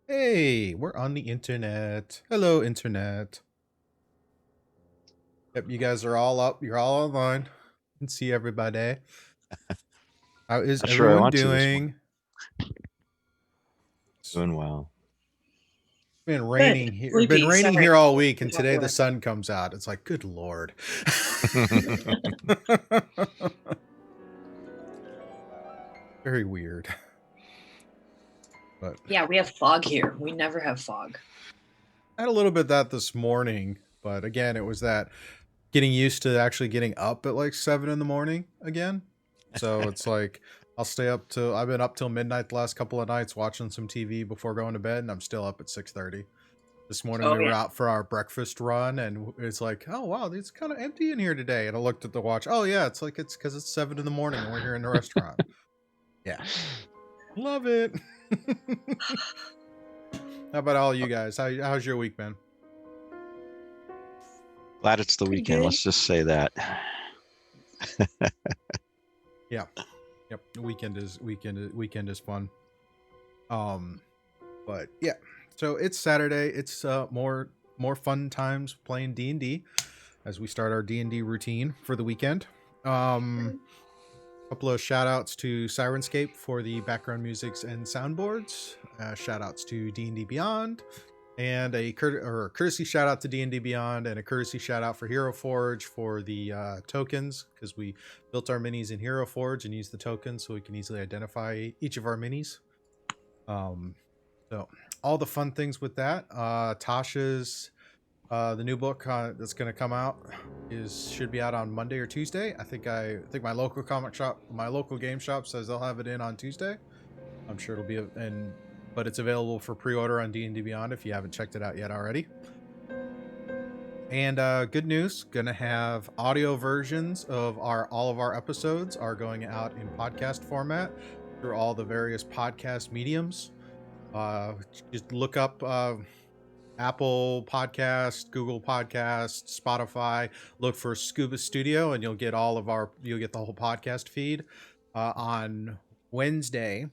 Hey, we're on the internet. Hello, internet. Yep, you guys are all up. You're all online. You can see everybody. How is Not sure I everyone want to this morning. doing? Doing well. It's been Good. raining here. It's been Sleepy. raining Sorry. here all week, and It's not today the work. sun comes out. It's like, good lord. Very weird. But Yeah, we have fog here. We never have fog. I had a little bit of that this morning, but again, it was that getting used to actually getting up at like 7 in the morning again. So it's like I'll stay up till I've been up till midnight the last couple of nights watching some TV before going to bed, and I'm still up at 6:30. This morning Oh we were yeah. out for our breakfast run, and it's like, oh wow, it's kind of empty in here today. And I looked at the watch. Oh yeah, it's like it's because it's 7 in the morning and we're here in the restaurant. Yeah, love it. How about all you guys? How's your week been? Glad it's the Pretty weekend. good. Let's just say that. Yeah, yep. The weekend is fun. But yeah, so it's Saturday. It's more fun times playing D&D as we start our D&D routine for the weekend. Couple of shout outs to Syrinscape for the background musics and soundboards. Shout outs to D&D Beyond, and a courtesy shout out to D&D Beyond, and a courtesy shout out for Hero Forge for the tokens, because we built our minis in Hero Forge and used the tokens so we can easily identify each of our minis. So all the fun things with that. Tasha's the new book that's going to come out should be out on Monday or Tuesday. I think my local comic shop, my local game shop says they'll have it in on Tuesday. I'm sure it'll be but it's available for pre-order on D&D Beyond if you haven't checked it out yet already. And good news, gonna have audio versions of all of our episodes are going out in podcast format through all the various podcast mediums. Just look up Apple Podcast, Google Podcast, Spotify. Look for Scuba Studio, and you'll get the whole podcast feed. On Wednesday,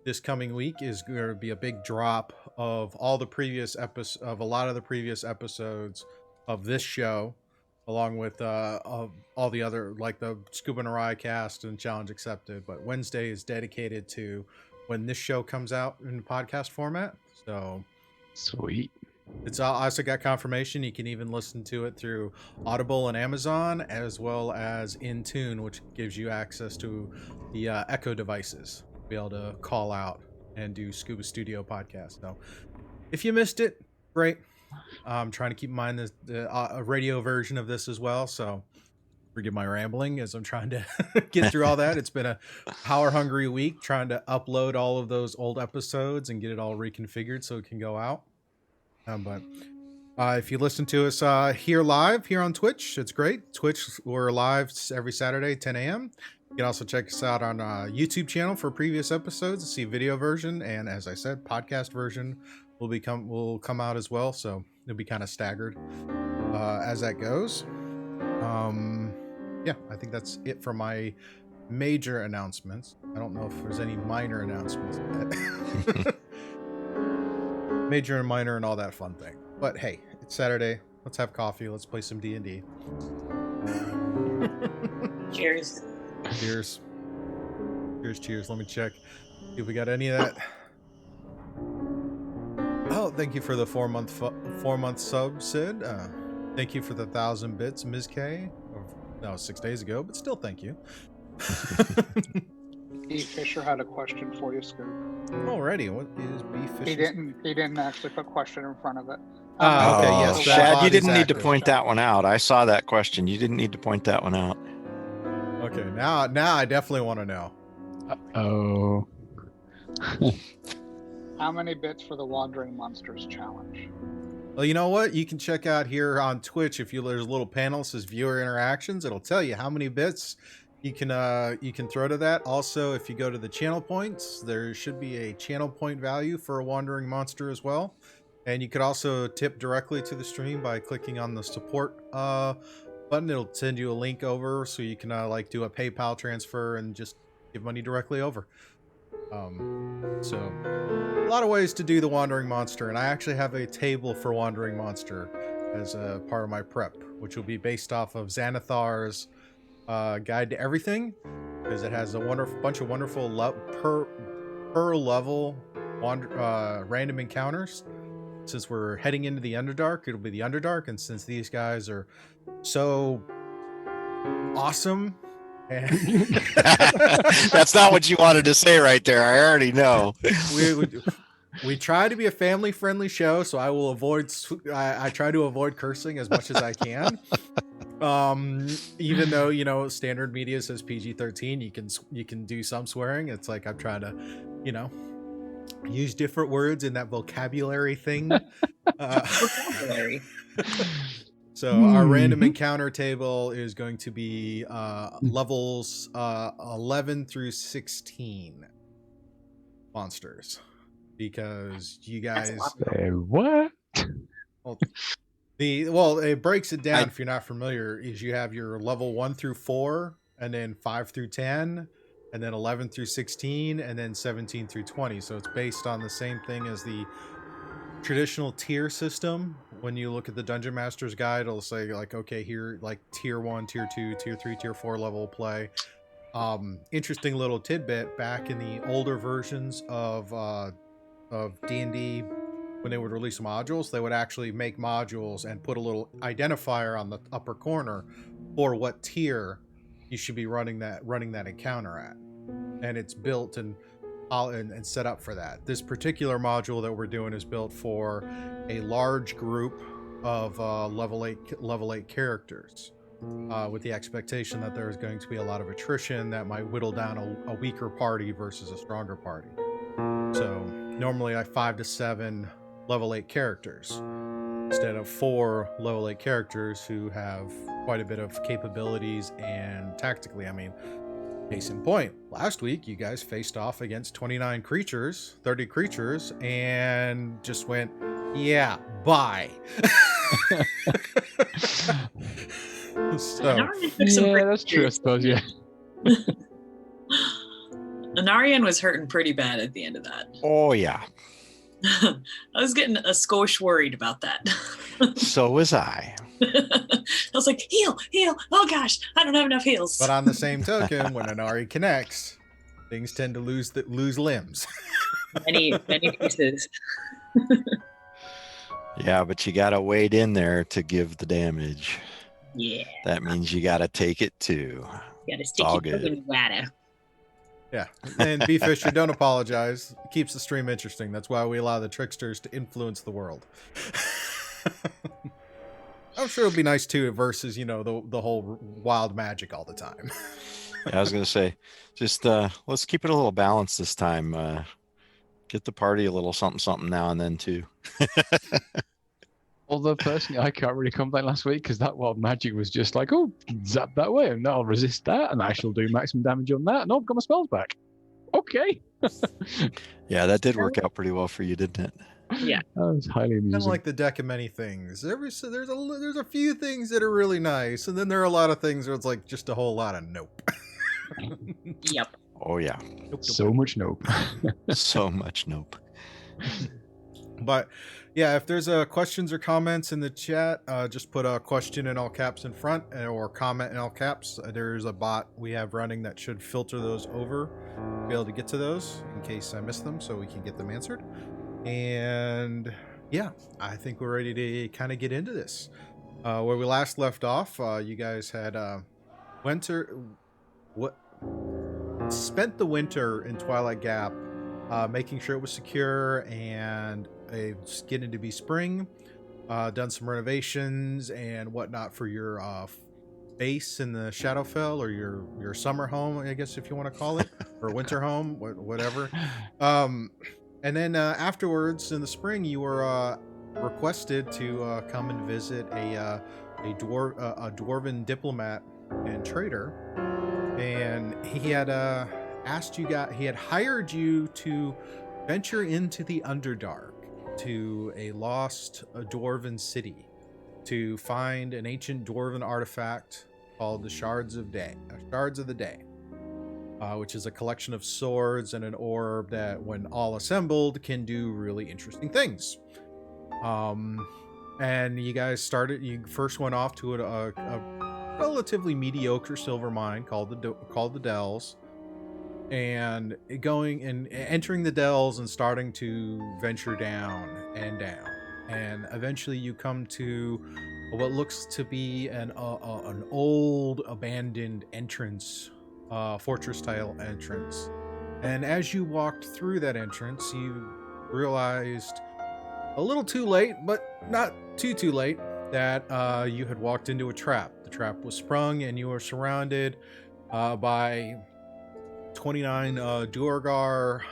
this coming week is going to be a big drop of all the previous episodes of a lot of the previous episodes of this show, along with of all the other, like the Scuba Narai cast and Challenge Accepted. But Wednesday is dedicated to when this show comes out in podcast format. So Sweet. it's also got confirmation. You can even listen to it through Audible and Amazon, as well as Intune, which gives you access to the Echo devices. Be able to call out and do Scuba Studio podcast. So if you missed it, great. I'm trying to keep in mind a radio version of this as well. So forgive my rambling as I'm trying to get through all that. It's been a power hungry week trying to upload all of those old episodes and get it all reconfigured so it can go out. But if you listen to us here live here on Twitch, it's great. Twitch, we're live every Saturday, 10 a.m. You can also check us out on YouTube channel for previous episodes to see video version, and as I said, podcast version will come out as well. So it'll be kind of staggered as that goes. Yeah, I think that's it for my major announcements. I don't know if there's any minor announcements yet. Major and minor and all that fun thing. But hey, it's Saturday. Let's have coffee. Let's play some D&D. Cheers. Cheers. Cheers. Let me check. See if we got any of that. Oh, thank you for the 4-month sub, Sid. Thank you for the 1,000 bits, Ms. K. No, 6 days ago, but still thank you. B. Fisher had a question for you, Scoop. Alrighty, what is B. Fisher? He didn't actually put question in front of it. Okay, Oh, yes, that Shad, you bot is didn't need to active. point that one out. I saw that question. You didn't need to point that one out. Okay, now I definitely want to know. Oh. How many bits for the Wandering Monsters challenge? Well, you know what? You can check out here on Twitch there's a little panel that says viewer interactions. It'll tell you how many bits you can throw to that. Also, if you go to the channel points, there should be a channel point value for a wandering monster as well. And you could also tip directly to the stream by clicking on the support button. It'll send you a link over so you can like do a PayPal transfer and just give money directly over. So a lot of ways to do the Wandering Monster, and I actually have a table for Wandering Monster as a part of my prep, which will be based off of Xanathar's Guide to Everything, because it has a bunch of wonderful per level random encounters. Since we're heading into the Underdark, it'll be the Underdark, and since these guys are so awesome. That's not what you wanted to say right there. I already know. We try to be a family-friendly show, so I will avoid. I try to avoid cursing as much as I can. Even though standard media says PG-13, you can do some swearing. It's like I'm trying to, use different words in that vocabulary thing. Vocabulary. So our random encounter table is going to be levels 11 through 16 monsters, because you guys. What? It breaks it down. If you're not familiar, is you have your level 1 through 4, and then 5 through 10, and then 11 through 16, and then 17 through 20. So it's based on the same thing as the traditional tier system. When you look at the Dungeon Master's Guide, it'll say like, okay, here, like tier 1, tier 2, tier 3, tier 4 level play. Interesting little tidbit: back in the older versions of D&D, when they would release modules, they would actually make modules and put a little identifier on the upper corner for what tier you should be running that encounter at, and it's built and set up for that. This particular module that we're doing is built for a large group of level 8 characters, with the expectation that there is going to be a lot of attrition that might whittle down a weaker party versus a stronger party. So normally I have 5 to 7 level 8 characters instead of 4 level 8 characters who have quite a bit of capabilities and tactically. I mean, case in point, last week you guys faced off against 30 creatures, and just went, yeah, bye. So, yeah, that's true, I suppose, yeah. Anarian was hurting pretty bad at the end of that. Oh, yeah. I was getting a skosh worried about that. So was I. I was like, heal. Oh gosh, I don't have enough heals. but on the same token, when Anari connects, things tend to lose limbs. many pieces. Yeah, but you got to wade in there to give the damage. Yeah. That means you got to take it too. You gotta stick all your toe good. in the water. Yeah, and B Fisher, don't apologize. It keeps the stream interesting. That's why we allow the tricksters to influence the world. I'm sure it'll be nice too, versus the whole wild magic all the time. Yeah, I was gonna say, just let's keep it a little balanced this time. Get the party a little something now and then too. Although personally, I can't really complain last week because that wild magic was just like, oh, zap that way, and I'll resist that, and I shall do maximum damage on that, and I've got my spells back. Okay. Yeah, that did work out pretty well for you, didn't it? Yeah. That was highly amusing. Kind of like the deck of many things. There's a few things that are really nice, and then there are a lot of things where it's like just a whole lot of nope. Yep. Oh yeah. So much nope. So much nope. But yeah, if there's questions or comments in the chat, just put a question in all caps in front or comment in all caps. There's a bot we have running that should filter those over, be able to get to those in case I miss them, so we can get them answered. And yeah, I think we're ready to kind of get into this. Where we last left off, you guys had spent the winter in Twilight Gap, making sure it was secure, and it's getting to be spring. Done some renovations and whatnot for your base in the Shadowfell, or your summer home, I guess, if you want to call it, or winter home, whatever. And then afterwards, in the spring, you were requested to come and visit a dwarven diplomat and trader, and he had he had hired you to venture into the Underdark, to a lost dwarven city, to find an ancient dwarven artifact called the Shards of the Day. which is a collection of swords and an orb that, when all assembled, can do really interesting things. And you guys started. You first went off to a relatively mediocre silver mine called the Dells, and going and entering the Dells and starting to venture down and down, and eventually you come to what looks to be an old abandoned entrance, fortress style entrance. And as you walked through that entrance, you realized, a little too late, but not too late, that you had walked into a trap. The trap was sprung, and you were surrounded by 29 Duergar,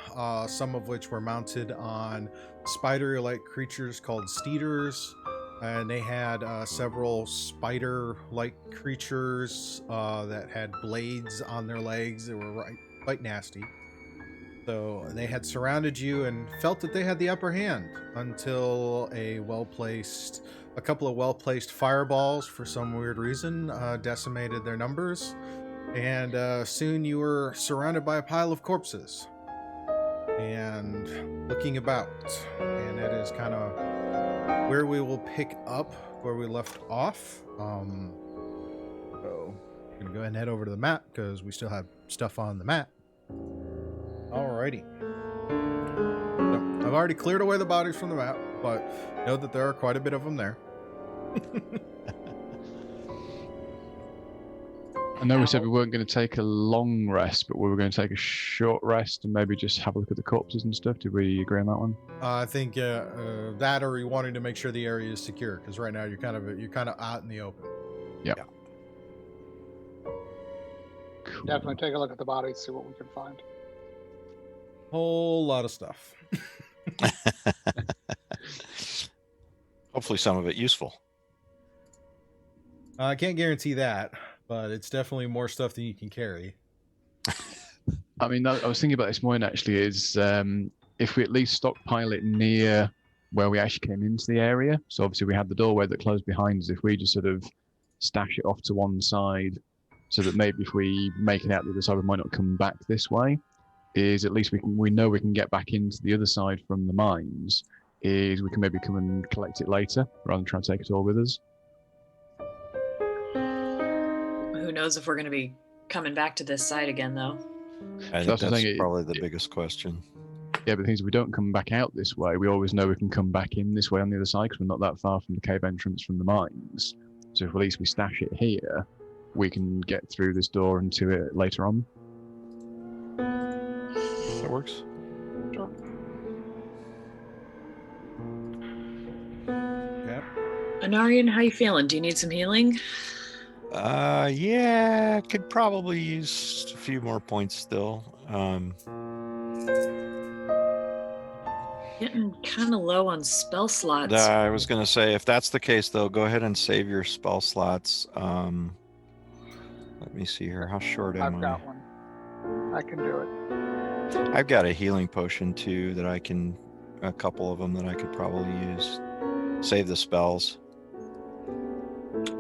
some of which were mounted on spider-like creatures called steeders, and they had several spider-like creatures that had blades on their legs. They were quite nasty. So they had surrounded you and felt that they had the upper hand until a couple of well-placed fireballs, for some weird reason, decimated their numbers. And soon you were surrounded by a pile of corpses and looking about. And that is kind of where we will pick up where we left off. So I'm going to go ahead and head over to the map because we still have stuff on the map. Alrighty. So, I've already cleared away the bodies from the map, but know that there are quite a bit of them there. I know we said we weren't going to take a long rest, but we were going to take a short rest and maybe just have a look at the corpses and stuff. Did we agree on that one? I think that, or you wanted to make sure the area is secure, because right now you're kind of out in the open. Yeah. Cool. Definitely take a look at the bodies, see what we can find. Whole lot of stuff. Hopefully some of it useful. I can't guarantee that, but it's definitely more stuff than you can carry. I mean, I was thinking about this morning actually, is if we at least stockpile it near where we actually came into the area. So obviously we had the doorway that closed behind us. If we just sort of stash it off to one side so that maybe if we make it out the other side, we might not come back this way, is at least we know we can get back into the other side from the mines, is we can maybe come and collect it later rather than try and take it all with us. Who knows if we're going to be coming back to this side again, though? I think that's probably the biggest question. Yeah, but the thing is, if we don't come back out this way, we always know we can come back in this way on the other side because we're not that far from the cave entrance from the mines. So if at least we stash it here, we can get through this door and to it later on. That works. Sure. Yep. Anarian, how you feeling? Do you need some healing? Yeah, could probably use a few more points still. Getting kind of low on spell slots. I was gonna say, if that's the case, though, go ahead and save your spell slots. Let me see here. How short am I? I've got one. I can do it. I've got a healing potion too that I can, a couple of them that I could probably use. Save the spells.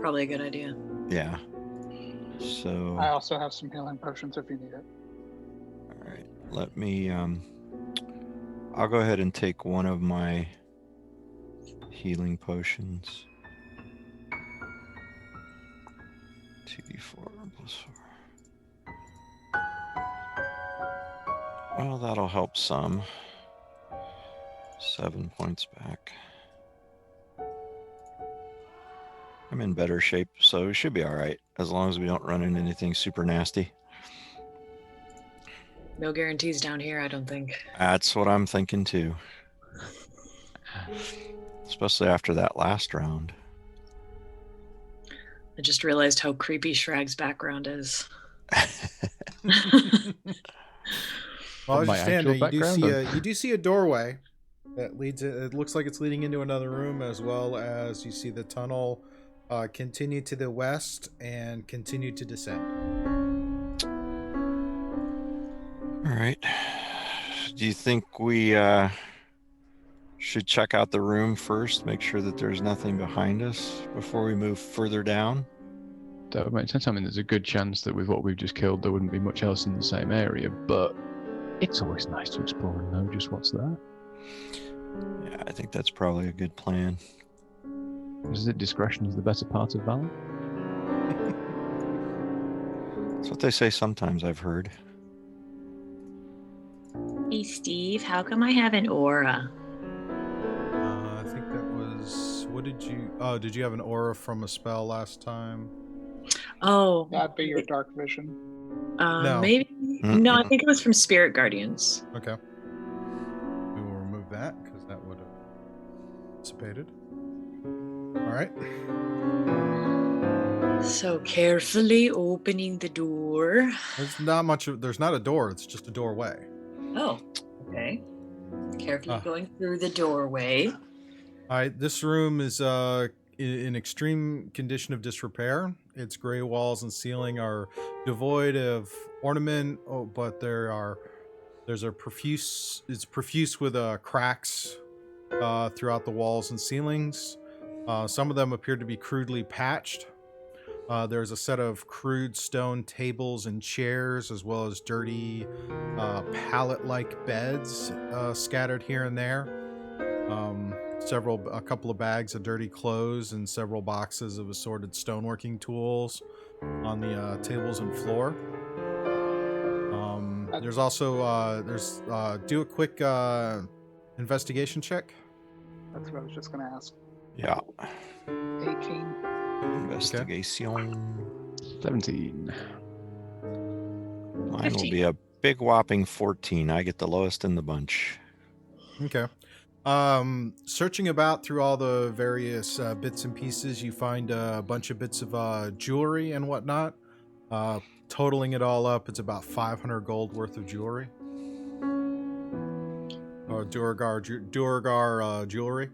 Probably a good idea. Yeah. So. I also have some healing potions if you need it. All right. Let me. I'll go ahead and take one of my healing potions. 2d4 plus 4. Well, that'll help some. 7 points back. I'm in better shape, so it should be all right, as long as we don't run into anything super nasty. No guarantees down here, I don't think. That's what I'm thinking too. Especially after that last round. I just realized how creepy Shrag's background is. Well, as you stand there, actual you do see a doorway that leads. It looks like it's leading into another room, as well as you see the tunnel continue to the west and continue to descend. All right. Do you think we should check out the room first, make sure that there's nothing behind us before we move further down? That would make sense. I mean, there's a good chance that with what we've just killed, there wouldn't be much else in the same area, but it's always nice to explore and know just what's there. Yeah, I think that's probably a good plan. Is it discretion is the better part of valor? That's what they say sometimes, I've heard. Hey, Steve, how come I have an aura? I think that was. What did you? Oh, did you have an aura from a spell last time? Oh, That'd be your dark vision. No. maybe. No, I think it was from Spirit Guardians. Okay. We will remove that because that would have dissipated. All right. So carefully opening the door. There's not much. There's not a door. It's just a doorway. Oh, okay. Carefully Ah. going through the doorway. All right. This room is in extreme condition of disrepair. Its gray walls and ceiling are devoid of ornament. Oh, but there's a profuse. It's profuse with cracks throughout the walls and ceilings. Some of them appear to be crudely patched. There's a set of crude stone tables and chairs, as well as dirty pallet-like beds scattered here and there. A couple of bags of dirty clothes and several boxes of assorted stoneworking tools on the tables and floor. There's also do a quick investigation check. That's what I was just going to ask. Yeah. 18. Investigation. 17. Mine 15. will be a big whopping 14. I get the lowest in the bunch. Okay. Searching about through all the various bits and pieces, you find a bunch of bits of jewelry and whatnot. Totaling it all up, it's about 500 gold worth of jewelry. Or Duergar jewelry.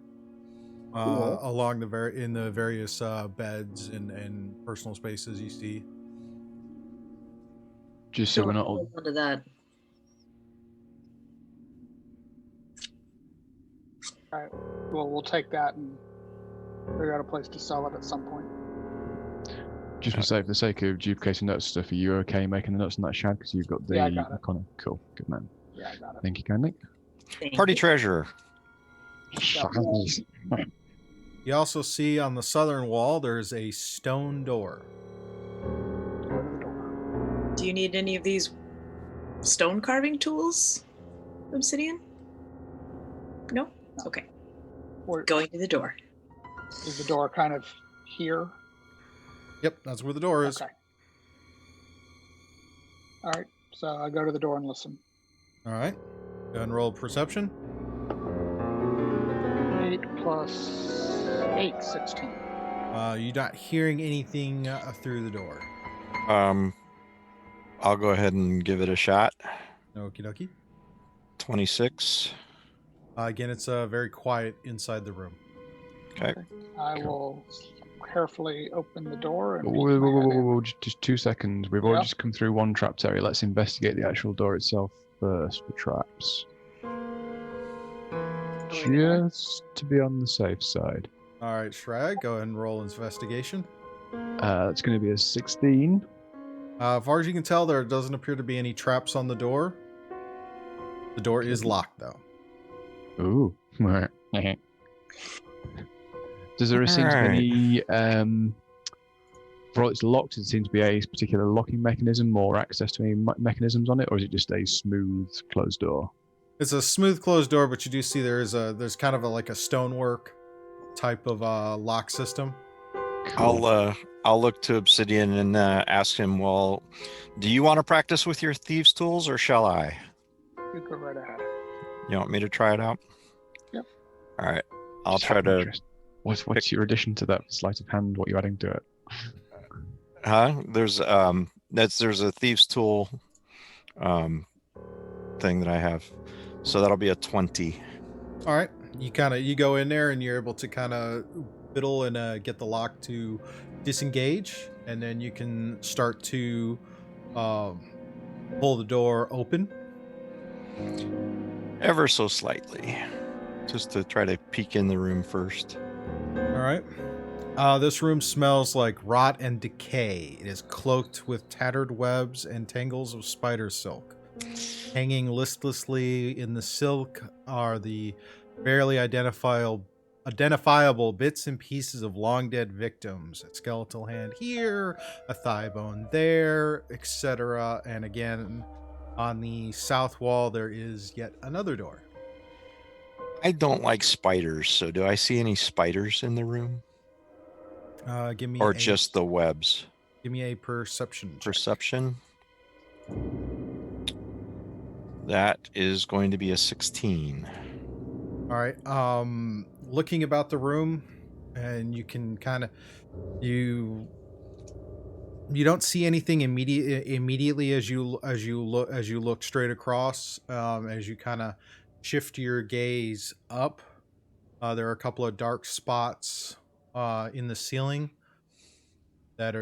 Cool. Along in the various beds and personal spaces you see. Just so we're not all. Hold on to that. All right. Well, we'll take that and figure out a place to sell it at some point. Just to say, for the sake of duplicating notes stuff, are you okay making the notes on that shard? Because you've got the Yeah, I got it. iconic. Cool. Good man. Yeah, I got it. Thank you kindly. Thank Party you. treasure. You also see on the southern wall there's a stone door. Go to the door. Do you need any of these stone carving tools, Obsidian? No? Okay. Or Going to the door. is the door kind of here? Yep, that's where the door is. Okay. All right. So I go to the door and listen. All right. Go ahead and roll perception. 8 plus 8, 16. You're not hearing anything through the door. I'll go ahead and give it a shot. Okie dokie. 26. Again, it's very quiet inside the room. Okay. I will carefully open the door and peek Whoa, my head in. whoa, just 2 seconds. We've already Yep. just come through one trapped area. Let's investigate the actual door itself first for traps. Just to be on the safe side. All right, Shrag, go ahead and roll investigation. It's going to be a 16. As far as you can tell, there doesn't appear to be any traps on the door. The door is locked, though. Ooh. Does there seem to be any, for all it's locked, does it seem to be a particular locking mechanism or access to any mechanisms on it, or is it just a smooth closed door? It's a smooth closed door, but you do see there's kind of like a stonework type of lock system. Cool. I'll look to Obsidian and ask him, well, do you want to practice with your thieves' tools or shall I? You go right ahead. You want me to try it out? Yep. All right. I'll Just try out of to. interest. What's your addition to that sleight of hand? What are you adding to it? There's a thieves' tool thing that I have. So that'll be a 20. All right, you go in there and you're able to kind of fiddle and get the lock to disengage, and then you can start to pull the door open. Ever so slightly. Just to try to peek in the room first. All right. This room smells like rot and decay. It is cloaked with tattered webs and tangles of spider silk. Hanging listlessly in the silk are the barely identifiable bits and pieces of long dead victims. A skeletal hand here, a thigh bone there, etc. And again, on the south wall, there is yet another door. I don't like spiders, so do I see any spiders in the room? Give me Or a just the webs? give me a perception check. Perception. That is going to be a 16. All right. Looking about the room, and you can kind of you don't see anything immediately as you look straight across. As you kind of shift your gaze up, there are a couple of dark spots in the ceiling that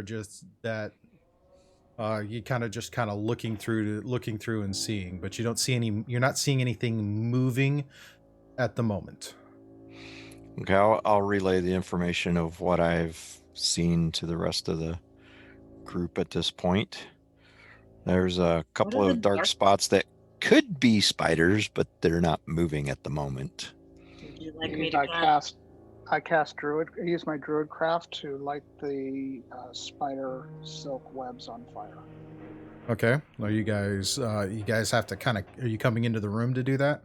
are you kind of looking through and seeing, but you don't see any. You're not seeing anything moving at the moment. Okay, I'll relay the information of what I've seen to the rest of the group at this point. There's a couple are of the dark dark- spots that could be spiders, but they're not moving at the moment. Would you like I me use- to I cast druid. I use my druid craft to light the spider silk webs on fire. Okay. Well, you guys have to kind of. Are you coming into the room to do that?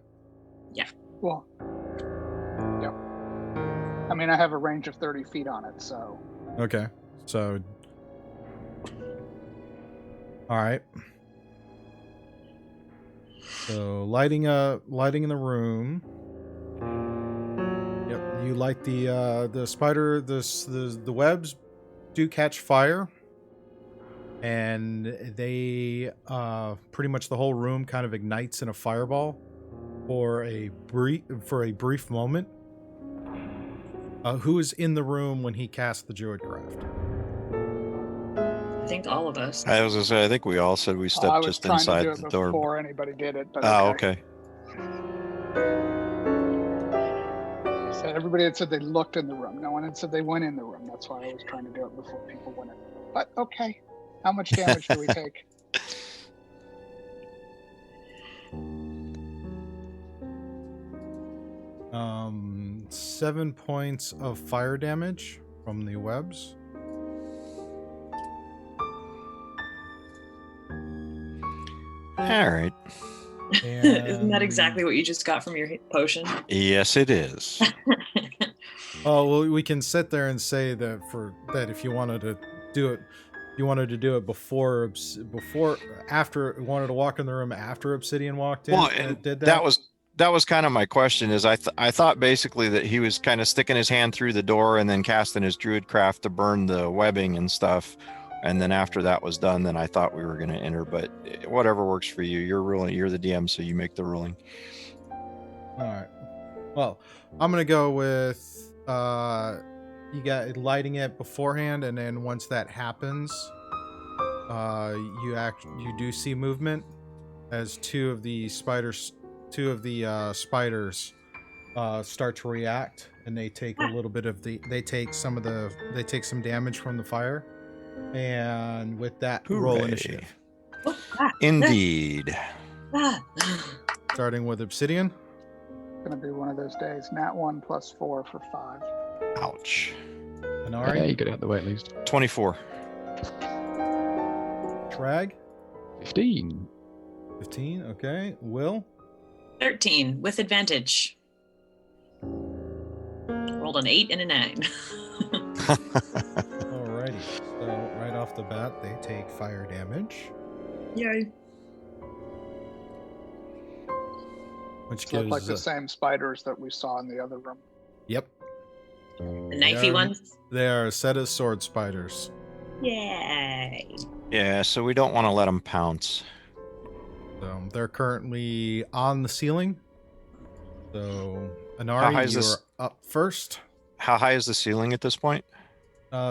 Well, yep. I mean, I have a range of 30 feet on it, so Okay. So. All right. So lighting in the room. Yep. You light the spider. The webs do catch fire, and they pretty much the whole room kind of ignites in a fireball for a brief moment. Who is in the room when he cast the druid craft? I think all of us. I was gonna say, I think we all said we I stepped was just trying to inside do it the door. before anybody did it. But Oh, okay. So everybody had said they looked in the room. No one had said they went in the room. That's why I was trying to do it before people went in. But okay, how much damage do we take? 7 points of fire damage from the webs. All right. Isn't that exactly what you just got from your potion? Yes, it is. Oh well, we can sit there and say that if you wanted to do it, after wanted to walk in the room after Obsidian walked in. Well, and did that was kind of my question. Is I thought basically that he was kind of sticking his hand through the door and then casting his druid craft to burn the webbing and stuff, and then after that was done, then I thought we were going to enter. But whatever works for you. You're ruling. You're the DM, so you make the ruling. All right. Well, I'm gonna go with you got lighting it beforehand, and then once that happens, you do see movement as two of the spiders start to react, and they take a little bit of they take some damage from the fire, and with that, roll Hooray. initiative, Indeed. starting with Obsidian. It's gonna be one of those days. Nat 1 + 4 for 5. Ouch. Anari, Yeah, you get it out of the way at least. 24. Trag, 15. 15. Okay, Will. 13 with advantage. Rolled an 8 and a 9. Alrighty. So right off the bat, they take fire damage, Yay. which So gives it's like the same spiders that we saw in the other room. yep. The knifey Yeah. ones. They are a set of sword spiders. Yay. Yeah, so we don't want to let them pounce. They're currently on the ceiling. So How high Anari, is you're this? up first. How high is the ceiling at this point?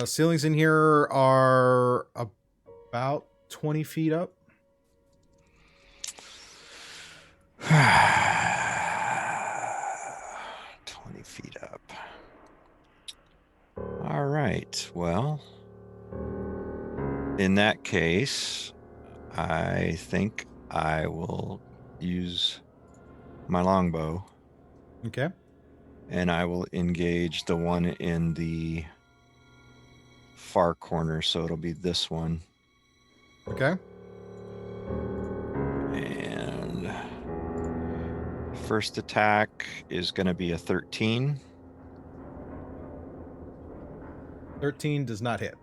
Ceilings in here are about 20 feet up. 20 feet up. All right. right. Well, in that case, I think I will use my longbow Okay. and I will engage the one in the far corner. So it'll be this one. Okay. And first attack is going to be a 13. 13 does not hit.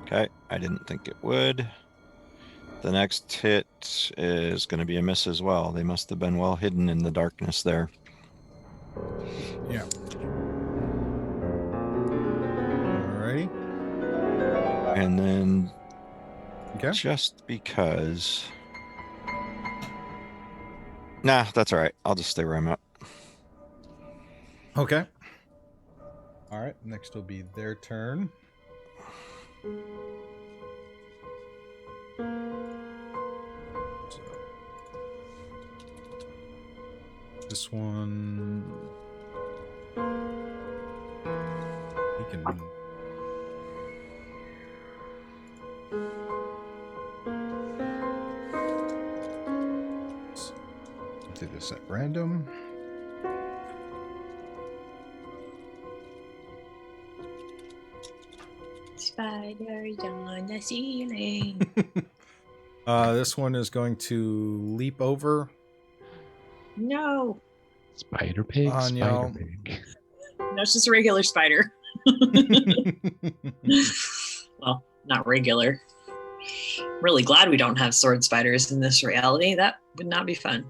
Okay, I didn't think it would. The next hit is going to be a miss as well. They must have been well hidden in the darkness there. Yeah. Alrighty. And then Okay. just because... Nah, that's all right. I'll just stay where I'm at. Okay. All right. Next will be their turn. So, this one. He can. Do this at random. Spiders on the ceiling. This one is going to leap over. No. Spider pig, On spider y'all. pig. No, it's just a regular spider. Well, not regular. Really glad we don't have sword spiders in this reality. That would not be fun.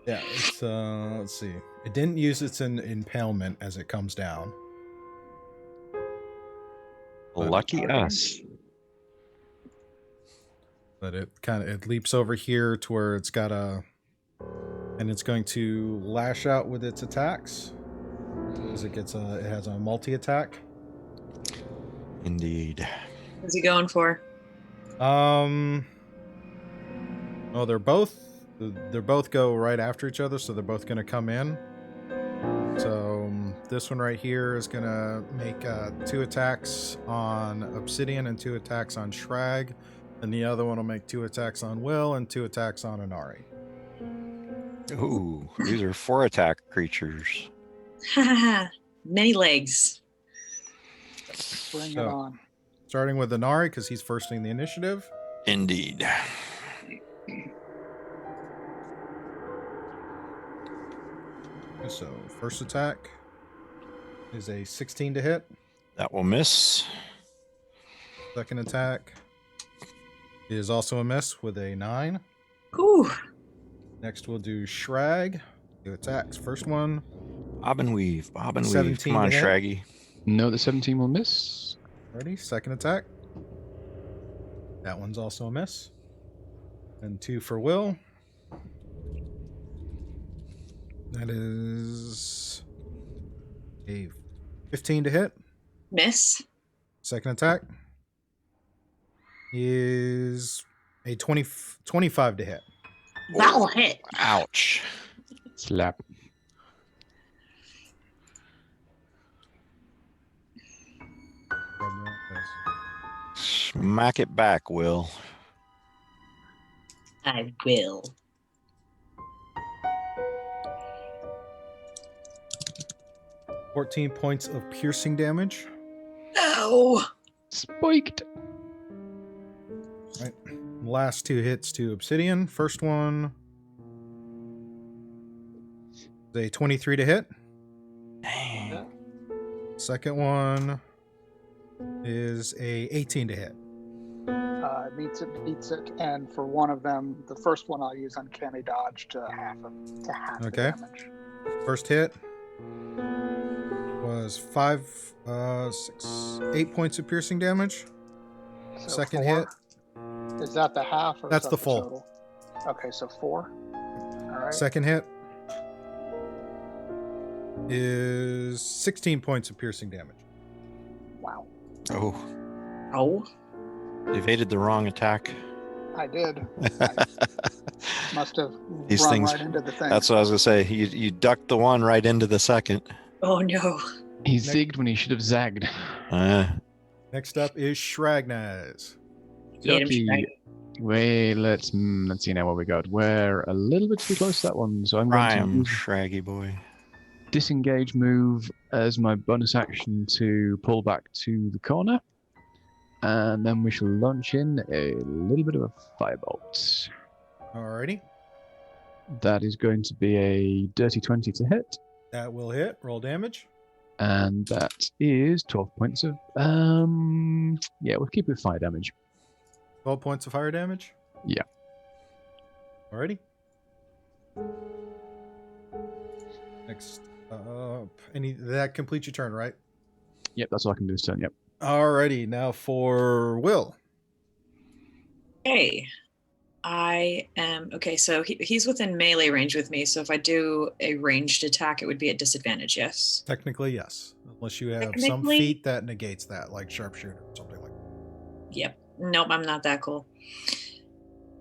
Yeah, it's let's see. It didn't use its impalement as it comes down. Lucky us. But it leaps over here to where it's got and it's going to lash out with its attacks. Because it has a multi-attack. Indeed. What's he going for? Oh, they're both go right after each other, so they're both going to come in. So this one right here is going to make 2 attacks on Obsidian and 2 attacks on Shrag. And the other one will make 2 attacks on Will and 2 attacks on Inari. Ooh, these are 4 attack creatures. Many legs. Bring it So, on. starting with Inari, because he's firsting the initiative. Indeed. So, first attack is a 16 to hit. That will miss. Second attack is also a miss with a 9. Ooh. Next, we'll do Shrag. 2 attacks. First one. Bob and weave. Bob and weave. 17 Come on, to hit. Shraggy. No, the 17 will miss. Ready? Second attack. That one's also a miss. And 2 for Will. That is a 15 to hit. Miss. Second attack is a 25 to hit. That'll hit. Ouch. Slap. Smack it back, Will. I will. – 14 points of piercing damage. No. Spiked. Right. Last 2 hits to Obsidian. First one is a 23 to hit. Dang. Second one is a 18 to hit. Beats it, and for one of them, the first one I'll use Uncanny Dodge to half the Okay. damage. First hit was 8 points of piercing damage. So Second 4. hit. Is that the half? Or That's is the that full. Total? Okay, so 4. All right. Second hit is 16 points of piercing damage. Wow, Oh, Oh. evaded the wrong attack. I did. I must have These run things- right into the thing. That's what I was going to say. You ducked the one right into the second. Oh no. He Next- zigged when he should have zagged. Next up is Shragnaz. Get him, Yucky. Shrek. Wait, let's see now what we got. We're a little bit too close to that one, so I'm going to Rhyme, use Shraggy boy. disengage move as my bonus action to pull back to the corner. And then we shall launch in a little bit of a firebolt. Alrighty. That is going to be a dirty 20 to hit. That will hit. Roll damage. And that is 12 points of yeah, we'll keep it with fire damage. 12 points of fire damage. Yeah. Alrighty. Next up. That completes your turn, right? Yep, that's all I can do this turn, yep. Alrighty. Now for Will. Okay. I am okay. So he's within melee range with me. So if I do a ranged attack, it would be at disadvantage. Yes. Technically, yes. Unless you have some Technically- feat that negates that, like sharpshooter or something like that. Yep. Nope. I'm not that cool.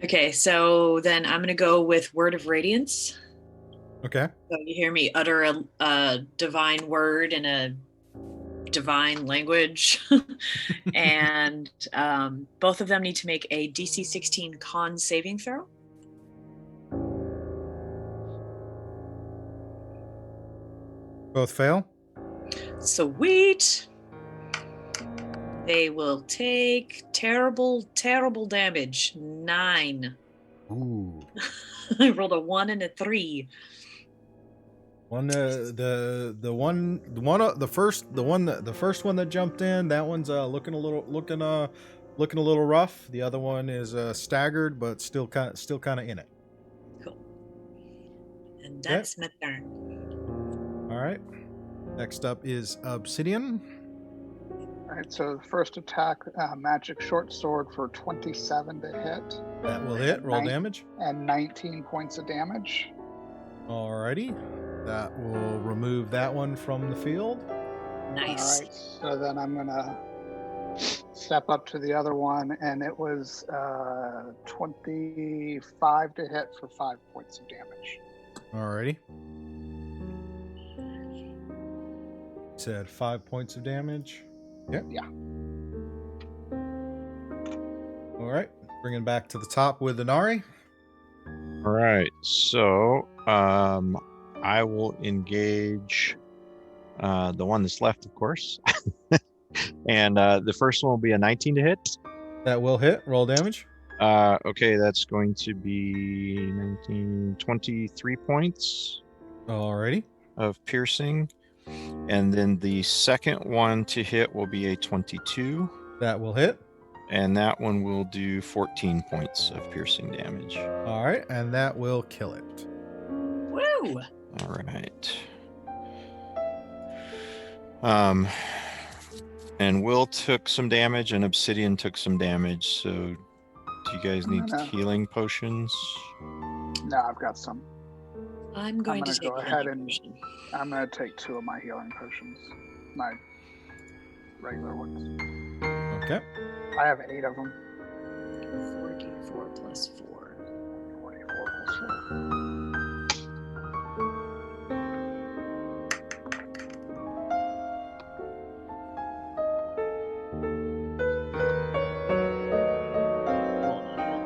Okay. So then I'm gonna go with Word of Radiance. Okay. So you hear me utter a divine word in a divine language, and both of them need to make a DC 16 Con saving throw. Both fail. Sweet. They will take terrible, terrible damage. 9. Ooh. I rolled a 1 and a 3. The first one that jumped in, that one's looking a little rough. The other one is staggered, but still kind of in it. Cool. And that's my turn. All right. Next up is Obsidian. All right, so the first attack, magic short sword for 27 to hit That will hit. Roll Nine. damage. and 19 points of damage. Alrighty. That will remove that one from the field. Nice. All right, so then I'm gonna step up to the other one, and it was 25 to hit for 5 points of damage. Alrighty. Said 5 points of damage. Yep. Yeah. All right. Bringing back to the top with Inari. All right, so I will engage the one that's left, of course. And the first one will be a 19 to hit. That will hit. Roll damage. Okay, that's going to be 19, 23 points Alrighty. of piercing. And then the second one to hit will be a 22. That will hit. And that one will do 14 points of piercing damage. All right. And that will kill it. Woo! All right. And Will took some damage and Obsidian took some damage. So do you guys need No. healing potions? No, I've got some. I'm going to gonna take go a ahead healing and- potion. I'm gonna take 2 of my healing potions, my regular ones. Okay. I have 8 of them. 44 plus 4. 44 plus 4.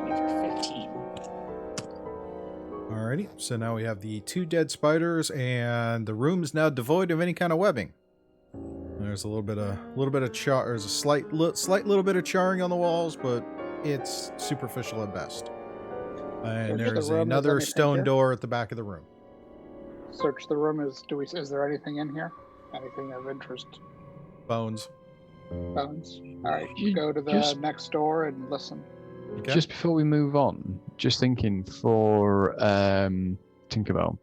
For 15. Alrighty. So now we have the 2 dead spiders, and the room is now devoid of any kind of webbing. There's a little bit of char. There's a slight little bit of charring on the walls, but it's superficial at best. And Search the there's room, is another anything stone here? door at the back of the room. Search the room. Is there anything in here? Anything of interest? Bones. Bones. All right, You go to the just- next door and listen. Okay. Just before we move on, just thinking for Tinkerbell,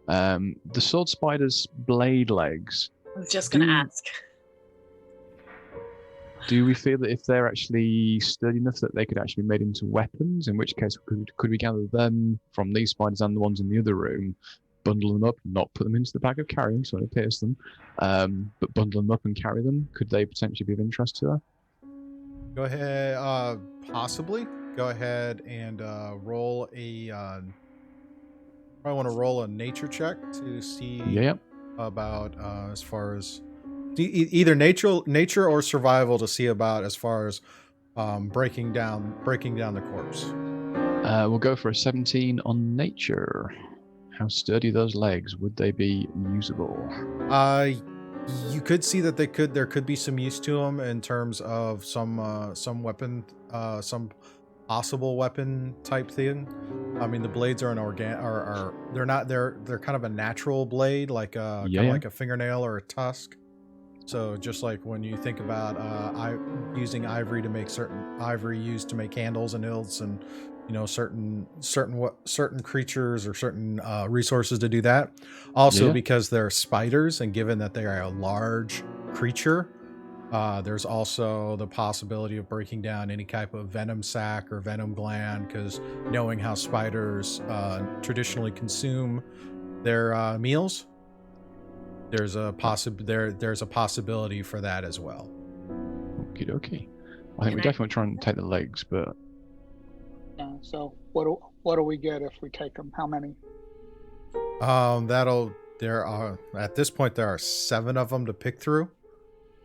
the sword spider's blade legs. I was just going to Do- ask. Do we feel that if they're actually sturdy enough that they could actually be made into weapons? In which case, could we gather them from these spiders and the ones in the other room, bundle them up, not put them into the bag of carrying, so I pierce them, but bundle them up and carry them? Could they potentially be of interest to her? Go ahead. Possibly. Go ahead and roll a. Probably want to roll a nature check to see Yeah. about as far as Either nature or survival to see about as far as breaking down the corpse. We'll go for a 17 on nature. How sturdy are those legs? Would they be usable? You could see that there could be some use to them in terms of some weapon, some possible weapon type thing. I mean, the blades are they're kind of a natural blade, like kind of like a fingernail or a tusk. So just like when you think about using ivory to make ivory used to make candles and hilts and certain creatures or certain resources to do that. Also because they're spiders, and given that they are a large creature, there's also the possibility of breaking down any type of venom sac or venom gland, because knowing how spiders traditionally consume their meals, there's a possibility for that as well. Okie dokie. I think we definitely try and take the legs, but so what do we get if we take them? How many? There are at this point there are 7 of them to pick through,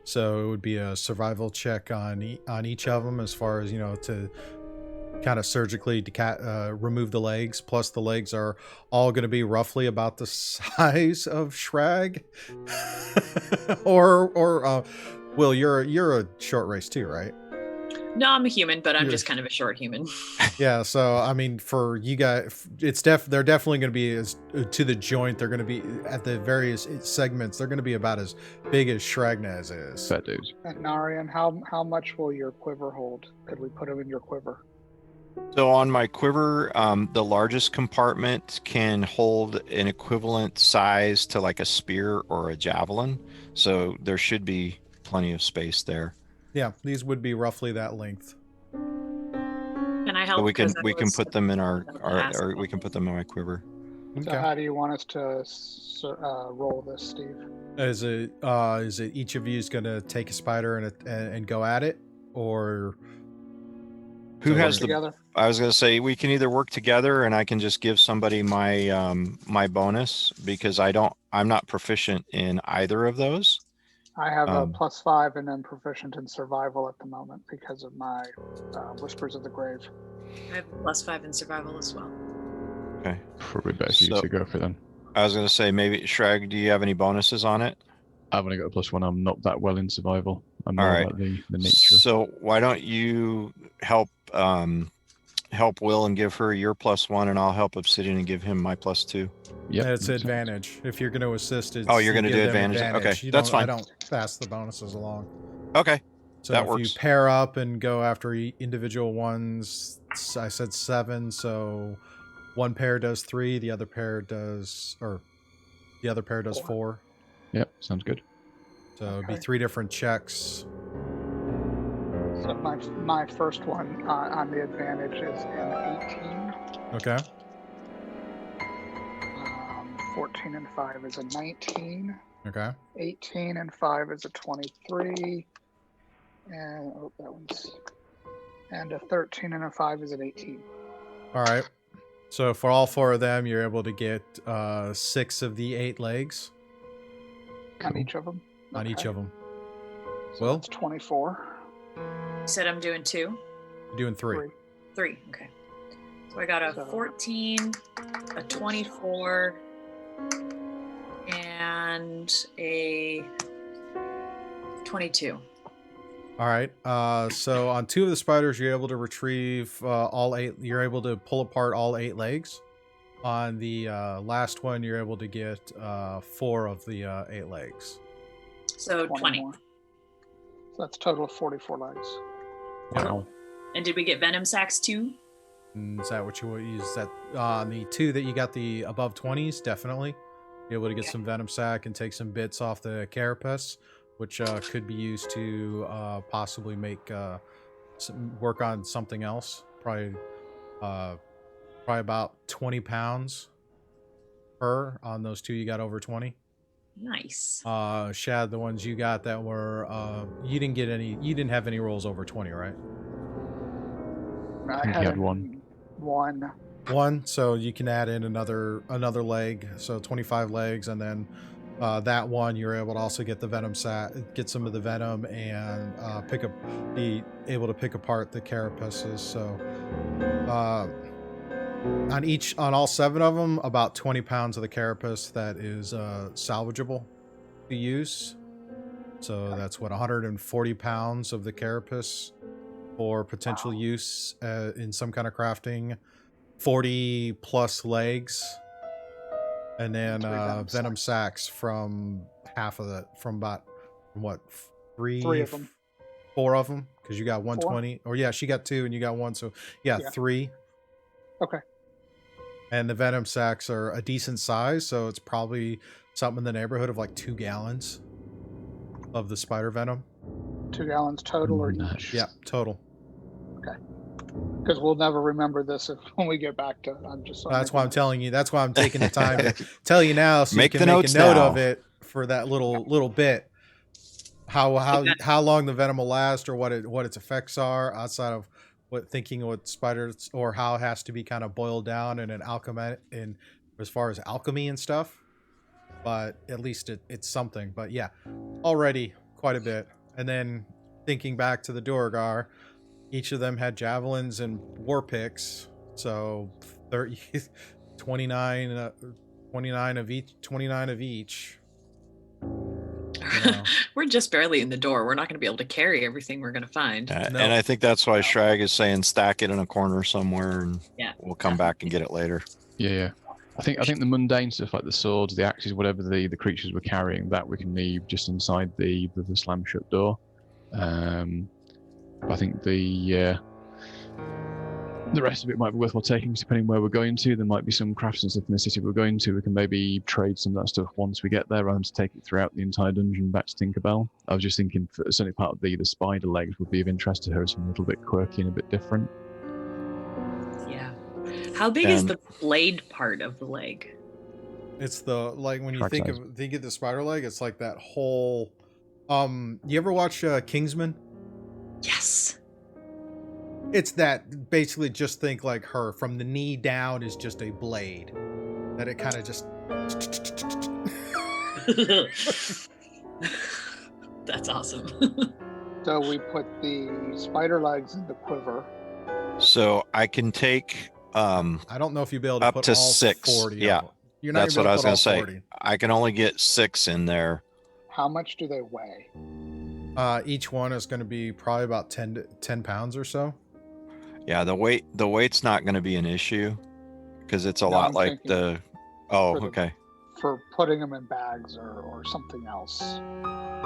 so it would be a survival check on each of them, as far as to kind of surgically remove the legs. Plus the legs are all going to be roughly about the size of Shrag. or Will, you're a short race too, right? No, I'm a human, but I'm just kind of a short human. Yeah, so I mean, for you guys, they're definitely going to be as to the joint. They're going to be at the various segments. They're going to be about as big as Shragnaz is. Fat dudes. And Narian, how much will your quiver hold? Could we put them in your quiver? So on my quiver, the largest compartment can hold an equivalent size to like a spear or a javelin. So there should be plenty of space there. Yeah, these would be roughly that length. Can I help? So we can put them in our or we can put them in my quiver. So how do you want us to roll this, Steve? Is it each of you is going to take a spider and go at it, or who has together? I was going to say we can either work together, and I can just give somebody my my bonus, because I'm not proficient in either of those. I have a +5 and then proficient in survival at the moment because of my Whispers of the Grave. I have +5 in survival as well. Okay. Probably better for you to go for then. I was going to say, maybe Shrag, do you have any bonuses on it? I've only got a +1. I'm not that well in survival. I'm more about the nature. So why don't you help Will and give her your +1, and I'll help Obsidian and give him my +2. Yeah, it's advantage. If you're going to assist, you're going to do advantage. Okay, that's fine. I don't pass the bonuses along. Okay, so that if works. You pair up and go after individual ones, I said 7, so one pair does 3, the other pair does 4. Yep, sounds good. So it'd be 3 different checks. So my first one on the advantage is an 18. Okay. 14 and 5 is a 19. Okay. 18 and 5 is a 23. And a 13 and a 5 is an 18. All right. So for all 4 of them, you're able to get 6 of the 8 legs. On each of them? On each of them. So Will? That's 24. You said I'm doing 2? You're doing 3. 3, okay. So I got a 14, a 24, and a 22. All right. So on 2 of the spiders, you're able to retrieve all 8. You're able to pull apart all 8 legs. On the last one, you're able to get 4 of the 8 legs. So 20. More. So that's a total of 44 legs. Wow. And did we get venom sacs too? Is that what you will use? That on the 2 that you got the above 20s, definitely. Be able to get some venom sac and take some bits off the carapace, which could be used to possibly make work on something else. Probably about 20 pounds per on those 2 you got over 20. Nice. Shad, the ones you got that were you didn't have any rolls over 20, right? I had one. One, so you can add in another leg, so 25 legs, and then that one, you're able to also get the venom get some of the venom, and be able to pick apart the carapaces. So on all 7 of them, about 20 pounds of the carapace that is salvageable to use. So that's what, 140 pounds of the carapace for potential use in some kind of crafting. 40 plus legs, and then venom sacks from half of that, from what, Three of them. 4 of them, because you got 120. Or yeah, she got 2 and you got 1, so yeah. 3. Okay. And the venom sacks are a decent size, so it's probably something in the neighborhood of like 2 gallons of the spider venom. 2 gallons total or each? Yeah, total. Okay. Because we'll never remember this when we get back to. That's why I'm telling you. That's why I'm taking the time to tell you now, so Make you can the make notes a note now. of it for that little bit. How long the venom will last, or what its effects are, outside of thinking what spiders, or how it has to be kind of boiled down in an alchemy, in as far as alchemy and stuff. But at least it's something. But yeah, already quite a bit. And then thinking back to the Duergar, each of them had javelins and war picks, so 30, 29 of each. You know. We're just barely in the door. We're not going to be able to carry everything we're going to find. No. And I think that's why Shrag is saying stack it in a corner somewhere, and we'll come back and get it later. Yeah. I think the mundane stuff like the swords, the axes, whatever the creatures were carrying, that we can leave just inside the slam shut door. I think the rest of it might be worthwhile taking, depending where we're going to. There might be some crafts and stuff in the city we're going to. We can maybe trade some of that stuff once we get there, rather than to take it throughout the entire dungeon back to Tinkerbell. I was just thinking, certainly part of the spider legs would be of interest to her, something a little bit quirky and a bit different. Yeah. How big is the blade part of the leg? It's the, like, when you Track think size. of the spider leg, it's like that whole. You ever watch Kingsman? Yes. It's that, basically, just think like her. From the knee down is just a blade. That it kind of just. That's awesome. So we put the spider legs in the quiver. So I can take I don't know if you'll be able to up put to all 6. 40 of Yeah, them. You're not that's gonna what be I able was to put going all to say. 40. I can only get 6 in there. How much do they weigh? Each one is going to be probably about 10 pounds or so. Yeah, the weight's not going to be an issue, because it's a No, lot I'm like thinking the. Oh, for the- okay. For putting them in bags or something else.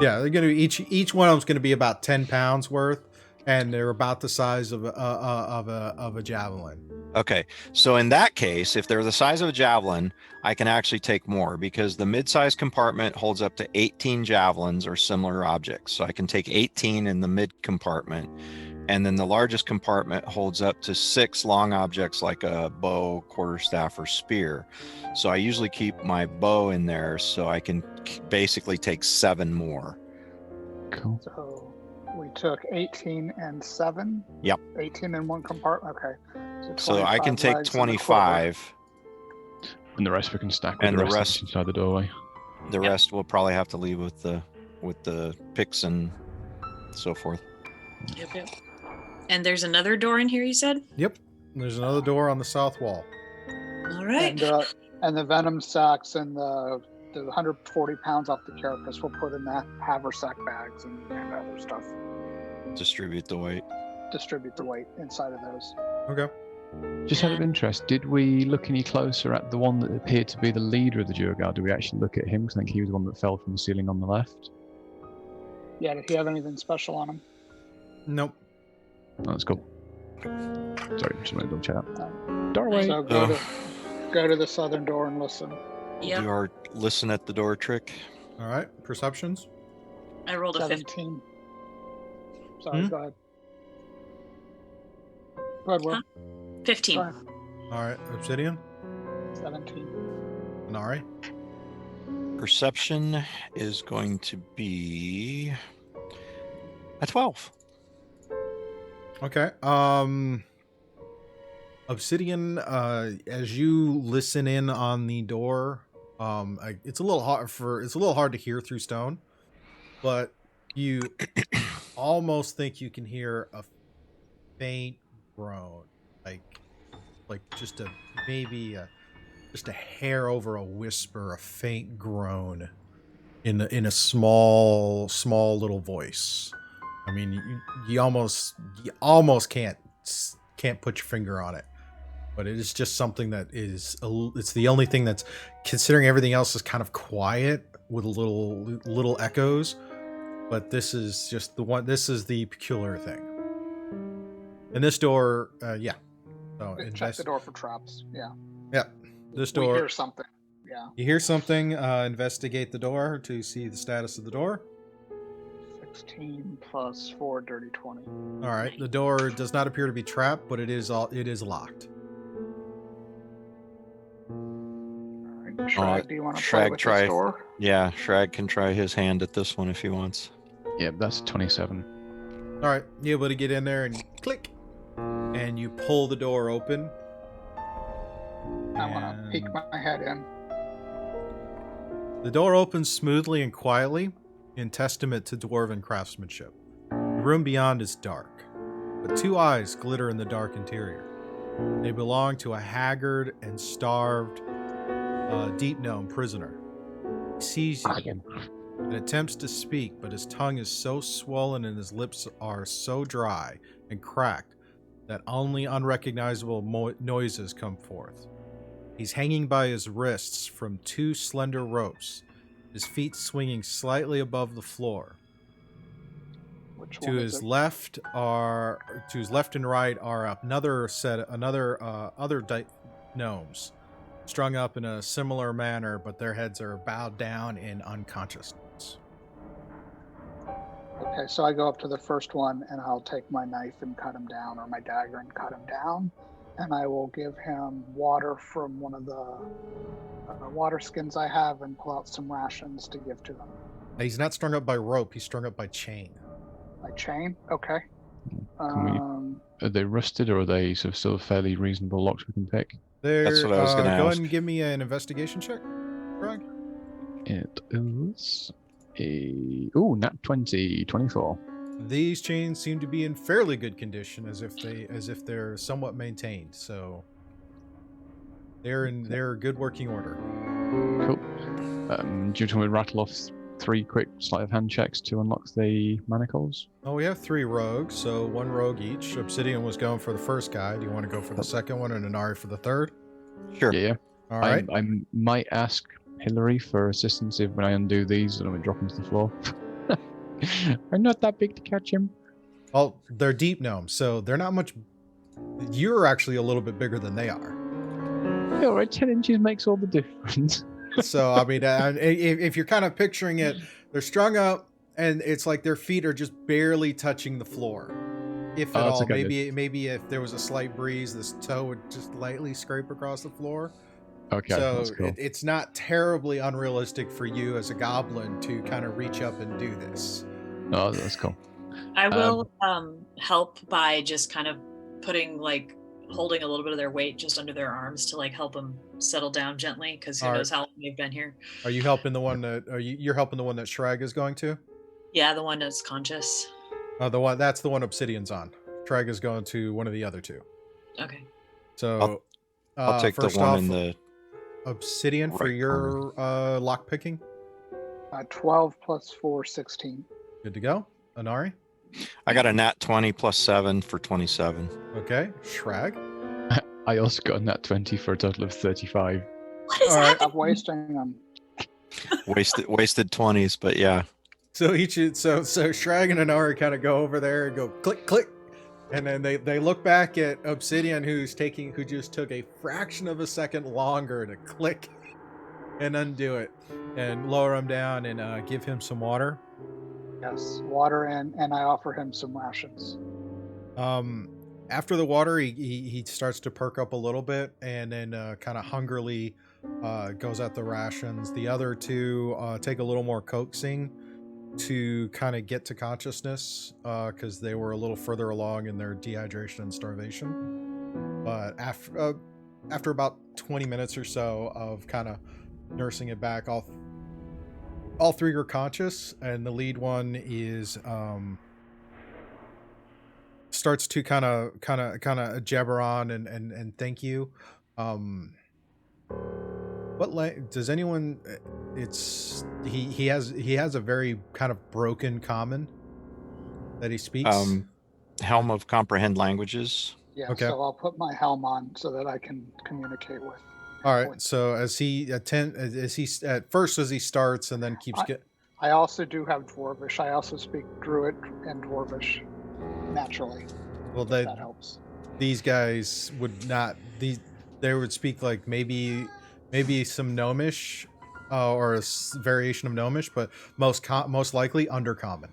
Yeah, they're going to each one of them's going to be about 10 pounds worth, and they're about the size of a javelin. Okay, so in that case, if they're the size of a javelin, I can actually take more, because the mid-size compartment holds up to 18 javelins or similar objects. So I can take 18 in the mid compartment, and then the largest compartment holds up to 6 long objects like a bow, quarterstaff, or spear. So I usually keep my bow in there, so I can basically take 7 more. Cool. So we took 18 and 7. Yep. 18 in one compartment. Okay. So I can 25 take legs in the quiver. 25. And the rest we can stack with And the the rest rest- inside the doorway. The rest we'll probably have to leave with the picks and so forth. Yep. And there's another door in here, you said? Yep. There's another door on the south wall. All right. And the venom sacks and the 140 pounds off the carapace we'll put in the haversack bags and other stuff. Distribute the weight. Distribute the weight inside of those. Okay. Just out of interest, did we look any closer at the one that appeared to be the leader of the Duergar? Did we actually look at him? Because I think he was the one that fell from the ceiling on the left. Yeah, did he have anything special on him? Nope. Oh, that's cool. Sorry, just wanted to double check that. Doorway. So go to the southern door and listen. Yep. Do our listen at the door trick. All right. Perceptions. I rolled a 15. 17. Sorry, go ahead. Go ahead, Will. 15. Go ahead. All right. Obsidian. 17. Nari. Perception is going to be a 12. Okay. Obsidian, as you listen in on the door, It's a little hard to hear through stone, but you almost think you can hear a faint groan, like just a hair over a whisper, a faint groan in a small little voice. I mean, you almost can't put your finger on it, but it is just something that it's the only thing that's, considering everything else is kind of quiet with little echoes, but this is just the one. This is the peculiar thing. And this door, yeah. So Check the door for traps. Yeah. Yeah. This We door. hear something. Yeah. You hear something. Investigate the door to see the status of the door. 16 plus 4, dirty 20. All right. The door does not appear to be trapped, but it is locked. All right, Shrag, do you want to play Shrag, with try. this door? Yeah, Shrag can try his hand at this one if he wants. Yeah, that's 27. All right. You're able to get in there and click, and you pull the door open. I want to peek my head in. The door opens smoothly and quietly, in testament to dwarven craftsmanship. The room beyond is dark, but two eyes glitter in the dark interior. They belong to a haggard and starved Deep Gnome prisoner. He sees you and attempts to speak, but his tongue is so swollen and his lips are so dry and cracked that only unrecognizable noises come forth. He's hanging by his wrists from two slender ropes, his feet swinging slightly above the floor. Which To one his is it? left and right are other gnomes, strung up in a similar manner, but their heads are bowed down in unconsciousness. Okay, so I go up to the first one and I'll take my knife and cut him down, or my dagger and cut him down. And I will give him water from one of the water skins I have and pull out some rations to give to him. He's not strung up by rope, he's strung up by chain. My chain? Okay. Can we- Are they rusted or are they sort of still fairly reasonable locks we can pick? That's what I was gonna Go ask. ahead and give me an investigation check, Greg. It is nat 20, 24. These chains seem to be in fairly good condition, as if they're somewhat maintained. So they're in good working order. Cool. Do you want me to rattle off 3 quick sleight of hand checks to unlock the manacles? Oh, we have 3 rogues, so 1 rogue each. Obsidian was going for the first guy. Do you want to go for the second one and Inari for the third? Sure. Yeah. All right. I might ask Hillary for assistance if when I undo these and I drop them to the floor. I'm not that big to catch him. Well, they're deep gnomes, so they're not much. You're actually a little bit bigger than they are. Yeah, all right, 10 inches makes all the difference. So, I mean, if you're kind of picturing it, they're strung up, and it's like their feet are just barely touching the floor. If at Oh, that's all, okay. maybe if there was a slight breeze, this toe would just lightly scrape across the floor. Okay, So that's cool. it's not terribly unrealistic for you as a goblin to kind of reach up and do this. Oh, that's cool. I will help by just kind of holding a little bit of their weight just under their arms to help them settle down gently, because who All right. knows how long they've been here. Are you helping the one that you're helping the one that Shrag is going to? Yeah, the one that's conscious. That's the one Obsidian's on. Shrag is going to one of the other 2. Okay. So I'll take the first one off, in the Obsidian for right your lock picking. 12 plus 4, 16. Good to go. Inari. I got a nat 20 plus 7 for 27. Okay. Shrag. I also got a nat 20 for a total of 35. What is All right. happening? Stop wasting them. Wasted 20s, but yeah. So Shrag and Inari kind of go over there and go click click, and then they look back at Obsidian, who just took a fraction of a second longer to click and undo it, and lower him down and give him some water. Yes, water and I offer him some rations. After the water, he starts to perk up a little bit, and then kind of hungrily goes at the rations. The other 2 take a little more coaxing to kind of get to consciousness, because they were a little further along in their dehydration and starvation. But after about 20 minutes or so of kind of nursing it back. All three are conscious, and the lead one is starts to kind of jabber on and thank you. Does anyone? He has a very kind of broken common that he speaks. Helm of comprehend languages. Yeah, Okay. so I'll put my helm on so that I can communicate with. All right. So as he starts and then keeps I also do have Dwarvish. I also speak Druid and Dwarvish naturally. well, That helps. these guys would not. They would speak like maybe some Gnomish, or a variation of Gnomish, but most likely Undercommon.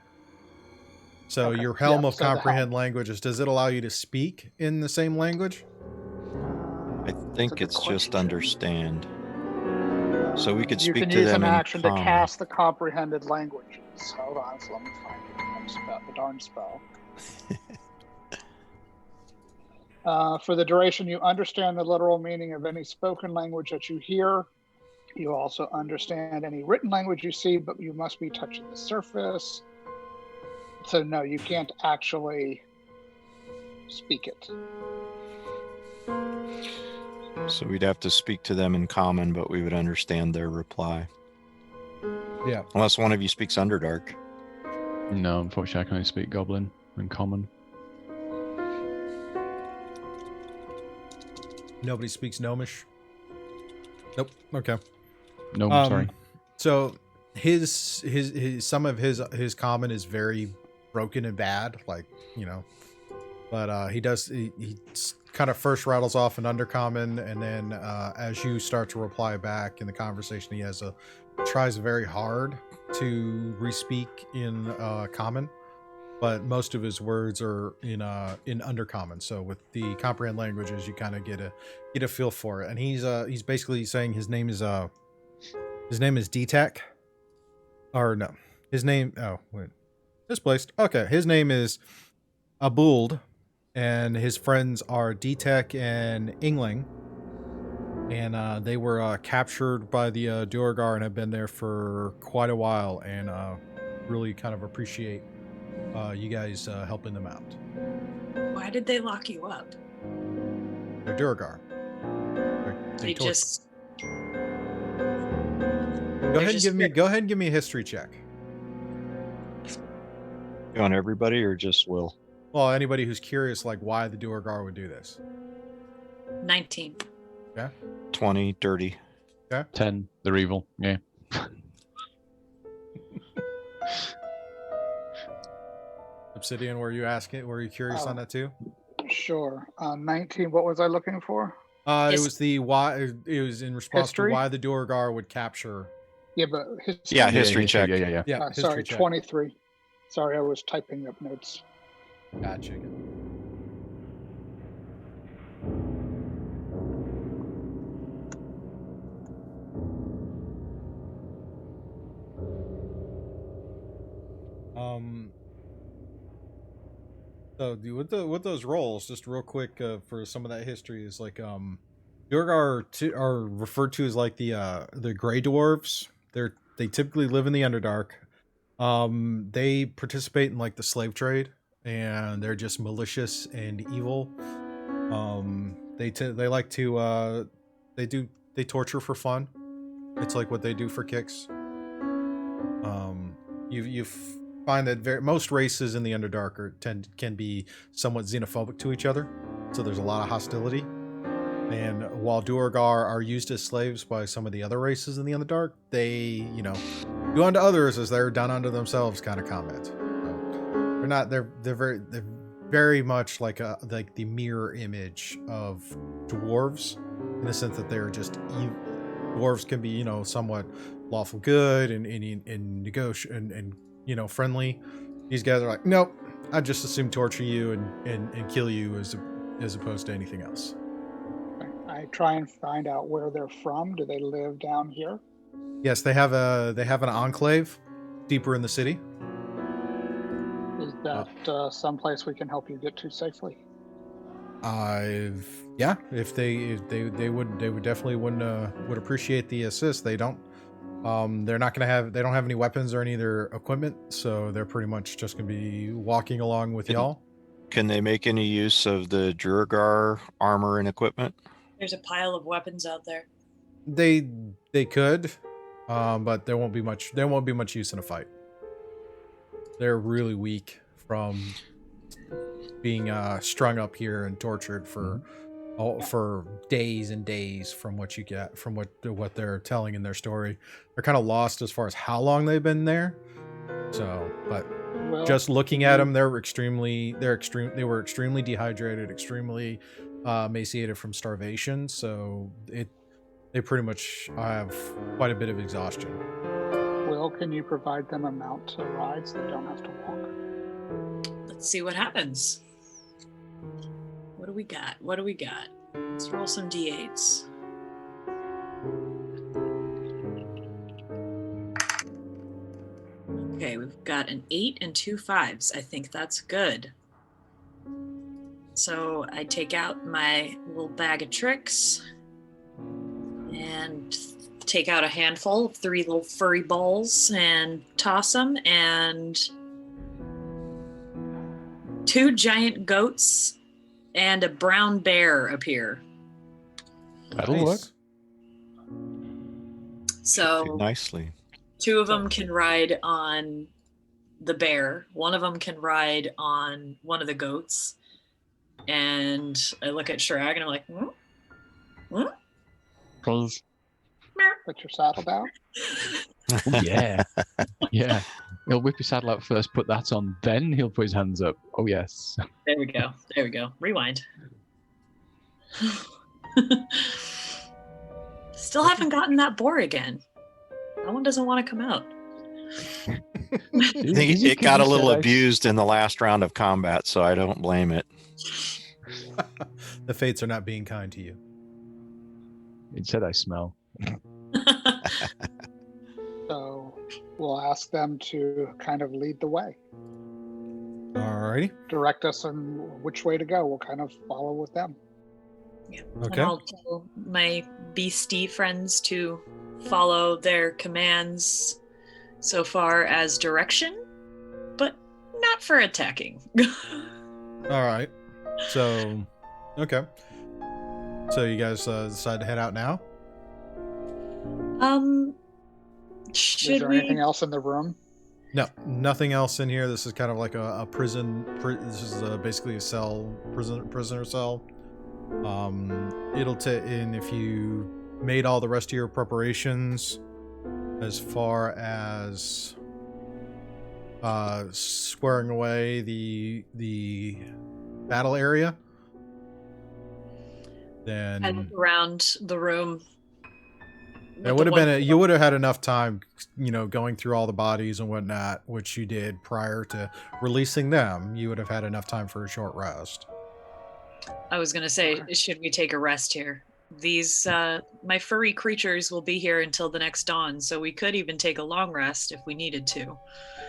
So Okay. your Helm Yeah, of so the helm. Comprehend Languages, does it allow you to speak in the same language? I think That's a good it's just question. understand. So we could You speak can to use them an in action to common. cast the comprehended languages. Hold on, so let me find the darn spell. For the duration, you understand the literal meaning of any spoken language that you hear. You also understand any written language you see, but you must be touching the surface. So no, you can't actually speak it. So we'd have to speak to them in common, but we would understand their reply. Yeah. Unless one of you speaks Underdark. No, unfortunately, I can only speak Goblin and Common. Nobody speaks Gnomish. Nope. Okay. No, sorry. So his some of his common is very broken and bad, like, you know, but he kind of first rattles off an undercommon, and then as you start to reply back in the conversation, he tries very hard to re-speak in common, but most of his words are in undercommon. So with the comprehend languages, you kind of get a feel for it, and he's basically saying his name is D-Tech. Or no, his name, oh wait, misplaced. Okay, his name is Abuld, and his friends are D-Tech and Ingling, and they were captured by the Duergar and have been there for quite a while, and really kind of appreciate you guys helping them out. Why did they lock you up? They're Duergar. They just Go ahead and give me a history check. You want everybody or just Will? Well, anybody who's curious, like why the Duergar would do this. 19. Okay. 20, dirty. 10, they're evil. Yeah. Obsidian, were you curious on that too? Sure. 19. What was I looking for? It was in response History? to why the Duergar would capture. Yeah, but history. Yeah, history check. Yeah. History Sorry, check. 23. Sorry, I was typing up notes. Gotcha. So with those rolls, just real quick for some of that history is like Duergar are referred to as like the Grey Dwarves. They typically live in the Underdark. They participate in like the slave trade, and they're just malicious and evil. They like to they torture for fun. It's like what they do for kicks. You find that most races in the Underdark can be somewhat xenophobic to each other, so there's a lot of hostility. And while Duergar are used as slaves by some of the other races in the Underdark, they, do unto others as they're done unto themselves kind of comment. So they're very much like the mirror image of dwarves, in the sense that they're just evil. Dwarves can be, somewhat lawful good and negotiate and friendly. These guys are like, nope, I just assume torture you and kill you as opposed to anything else. I try and find out where they're from. Do they live down here? Yes, they have an enclave deeper in the city. Is that someplace we can help you get to safely? Yeah, if they would definitely would appreciate the assist. They don't they don't have any weapons or any other equipment, so they're pretty much just gonna be walking along with Can- y'all. Can they make any use of the Druagar armor and equipment? There's a pile of weapons out there. They could, but there won't be much use in a fight. They're really weak from being strung up here and tortured for days and days from what you get from what they're telling in their story. They're kind of lost as far as how long they've been there. So, but Well, just looking at them, they were extremely dehydrated, extremely emaciated from starvation. So they pretty much have quite a bit of exhaustion. Will, can you provide them a mount to ride so they don't have to walk? Let's see what happens. What do we got? What do we got? Let's roll some d8s. Okay, we've got an 8 and 2 5s. I think that's good. So I take out my little bag of tricks and take out a handful of 3 little furry balls and toss them, and 2 giant goats and a brown bear appear. That'll work. So Nicely. 2 of them can ride on the bear. 1 of them can ride on one of the goats. And I look at Shrag and I'm like, Please. Put your saddle down. Oh, yeah. Yeah. He'll whip his saddle out first, put that on, then he'll put his hands up. Oh, yes. There we go. There we go. Rewind. Still haven't gotten that boar again. That one doesn't want to come out. I think it got a little abused in the last round of combat, so I don't blame it. The fates are not being kind to you. It said I smell. So we'll ask them to kind of lead the way, Alrighty. direct us on which way to go. We'll kind of follow with them. Yeah. Okay. And I'll tell my beastie friends to follow their commands so far as direction, but not for attacking. All right. So, okay. So you guys decide to head out now? Is Should there we? anything else in the room? No, nothing else in here. This is kind of like a prison. This is basically a cell, prisoner cell. It'll take, and if you made all the rest of your preparations, as far as squaring away the battle area, then I look around the room. it would have been you would have had enough time, going through all the bodies and whatnot, which you did prior to releasing them. You would have had enough time for a short rest. I was gonna say, Okay. should we take a rest here? These my furry creatures will be here until the next dawn, so we could even take a long rest if we needed to.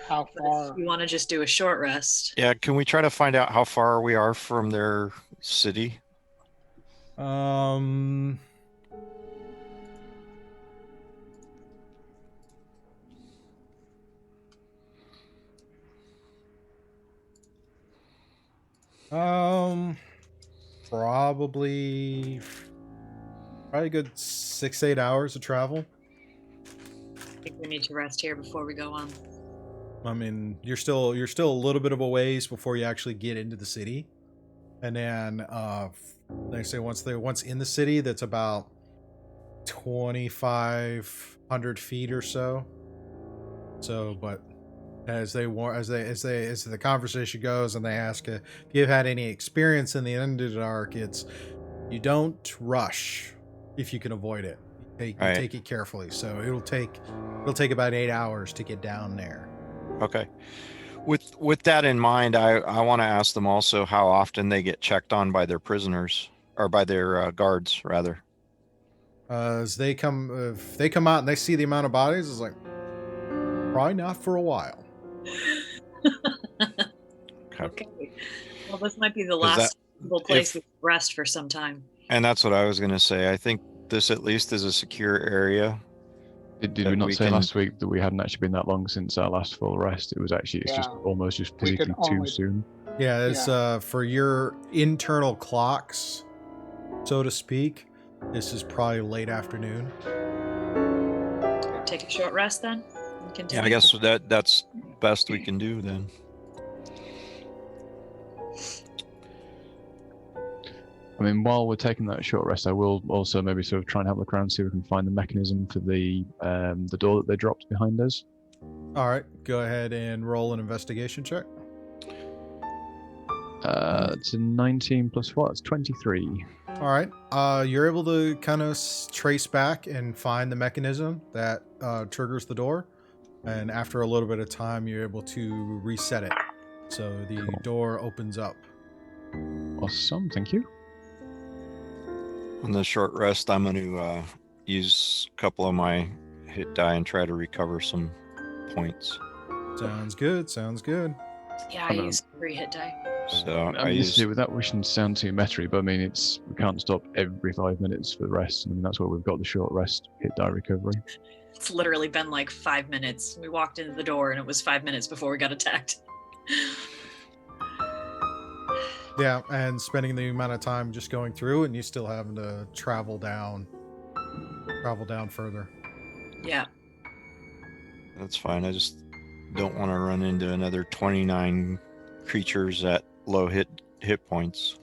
How But far? if you want to just do a short rest, Yeah, can we try to find out how far we are from their city? Probably a good 6-8 hours of travel. I think we need to rest here before we go on. I mean, you're still a little bit of a ways before you actually get into the city, and then they say once in the city, that's about 2,500 feet or so. So, but as the conversation goes, and they ask if you've had any experience in the Underdark, it's you don't rush if you can avoid it. You Right. take it carefully. So it'll take about 8 hours to get down there. Okay. With that in mind, I want to ask them also how often they get checked on by their prisoners, or by their guards, rather. If they come out and they see the amount of bodies, it's like probably not for a while. Okay. Okay. Well, this might be the 'Cause last comfortable place to rest for some time. And that's what I was going to say. I think this at least is a secure area. Did that we not we say can- last week that we hadn't actually been that long since our last full rest? It was actually, it's just Yeah. almost just We could physically too only- soon. Yeah, it's for your internal clocks, so to speak. This is probably late afternoon. Take a short rest then. And Yeah, continue. I guess that's best we can do then. I mean, while we're taking that short rest, I will also maybe sort of try and have a look around, see if we can find the mechanism for the door that they dropped behind us. All right, go ahead and roll an investigation check. It's a 19 plus what? It's 23. All right, you're able to kind of trace back and find the mechanism that triggers the door, and after a little bit of time, you're able to reset it, so the Cool. door opens up. Awesome, thank you. On the short rest, I'm going to use a couple of my hit die and try to recover some points. Sounds good. Sounds good. Yeah, I Hold on. use 3 hit die. So I I mean, use without wishing to sound too meta, but I mean, we can't stop every 5 minutes for rest. I mean, that's why we've got the short rest hit die recovery. It's literally been like 5 minutes. We walked into the door and it was 5 minutes before we got attacked. Yeah, and spending the amount of time just going through, and you still having to travel down further. Yeah. That's fine. I just don't want to run into another 29 creatures at low hit points.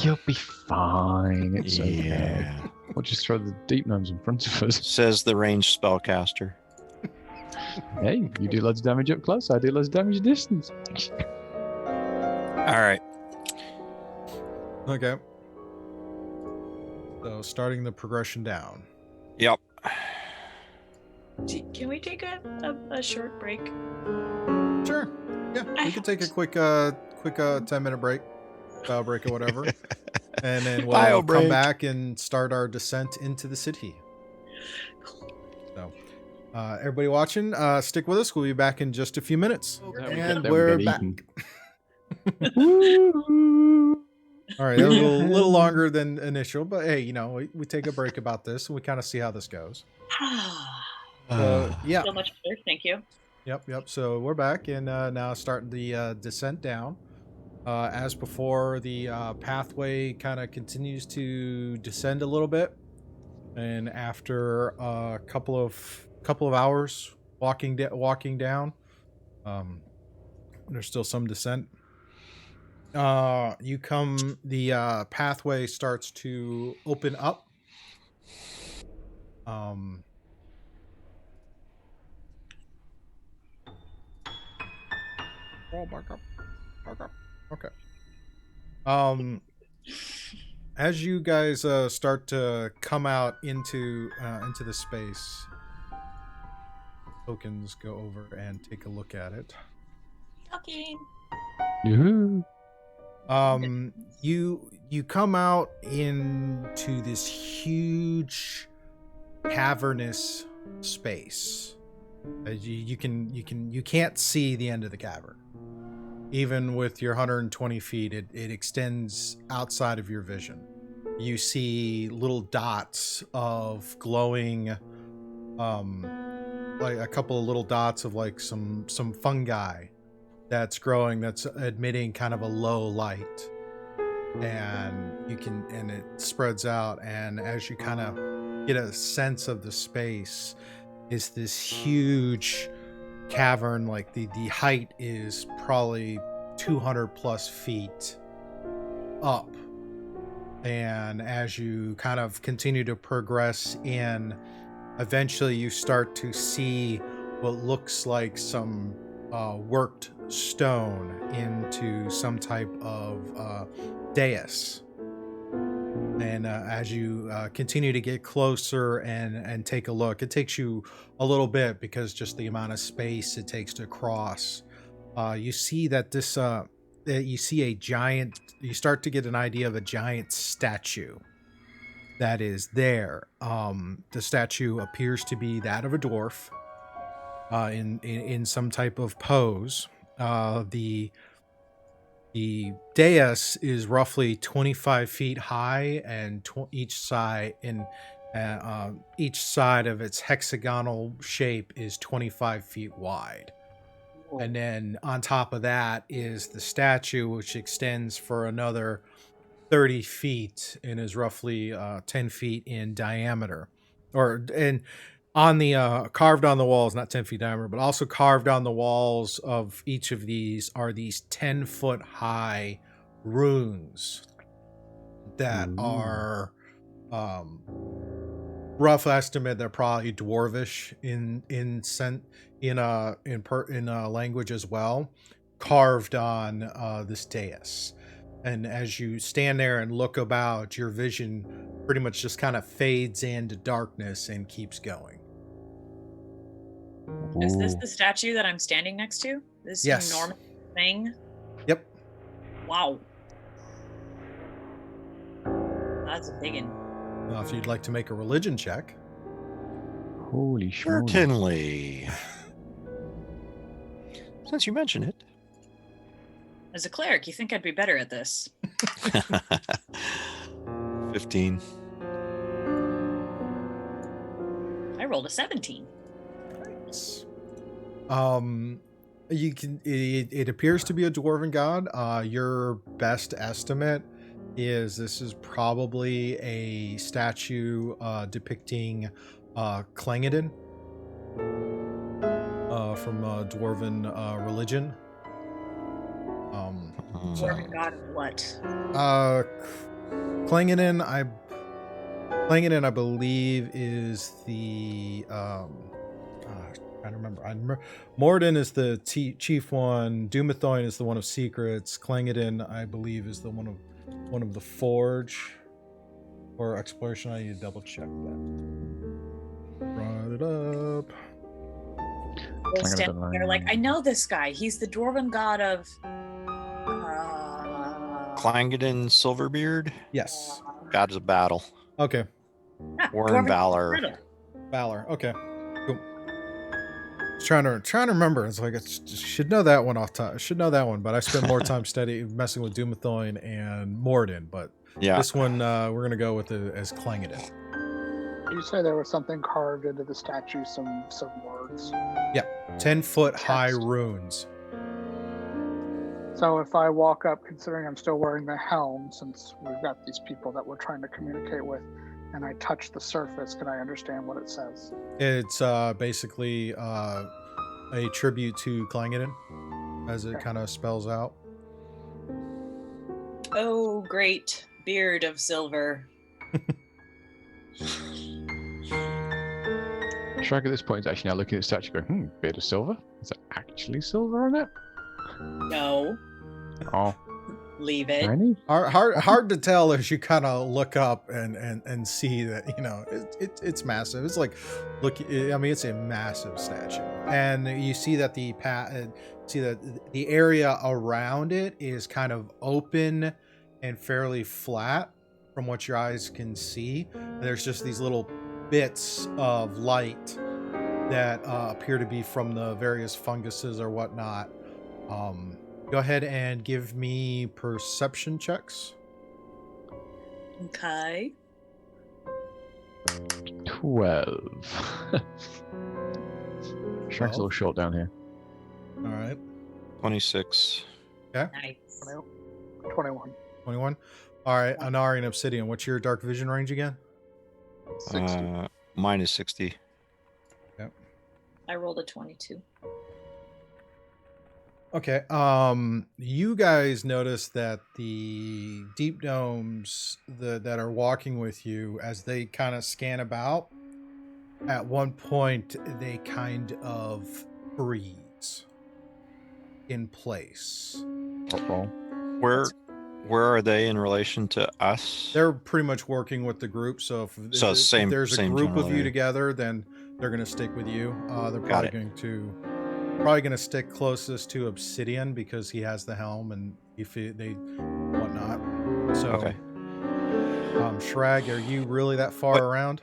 You'll be fine. It's okay. Yeah. We'll just throw the deep gnomes in front of us. Says the ranged spellcaster. Hey, you do loads of damage up close. I do loads of damage at distance. All right. Okay. So starting the progression down. Yep. Can we take a short break? Sure. Yeah, we could take a quick 10-minute break, bio break or whatever, and then we'll Bio come break. back and start our descent into the city. So, everybody watching, stick with us. We'll be back in just a few minutes, and Then we we're get back. eaten. Woo! All right, that was a little longer than initial, but hey, we take a break about this and we kind of see how this goes. Yeah. So much better, thank you. Yep. So we're back and now starting the descent down. As before, the pathway kind of continues to descend a little bit, and after a couple of hours walking down, there's still some descent. The pathway starts to open up. Oh, back up. Okay. As you guys start to come out into the space, tokens go over and take a look at it. Talking. Yoo-hoo. You come out into this huge cavernous space. You can't see the end of the cavern. Even with your 120 feet, it extends outside of your vision. You see little dots of glowing, like a couple of little dots of like some fungi that's growing, that's emitting kind of a low light, and it spreads out, and as you kind of get a sense of the space, is this huge cavern. Like the height is probably 200 plus feet up, and as you kind of continue to progress in, eventually you start to see what looks like some worked stone into some type of dais. And as you continue to get closer and take a look, it takes you a little bit because just the amount of space it takes to cross. You see that you start to get an idea of a giant statue that is there. The statue appears to be that of a dwarf in some type of pose. The The dais is roughly 25 feet high, and each side of its hexagonal shape is 25 feet wide. And then on top of that is the statue, which extends for another 30 feet and is roughly 10 feet in diameter. And on the carved on the walls, not 10 feet diameter, but also carved on the walls of each of these are these 10-foot high runes that are rough estimate. They're probably dwarvish in language as well, carved on this dais. And as you stand there and look about, your vision pretty much just kind of fades into darkness and keeps going. Is this the statue that I'm standing next to? This Yes. enormous thing? Yep. Wow. That's a big one. Now, if you'd like to make a religion check. Holy schmoly. Certainly. Since you mention it. As a cleric, you think I'd be better at this? 15. I rolled a 17. Nice. You can. It appears to be a dwarven god. Your best estimate is this is probably a statue depicting Clangeddon from dwarven religion. Dwarven god of what? Clangeddon, I believe is the I don't remember. Morden is the chief one. Dumathoin is the one of secrets. Clangeddon, I believe, is the one of the forge or exploration. I need to double check that. Brought it up. Standing there like, I know this guy. He's the dwarven god of Clangeddon Silverbeard, Yes. gods of battle. Okay. War and valor. Valor. Okay. Cool. Trying to remember. It's like should know that one off top. Should know that one, but I spent more time messing with Dumathoin and Morden. But Yeah. this one we're gonna go with it as Clangeddon. You say there was something carved into the statue, some words. 10-foot high Text. runes. So if I walk up, considering I'm still wearing the helm, since we've got these people that we're trying to communicate with, and I touch the surface, can I understand what it says? It's basically a tribute to Clangeddon, as it kind of spells out. Oh, great beard of silver. Shrek at this point is actually now looking at the statue going, beard of silver? Is that actually silver on it? No, Oh, leave it. shiny? Hard to tell as you kind of look up and see that it's massive. It's like it's a massive statue, and you see that the area around it is kind of open and fairly flat from what your eyes can see. And there's just these little bits of light that appear to be from the various funguses or whatnot. Go ahead and give me perception checks. Okay. 12. Shrek's a little short down here. All right. 26. Nice. 21. 21. All right. Anari and Obsidian, what's your dark vision range again? 60. Mine is 60. I rolled a 22. Okay. You guys notice that the Deep Gnomes that are walking with you, as they kind of scan about, at one point they kind of freeze in place. Uh-oh. Where are they in relation to us? They're pretty much working with the group. So if there's a same group of general you area. together, then they're going to stick with you. They're Got probably it. going to stick closest to Obsidian because he has the helm and they whatnot. So, Okay. Shrag, are you really that far around?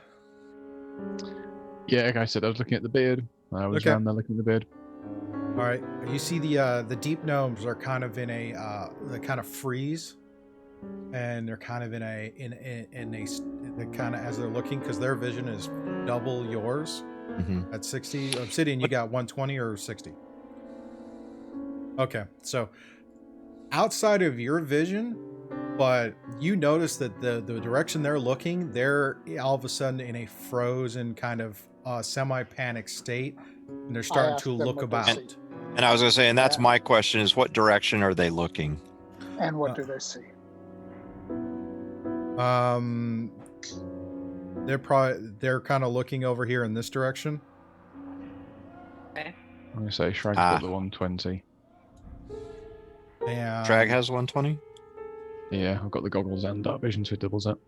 Yeah, like I said, I was looking at the beard. I was Okay. around there looking at the beard. All right. You see the Deep Gnomes are kind of in a they kind of freeze, and they're kind of in a they kind of, as they're looking, because their vision is double yours at 60. Obsidian, you got 120 or 60? Okay, so outside of your vision, but you notice that the direction they're looking, they're all of a sudden in a frozen kind of semi-panic state, and they're starting asked to them look what they about. see. And I was gonna say, and that's Yeah. my question: is what direction are they looking? And what do they see? They're kind of looking over here in this direction. Okay. I'm gonna say Shrag's got the 120. And Drag has 120. Yeah, I've got the goggles and dark vision, so it doubles up.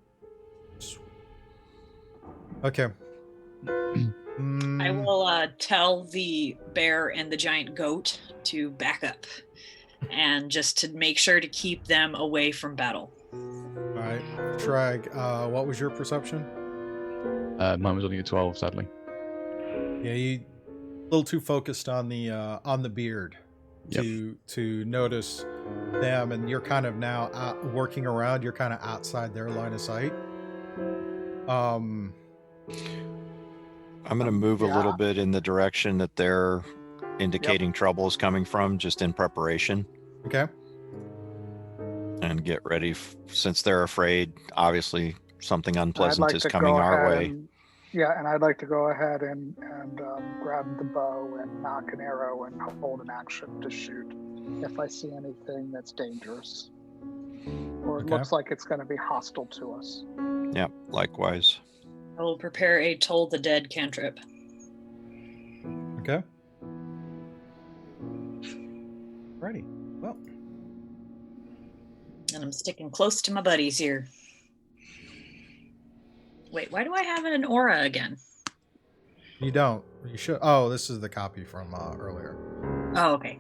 Okay. I will tell the bear and the giant goat to back up, and just to make sure to keep them away from battle. All right, Shrag, what was your perception? Mine was only a 12, sadly. Yeah, you a little too focused on the beard to notice them, and you're kind of now working around. You're kind of outside their line of sight. I'm gonna move a little bit in the direction that they're indicating trouble is coming from, just in preparation. Okay. And get ready, since they're afraid. Obviously, something I'd unpleasant like is to coming go our ahead way. and I'd like to go ahead and grab the bow and knock an arrow and hold an action to shoot if I see anything that's dangerous or it looks like it's going to be hostile to us. Yeah, likewise. I will prepare a Toll the Dead cantrip. Okay. Ready. Well. And I'm sticking close to my buddies here. Wait, why do I have an aura again? You don't. You should. Oh, this is the copy from earlier. Oh, okay.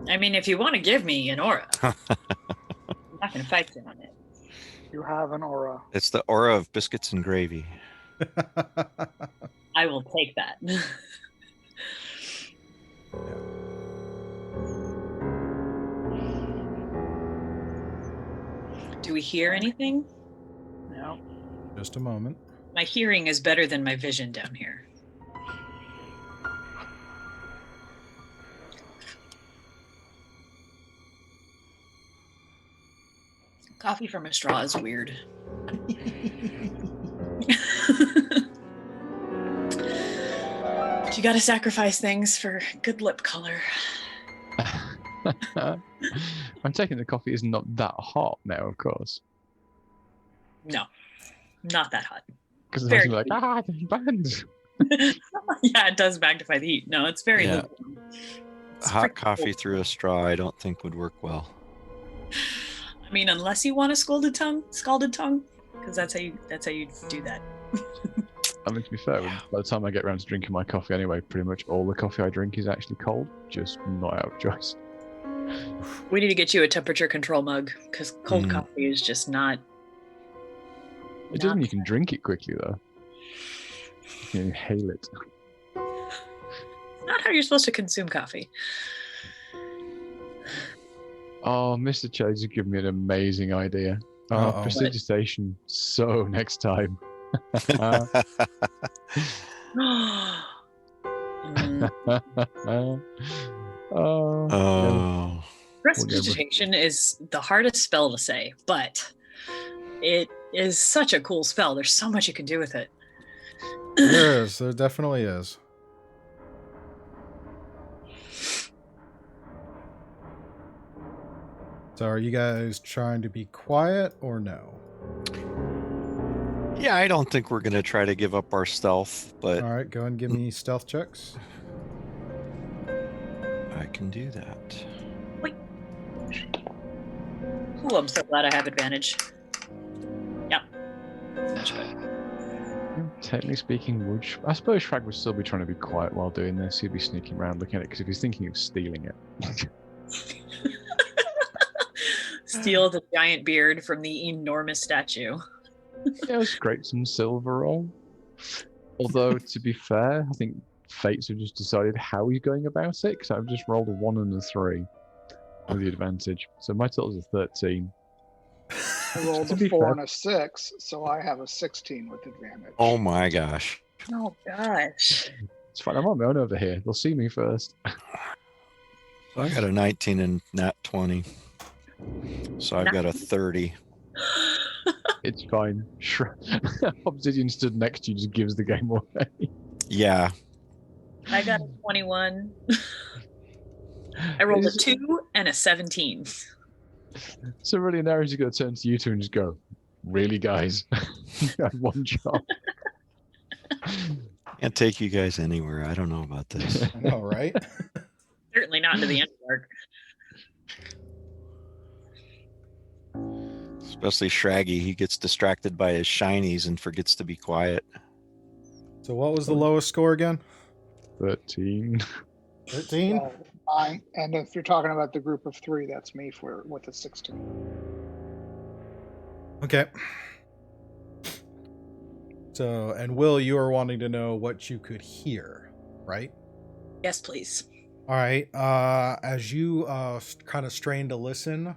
I mean, if you want to give me an aura, I'm not going to fight you on it. You have an aura. It's the aura of biscuits and gravy. I will take that. Do we hear anything? No. Just a moment. My hearing is better than my vision down here. Coffee from a straw is weird. You gotta sacrifice things for good lip color. I'm taking the coffee is not that hot now, of course. No, not that hot. Because it's Very like, it burns. Yeah, it does magnify the heat. No, it's very lukewarm. It's Hot freaking coffee cold. through a straw, I don't think would work well. I mean, unless you want a scalded tongue, because that's how you do that. I mean, to be fair, by the time I get around to drinking my coffee anyway, pretty much all the coffee I drink is actually cold, just not out of choice. We need to get you a temperature control mug, because cold coffee is just not. It doesn't mean you can drink it quickly, though. You can inhale it. Not how you're supposed to consume coffee. Oh, Mr. Chase has given me an amazing idea. Uh-oh. Prestidigitation. So next time. Oh. Prestidigitation is the hardest spell to say, but it is such a cool spell. There's so much you can do with it. There is. There definitely is. So are you guys trying to be quiet or no? Yeah, I don't think we're going to try to give up our stealth, but All right, go ahead and give me stealth checks. I can do that. Ooh, I'm so glad I have advantage. Yep. Much better. Technically speaking, I suppose Shrag would still be trying to be quiet while doing this. He'd be sneaking around looking at it, because if he's thinking of stealing it. Steal the giant beard from the enormous statue. Yeah, scrape some silver roll. Although, to be fair, I think Fates have just decided how he's going about it, because I've just rolled a 1 and a 3. with the advantage. So my total is a 13. I rolled To a be 4 fair. and a 6, so I have a 16 with advantage. Oh my gosh. Oh gosh. It's fine. I'm on my own over here. They'll see me first. So I got a 19 and nat 20. So I've got a 30. It's fine. Obsidian stood next to you just gives the game away. Yeah. I got a 21. I rolled a 2 and a 17. So really now he's going to turn to you two and just go, really, guys? You had one job. Can't take you guys anywhere. I don't know about this. I know, right? Certainly not into the Underdark. Especially Shraggy. He gets distracted by his shinies and forgets to be quiet. So what was the lowest score again? 13. 13? So, and if you're talking about the group of 3, that's me with a 16. Okay. So, and Will, you are wanting to know what you could hear, right? Yes, please. All right. As you kind of strain to listen,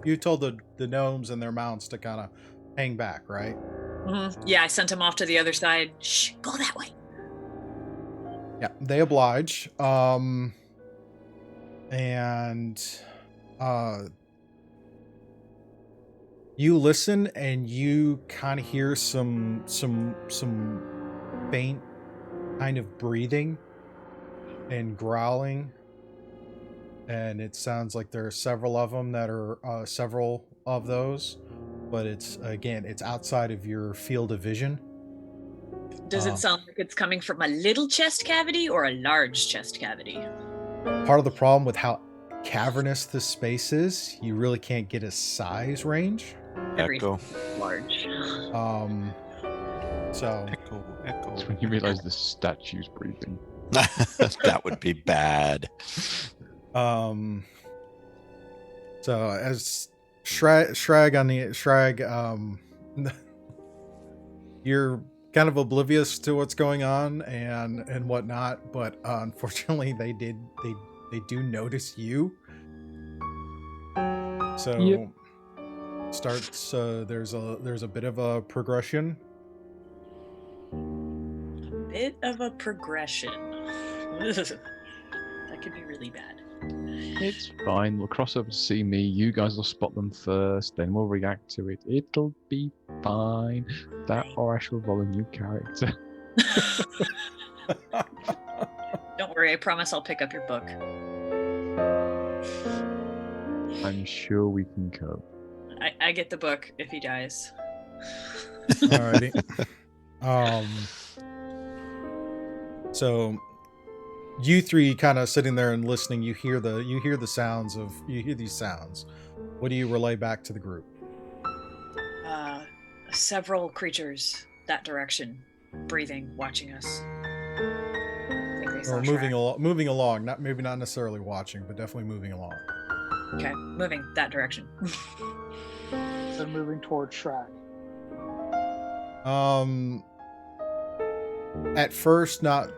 you told the gnomes and their mounts to kind of hang back, right? Yeah, I sent him off to the other side. Shh, go that way. Yeah, they oblige. You listen and you kind of hear some faint kind of breathing and growling, and it sounds like there are several of them that are several of those, but it's outside of your field of vision. Does it sound like it's coming from a little chest cavity or a large chest cavity? Part of the problem with how cavernous this space is, you really can't get a size range. Echo. Large. So Echo. It's when you realize the statue's breathing. That would be bad. so as Shrag, you're kind of oblivious to what's going on and whatnot, but unfortunately they do notice you. So Yep. starts there's a bit of a progression. Bit of a progression. That could be really bad. It's fine. We'll cross over to see me. You guys will spot them first, then we'll react to it. It'll be fine. That or I shall roll a new character. Don't worry, I promise I'll pick up your book. I'm sure we can cope. I get the book if he dies. Alrighty. So you three kind of sitting there and listening, you hear these sounds. What do you relay back to the group? Several creatures that direction, breathing, watching us. I think they saw Or moving along, not necessarily watching, but definitely moving along. Okay, moving that direction. They're moving towards Shrag. At first not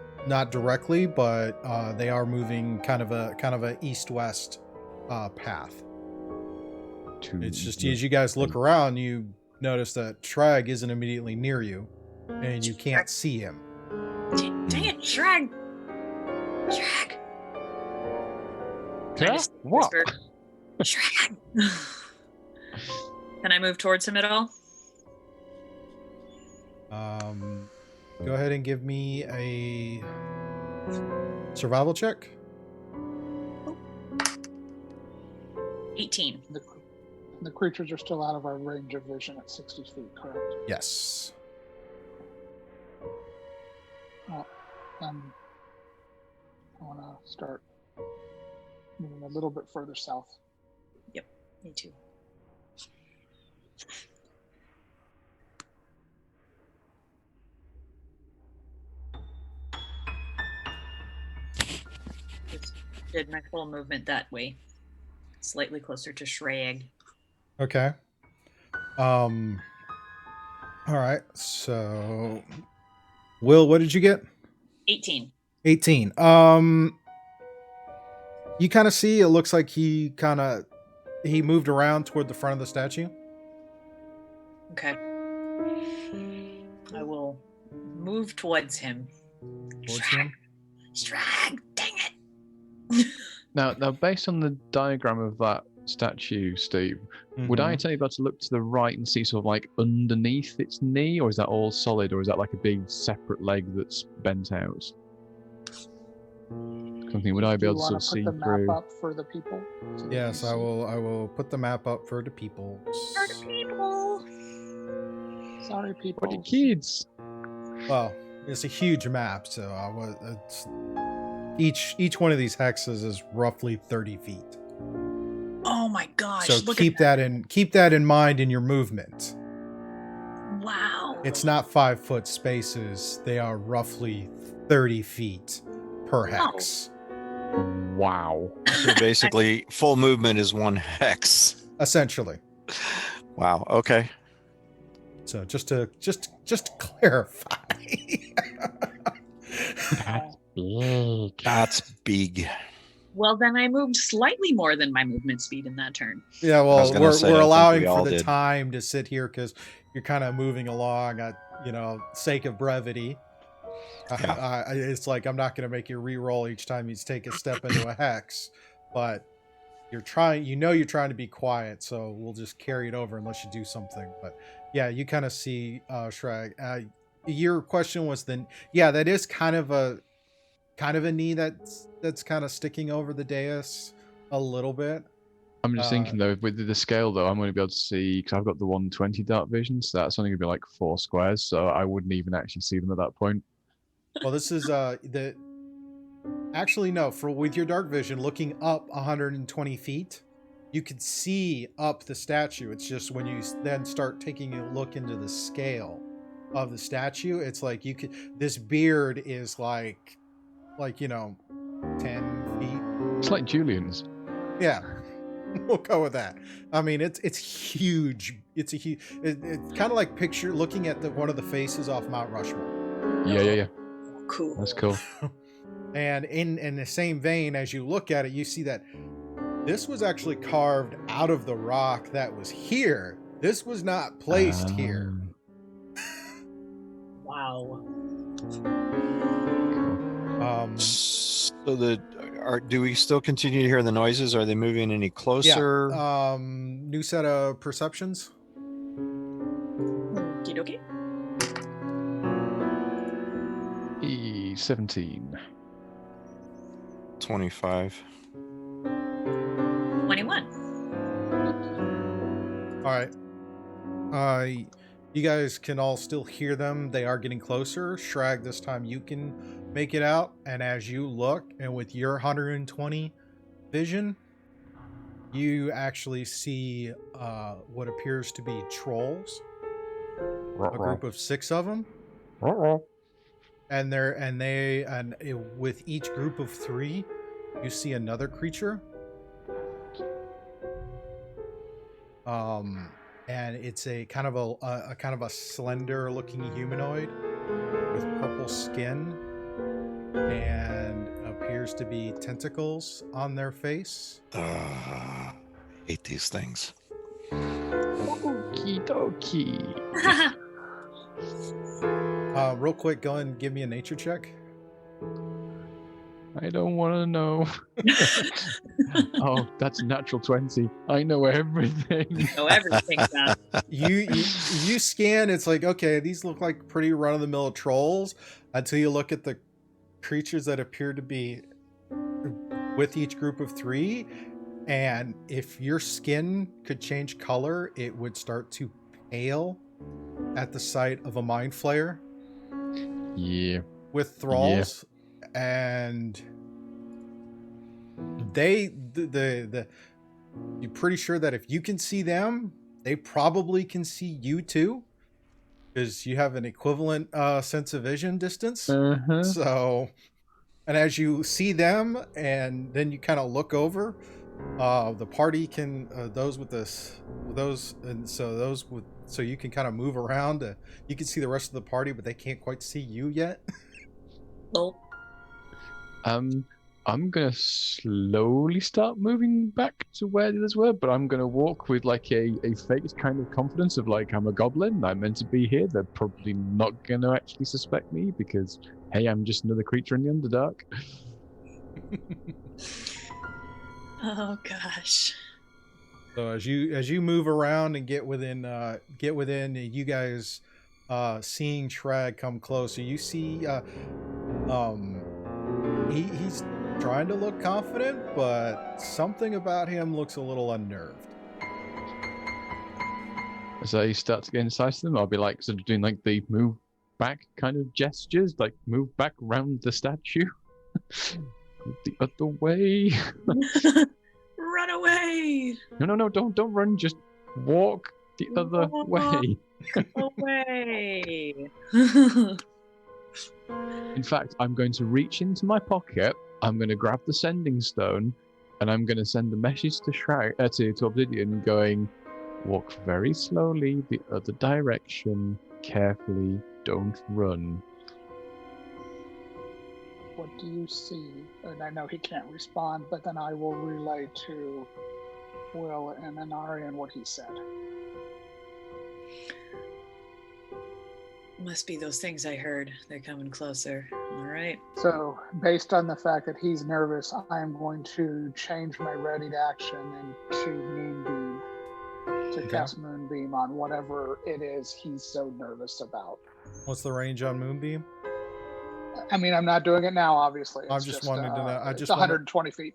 directly, but they are moving kind of a east-west path. It's just as you guys look around, you notice that Shrag isn't immediately near you, and you can't see him. Dang it, Shrag! Shrag! I Yeah? just What? whispered, Shrag! Can I move towards him at all? Go ahead and give me a survival check. 18. The creatures are still out of our range of vision at 60 feet, correct? Yes. And I want to start moving a little bit further south. Yep, me too. Just did my full movement that way. Slightly closer to Shrag. Okay. All right. So, Will, what did you get? 18. 18. You kind of see it looks like he moved around toward the front of the statue. Okay. I will move towards him. Towards him. Strag, dang it. Now, based on the diagram of that statue, Steve, would I tell you about to look to the right and see sort of like underneath its knee, or is that all solid, or is that like a big separate leg that's bent out? Something would I be Do you able to sort want of to see put the through? map up for the people? so they Yes, can I see? will put the map up for the people. For the people. Sorry, people. For the kids. Well, it's a huge map, so each one of these hexes is roughly 30 feet. Oh my gosh. So look keep at that in mind in your movement. Wow. It's not 5-foot spaces; they are roughly 30 feet per hex. Wow. So basically, full movement is 1 hex. Essentially. Wow. Okay. So just to clarify. That's big. That's big. Well, then I moved slightly more than my movement speed in that turn. Yeah, I was well, gonna say, I we're think allowing we for all the did. time to sit here because you're kind of moving along at sake of brevity. Yeah. It's like I'm not going to make you re-roll each time you take a step into a hex, but you're trying to be quiet, so we'll just carry it over unless you do something. But yeah, you kind of see Shrag. Your question was then, yeah, that is kind of a knee that's kind of sticking over the dais a little bit. I'm just thinking though, with the scale though, I'm going to be able to see because I've got the 120 dark vision, so that's only going to be like 4 squares, so I wouldn't even actually see them at that point. Well, this is actually no, with your dark vision looking up 120 feet, you could see up the statue. It's just when you then start taking a look into the scale of the statue, it's like this beard is like 10 feet. It's like Julian's. Yeah. We'll go with that. I mean, it's huge. It's kind of like looking at one of the faces off Mount Rushmore. Yeah. Cool. That's cool. And in the same vein, as you look at it, you see that this was actually carved out of the rock that was here. This was not placed here. Wow. So do we still continue to hear the noises? Are they moving any closer? Yeah. New set of perceptions. Okie dokie. 17. 25. 21. All right. You guys can all still hear them. They are getting closer. Shrag, this time you can make it out. And as you look, and with your 120 vision, you actually see what appears to be trolls. A group of 6 of them. And with each group of 3, you see another creature. And it's a kind of a slender looking humanoid with purple skin and appears to be tentacles on their face. Hate these things. Okie dokie. Real quick, go ahead and give me a nature check. I don't want to know. Oh, that's natural 20. I know everything. Know everything, man. You scan, it's like, okay, these look like pretty run-of-the-mill trolls until you look at the creatures that appear to be with each group of 3, and if your skin could change color, it would start to pale at the sight of a mind flayer. Yeah. With thralls. And you're pretty sure that if you can see them, they probably can see you too, because you have an equivalent sense of vision distance. Uh-huh. So, and as you see them, and then you kind of look over, the party can so you can kind of move around. You can see the rest of the party, but they can't quite see you yet. Well, I'm gonna slowly start moving back to where the others were, but I'm gonna walk with like a faked kind of confidence of like I'm a goblin. I'm meant to be here. They're probably not gonna actually suspect me because hey, I'm just another creature in the Underdark. Oh gosh. So as you move around and get within you guys seeing Shrag come closer, you see he's trying to look confident, but something about him looks a little unnerved. As I start to get inside them, I'll be like sort of doing like the move back kind of gestures, like move back round the statue. The other way. Run away! No, don't run, just walk the other way. Away! In fact, I'm going to reach into my pocket, I'm going to grab the sending stone, and I'm going to send a message to to Obsidian going, walk very slowly the other direction, carefully, don't run. What do you see? And I know he can't respond, but then I will relay to Will and Anarian what he said. Must be those things I heard. They're coming closer. All right. So, based on the fact that he's nervous, I am going to change my ready to action into Moonbeam to cast Moonbeam on whatever it is he's so nervous about. What's the range on Moonbeam? I mean, I'm not doing it now, obviously. I'm just wanting to know. It's 120 feet.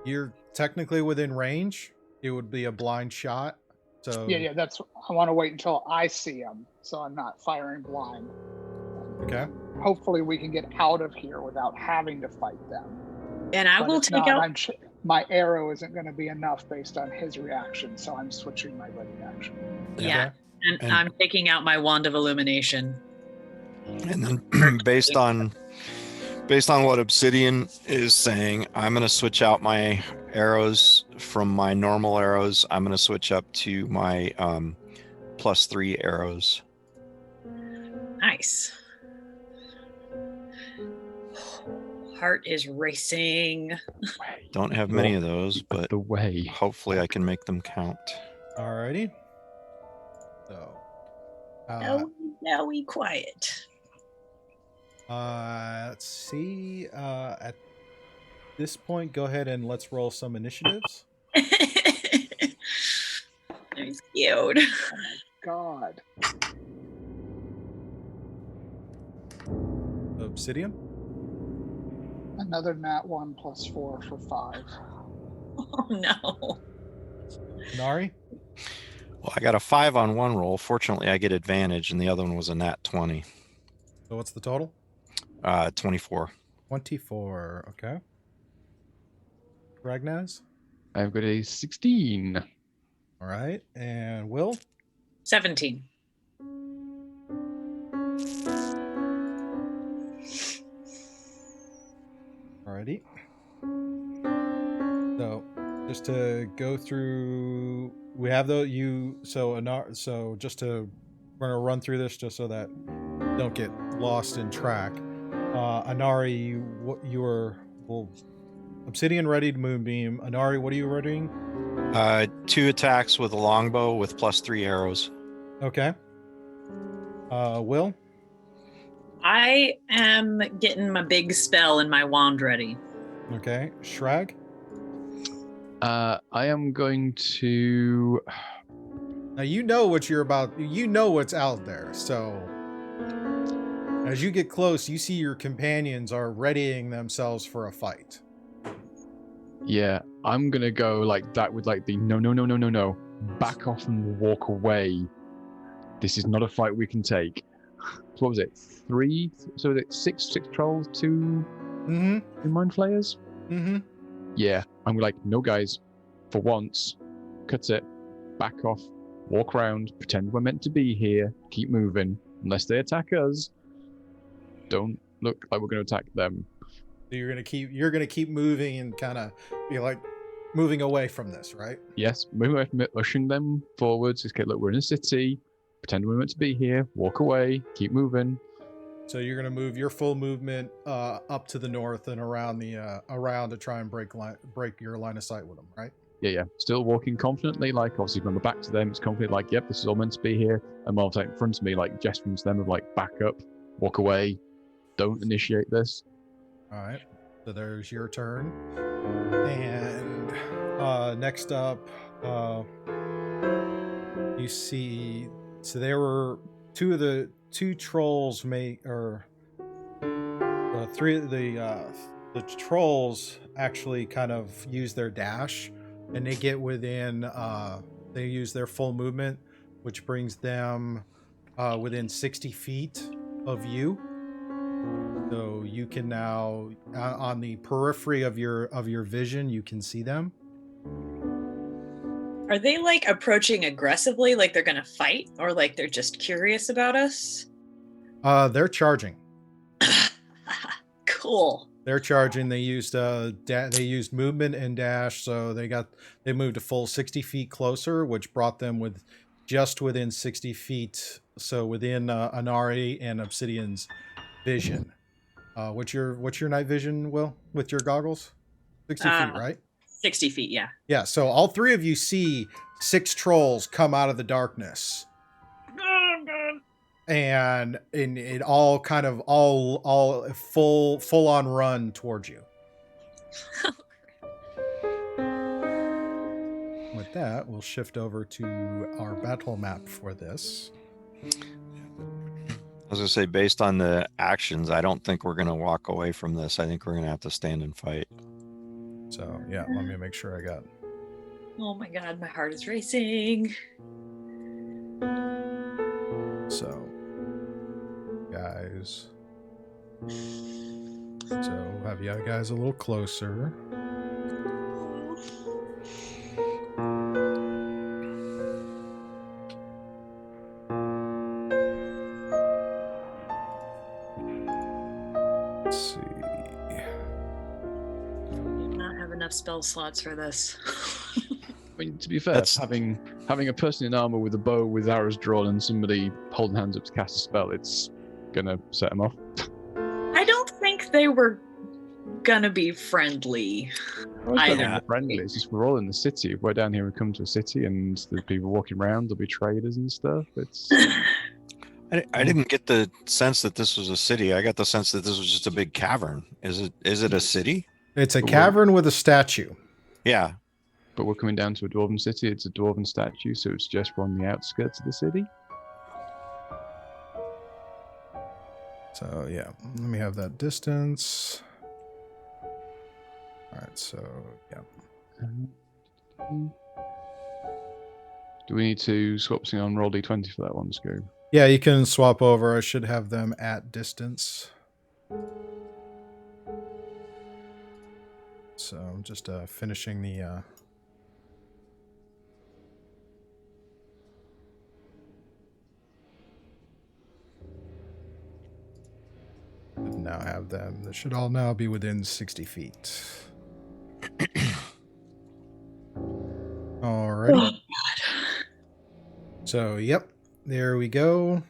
You're technically within range. It would be a blind shot. So Yeah. I want to wait until I see him, so I'm not firing blind. Okay. Hopefully, we can get out of here without having to fight them. And I will take out. My arrow isn't going to be enough based on his reaction, so I'm switching my ready action. Yeah, Okay. and I'm taking out my wand of illumination. And then based on what Obsidian is saying, I'm going to switch out my arrows from my normal arrows. I'm going to switch up to my +3 arrows. Nice. Heart is racing. Don't have many of those, but the way. Hopefully I can make them count. Alrighty. So Now we quiet. Let's see. At this point, go ahead and let's roll some initiatives. I'm scared. Oh my god. Obsidian. Another nat 1 +4 for 5. Oh no. Nari. Well, I got a 5 on one roll. Fortunately, I get advantage, and the other one was a nat 20. So what's the total? 24. 24. Okay. Ragnaz. I've got a 16. All right. And Will. 17. Alrighty. So, just to go through, we have so just to, we're gonna run through this just so that you don't get lost in track. Anari, Obsidian readied Moonbeam. Anari, what are you readying? 2 attacks with a longbow with +3 arrows. Okay. Will. I am getting my big spell and my wand ready. Okay. Shrag. I am going to. Now you know what you're about. You know what's out there. So as you get close, you see your companions are readying themselves for a fight. Yeah, I'm gonna go like that with like the no. Back off and walk away. This is not a fight we can take. So what was it? 3? So was it 6 trolls, 2 mind flayers? Yeah, I'm like, no guys, for once, cut it, back off, walk around, pretend we're meant to be here, keep moving. Unless they attack us, don't look like we're going to attack them. So you're gonna keep moving and kind of be like moving away from this, right? Yes, moving away from it, ushering them forwards. Okay, look, we're in a city. Pretend we're meant to be here. Walk away. Keep moving. So you're gonna move your full movement up to the north and around to try and break your line of sight with them, right? Yeah. Still walking confidently, like obviously when we're back to them, it's confident, like, yep, this is all meant to be here. And Marv's like in front of me, like gesturing to them of like, back up, walk away, don't initiate this. All right. So there's your turn. And next up, you see. So there were two trolls the trolls actually kind of use their dash, and they get within. They use their full movement, which brings them within 60 feet of you. So you can now, on the periphery of your vision, you can see them. Are they like approaching aggressively, like they're gonna fight, or like they're just curious about us? They're charging. Cool. They're charging. They used movement and dash, so they moved a full 60 feet closer, which brought them just within 60 feet. So within Anari and Obsidian's vision. What's your night vision, Will, with your goggles? 60 feet, right? 60 feet, yeah. Yeah, so all three of you see 6 trolls come out of the darkness. And it all kind of all full on run towards you. With that, we'll shift over to our battle map for this. I was gonna say, based on the actions, I don't think we're gonna walk away from this. I think we're gonna have to stand and fight. So yeah, let me make sure I got. Oh my god, my heart is racing. So, guys. So have you guys a little closer. Let's see. I do not have enough spell slots for this. I mean, to be fair, having a person in armor with a bow with arrows drawn and somebody holding hands up to cast a spell, it's gonna set them off. I don't think they were gonna be friendly. Either. Friendly. It's just we're all in the city. If we're down here and come to a city and there's people walking around, there'll be traders and stuff. It's. I didn't get the sense that this was a city. I got the sense that this was just a big cavern. Is it a city? It's a cavern with a statue. Yeah. But we're coming down to a dwarven city. It's a dwarven statue, so it's just on the outskirts of the city. So yeah, let me have that distance. All right, so yeah. Do we need to swap something on roll d20 for that one, Scoob? Yeah, you can swap over. I should have them at distance. So I'm just finishing the... now have them. They should all now be within 60 feet. Alrighty. Oh, God. So, yep. There we go.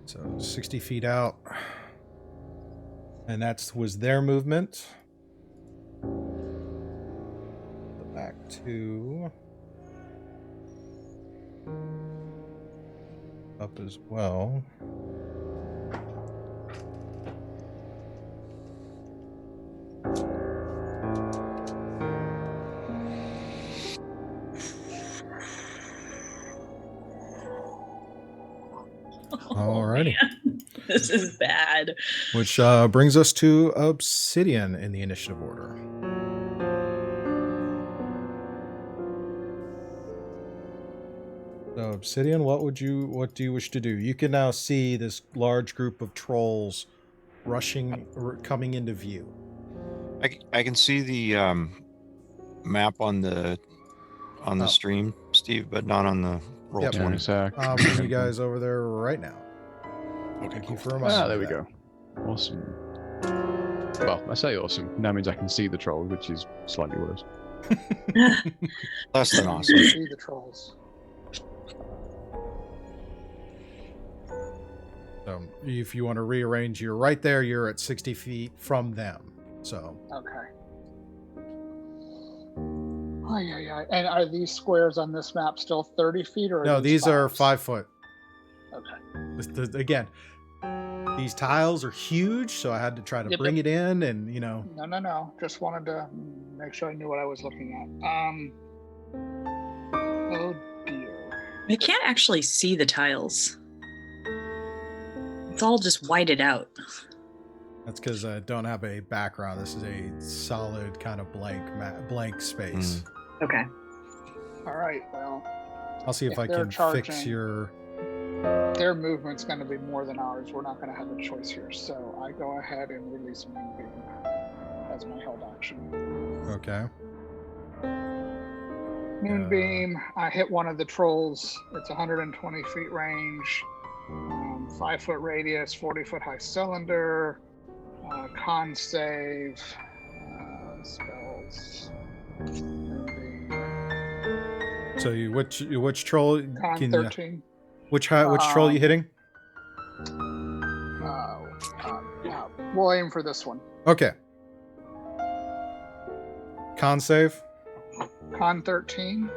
So 60 feet out. And that was their movement. Back to up as well. Alrighty. This is bad. Which brings us to Obsidian in the initiative order. So Obsidian, what do you wish to do? You can now see this large group of trolls coming into view. I can see the map on the stream, Steve, but not on the roll 20. I'll bring you guys over there right now. Thank you for reminding me. There we go. Awesome. Well, I say awesome. That means I can see the trolls, which is slightly worse. Less than awesome. See the trolls. So So if you want to rearrange, you're right there. You're at 60 feet from them. So Okay. Oh, yeah. And are these squares on this map still 30 feet or? no, these are 5s? 5 foot. Okay. Again, these tiles are huge, so I had to try to Yep, bring yep. it in, and No. Just wanted to make sure I knew what I was looking at. Oh dear. I can't actually see the tiles. It's all just whited out. that's because I don't have a background. This is a solid kind of blank space. Okay. All right. Well, I'll see if If I they're can fix charging- your. their movement's going to be more than ours. We're not going to have a choice here. So I go ahead and release Moonbeam as my held action. Okay. Moonbeam. I hit one of the trolls. It's 120 feet range, 5 foot radius, 40 foot high cylinder, con save, spells. Moonbeam. So which troll Con can you, 13. which troll you hitting? We'll aim for this one. Okay. Con save. Con 13.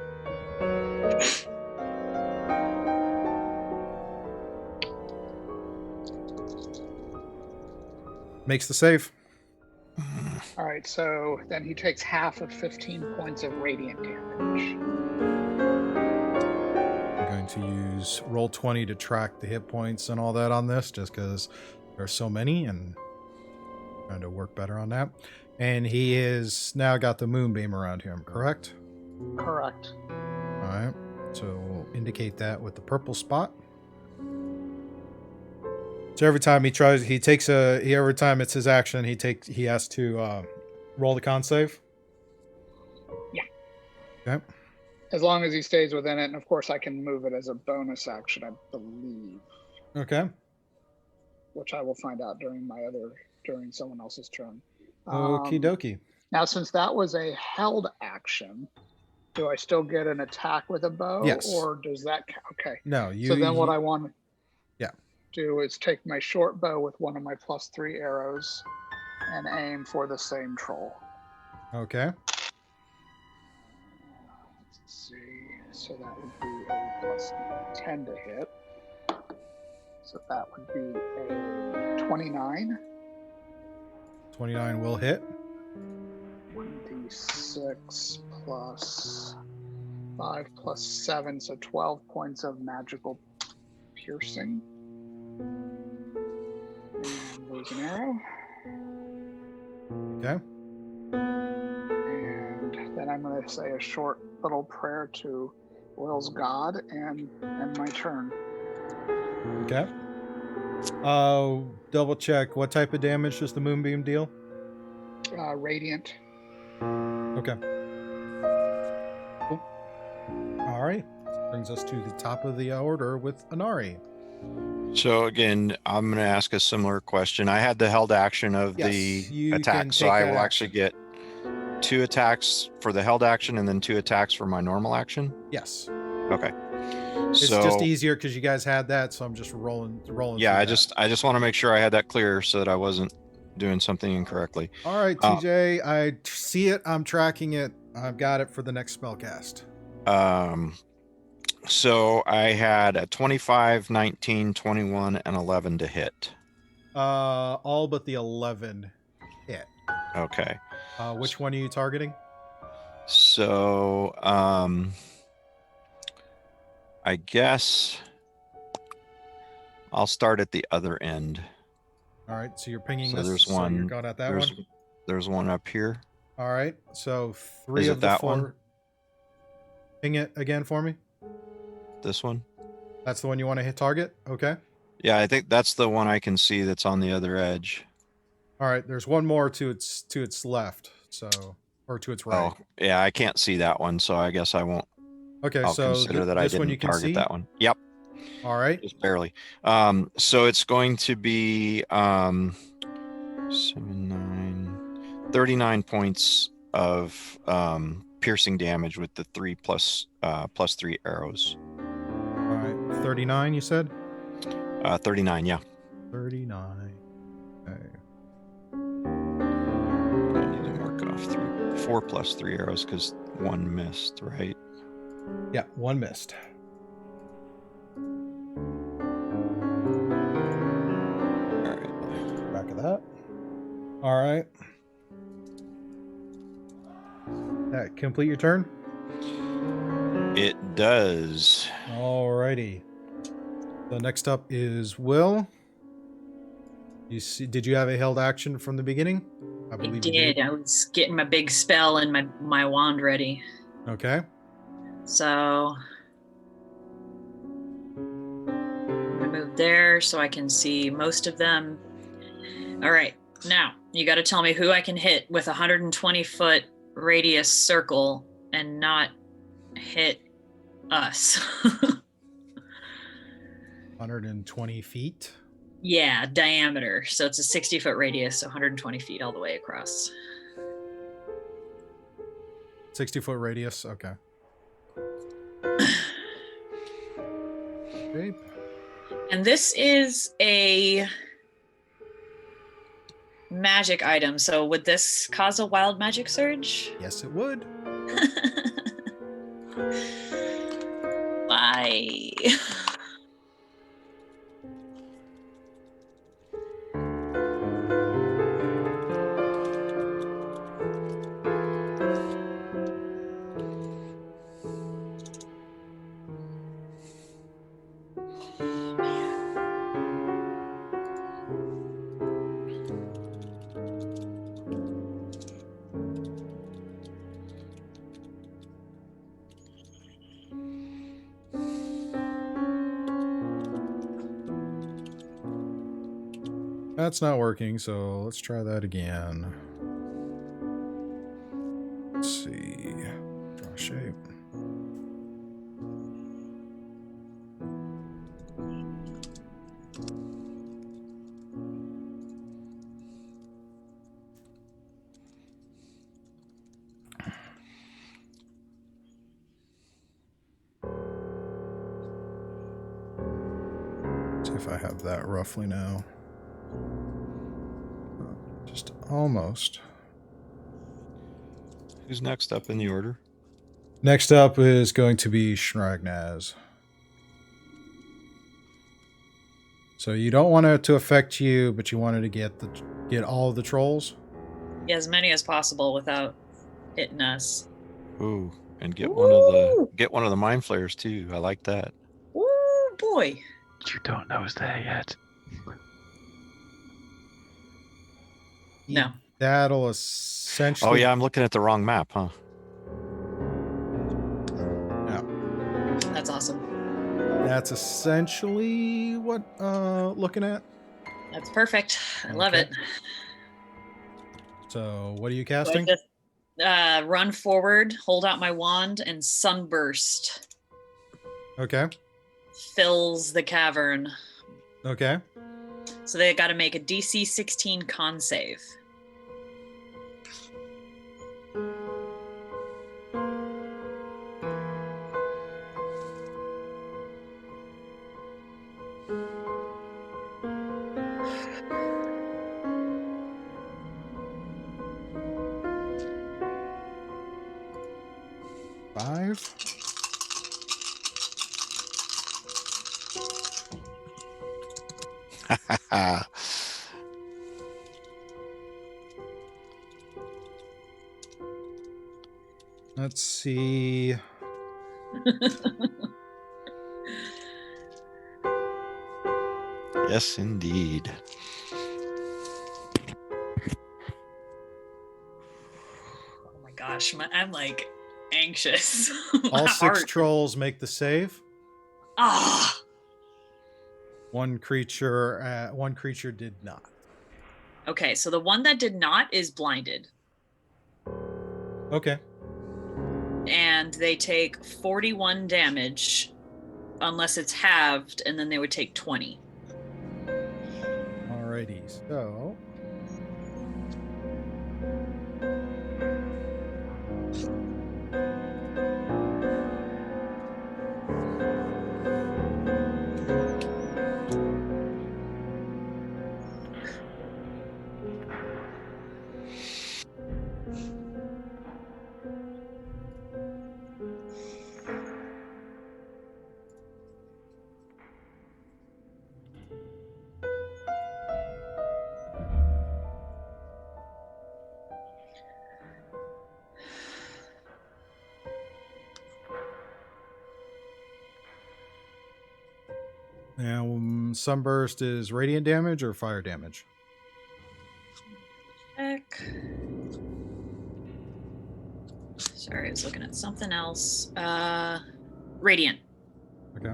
Makes the save. All right, so then he takes half of 15 points of radiant damage. I'm going to use roll 20 to track the hit points and all that on this, just because there are so many, and trying to work better on that. And he is now got the moonbeam around him, correct? Correct. All right. So we'll indicate that with the purple spot. So every time every time it's his action, he has to roll the con save. Yeah. Okay. As long as he stays within it, and of course I can move it as a bonus action, I believe, Okay. which I will find out during someone else's turn. Okie dokie. Now, since that was a held action, do I still get an attack with a bow? Yes. Or does that okay? No, you. So then what I want Yeah. to do is take my short bow with one of my +3 arrows and aim for the same troll. Okay. Let's see. So that would be a +10 to hit. So that would be a 29. 29 will hit. 1d6 plus 5 plus 7, so 12 points of magical piercing. And there's an arrow. Okay. And then I'm going to say a short little prayer to Will's God and end my turn. Okay. Double check. What type of damage does the moonbeam deal? Radiant. Okay. Cool. All right. Brings us to the top of the order with Anari. So again, I'm going to ask a similar question. I had the held action of Yes, the you can attack, so take I that will actually get 2 attacks for the held action and then 2 attacks for my normal action. Yes. Okay. It's So just easier because you guys had that, so I'm just rolling. yeah, through that. I just want to make sure I had that clear so that I wasn't doing something incorrectly. All right, TJ. I see it. I'm tracking it. I've got it for the next spellcast. So I had a 25, 19, 21, and 11 to hit. All but the 11 hit. Okay. Which one are you targeting? So, I guess I'll start at the other end. All right, so you're pinging So this. there's So you're one. going at that There's one. there's one up here. All right, so 3 Is of it the that 4. one? Ping it again for me. This one. That's the one you want to hit target. Okay. Yeah, I think that's the one I can see that's on the other edge. All right. There's one more to its left. So, or to its right. Oh, yeah, I can't see that one, so I guess I won't. Okay. I'll so consider that I this one you didn't can target see. that one. Yep, All right. just barely. So it's going to be 7, 9, 39 points of piercing damage with the 3 plus 3 arrows. All right. 39. You said. 39, yeah. 39. Okay. I need to mark off 4 plus 3 arrows because 1 missed, right? Yeah, 1 missed. All right. Back of that. All right. That complete your turn? It does. Alrighty. So next up is Will. You see? Did you have a held action from the beginning? I believe did. you did. I was getting my big spell and my wand ready. Okay. So I'm gonna move there so I can see most of them. All right. Now you got to tell me who I can hit with a 120-foot radius circle and not hit us. 120 feet. Yeah, diameter. So it's a 60-foot radius, so 120 feet all the way across. 60-foot radius. Okay. Shape. And this is a magic item. So would this cause a wild magic surge? Yes, it would. Bye. That's not working, so let's try that again. Let's see. Draw shape. See if I have that roughly now. Just almost. Who's next up in the order? Next up is going to be Shragnaz. So you don't want it to affect you, but you wanted to get all of the trolls. Yeah, as many as possible without hitting us. Ooh, and get Woo! one of the mind flayers too. I like that. Oh boy. You don't know it's there yet. No. That'll essentially. Oh yeah, I'm looking at the wrong map, huh? That's awesome. That's essentially what looking at. That's perfect. I love Okay. it. So what are you So I casting? just run forward, hold out my wand, and sunburst Okay. fills the cavern. Okay. So they got to make a DC 16 con save. Five. Let's see. Yes, indeed. Oh my gosh, I'm like anxious. All My 6 heart. trolls make the save. Ah. One creature did not. Okay, so the one that did not is blinded, Okay. and they take 41 damage unless it's halved, and then they would take 20. Alrighty. So. And sunburst is radiant damage or fire damage? Check. Sorry, I was looking at something else. Radiant. Okay.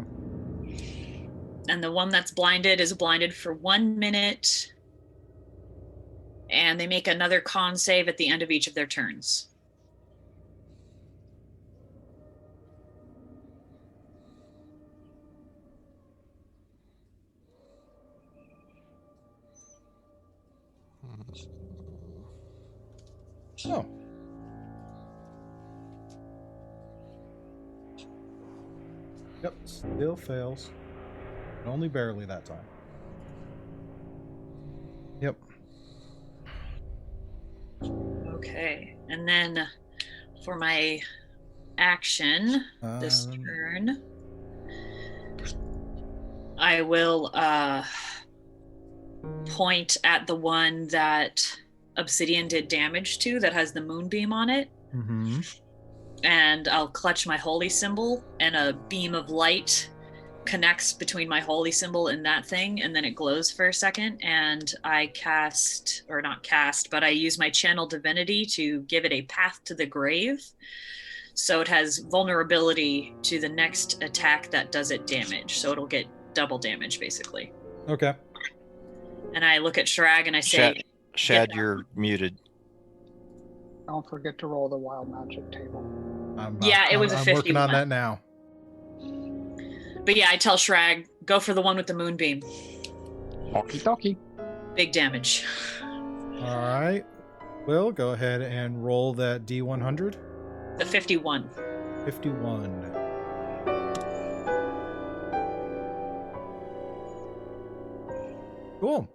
And the one that's blinded is blinded for 1 minute. And they make another con save at the end of each of their turns. Oh. Yep, still fails. But only barely that time. Yep. Okay. And then for my action this turn, I will point at the one that Obsidian did damage to that has the moonbeam on it. Mm-hmm. And I'll clutch my holy symbol, and a beam of light connects between my holy symbol and that thing, and then it glows for a second, and I cast, or not cast, but I use my channel divinity to give it a path to the grave. So it has vulnerability to the next attack that does it damage. So it'll get double damage, basically. Okay. And I look at Shrag and I say, Shad, you're muted. Don't forget to roll the wild magic table. It was a I'm 51. working on that now. But yeah, I tell Shrag, go for the one with the moonbeam. Okie dokie. Big damage. All right. Will, go ahead and roll that D100. The 51. 51. Cool.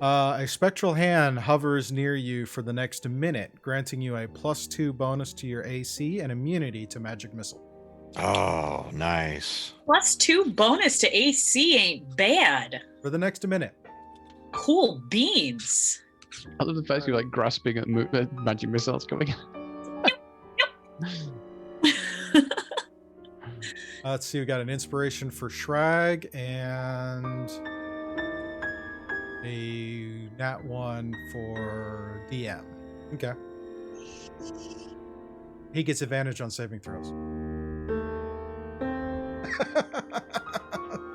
A spectral hand hovers near you for the next minute, granting you a +2 bonus to your AC and immunity to magic missile. Oh, nice. +2 bonus to AC ain't bad. For the next minute. Cool beans. I love the fact you're like grasping at magic missiles coming. Let's see, we got an inspiration for Shrag and a nat 1 for DM. Okay. He gets advantage on saving throws.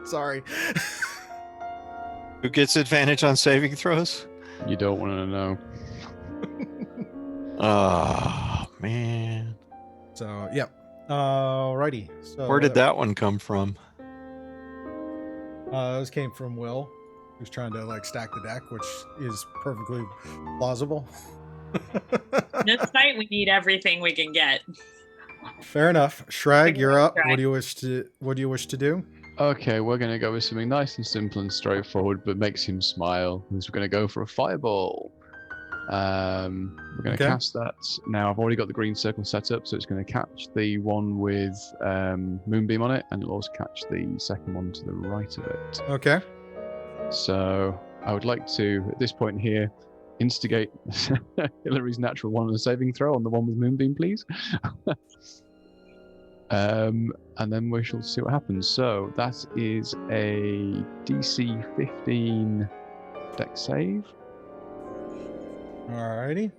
Sorry. Who gets advantage on saving throws? You don't want to know. Oh, man. So, yep. Alrighty. So Where did that one come from? This came from Will, who's trying to like stack the deck, which is perfectly plausible. This fight, we need everything we can get. Fair enough. Shrag, you're up. What do you wish to do? Okay, we're going to go with something nice and simple and straightforward, but makes him smile. We're going to go for a fireball. We're going to cast that. Now, I've already got the green circle set up, so it's going to catch the one with Moonbeam on it, and it'll also catch the second one to the right of it. Okay. So I would like to, at this point here, instigate Hillary's natural one on a saving throw on the one with Moonbeam, please. And then we shall see what happens. So that is a DC 15 deck save. Alrighty.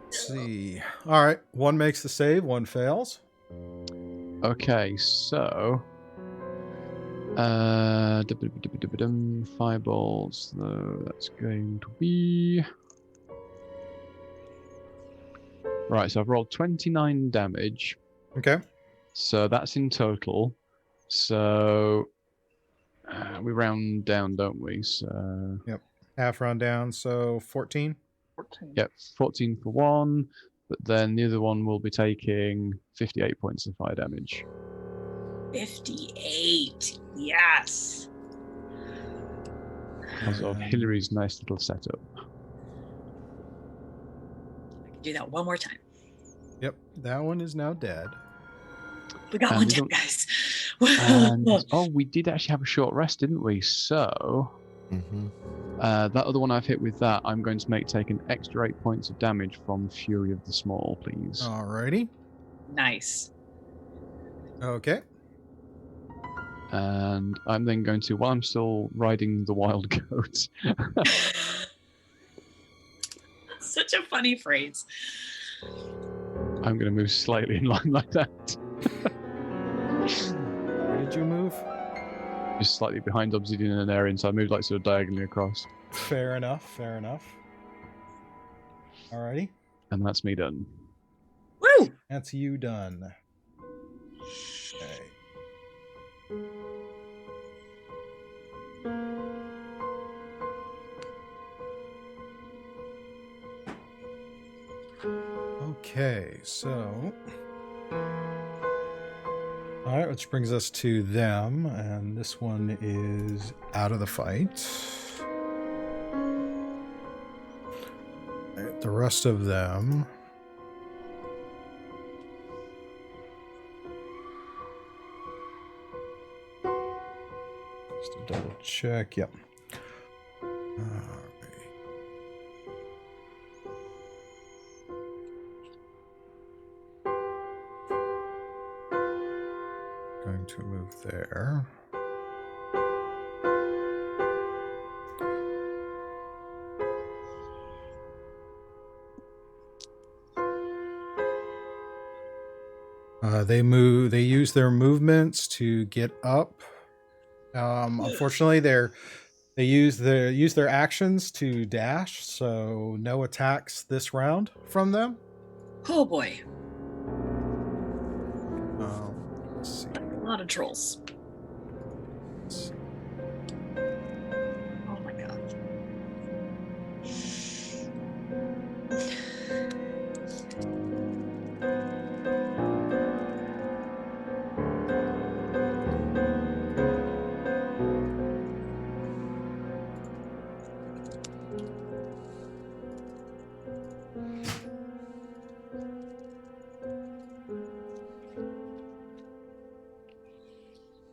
Let's see. All right. One makes the save, one fails. Okay, so fireballs. So that's going to be right. So I've rolled 29 damage. Okay. So that's in total. So we round down, don't we? So Yep. Half round down, so 14. 14. yep, 14 for one. But then the other one will be taking 58 points of fire damage. 58. Yes. Because of Hillary's nice little setup. I can do that one more time. Yep. That one is now dead. We got And one we down, don't- guys. And we did actually have a short rest, didn't we? So that other one I've hit with that, I'm going to take an extra 8 points of damage from Fury of the Small, please. Alrighty. Nice. Okay. And I'm then going to, while I'm still riding the wild goat, Such a funny phrase. I'm going to move slightly in line like that. Where did you move? Just slightly behind Obsidian and Arian, so I moved like sort of diagonally across. Fair enough. Fair enough. Alrighty. And that's me done. Woo! That's you done. Okay. Okay, so. Alright, which brings us to them, and this one is out of the fight. Alright, the rest of them. Just to double check, yep. Alright. Going to move there. They use their movements to get up. Unfortunately, they use their actions to dash, so no attacks this round from them. Oh boy. Let's see. A lot of trolls. Oh my god.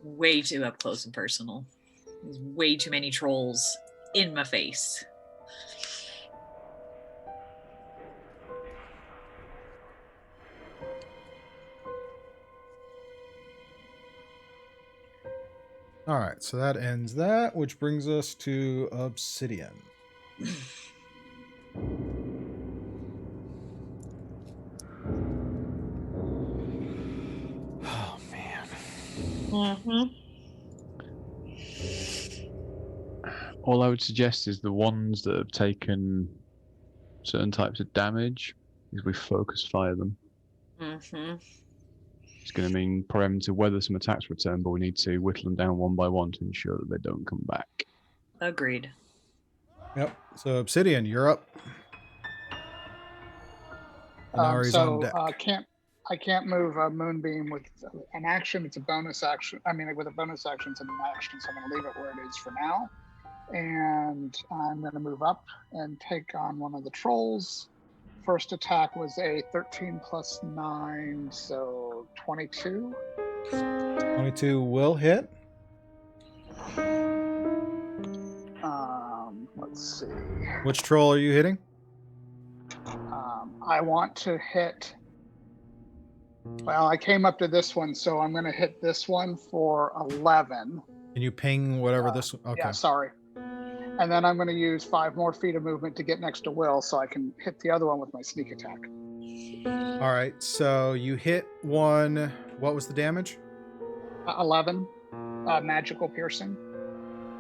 Way too up close and personal. There's way too many trolls in my face. All right, so that ends that, which brings us to Obsidian. Oh man. Mm-hmm. All I would suggest is the ones that have taken certain types of damage, is we focus fire them. Mm-hmm. It's going to mean probably having to weather some attacks return, but we need to whittle them down one by one to ensure that they don't come back. Agreed. Yep. So Obsidian, you're up. Inari's on deck. I can't move a moonbeam with an action. It's a bonus action. I mean, with a bonus action, it's an action, so I'm going to leave it where it is for now. And I'm going to move up and take on one of the trolls. First attack was a 13 plus 9, so 22. 22 will hit. Let's see. Which troll are you hitting? I want to hit. Well, I came up to this one, so I'm going to hit this one for 11. Can you ping whatever this? Okay. Yeah, sorry. And then I'm going to use 5 more feet of movement to get next to Will, so I can hit the other one with my sneak attack. All right. So you hit one. What was the damage? 11. Magical piercing.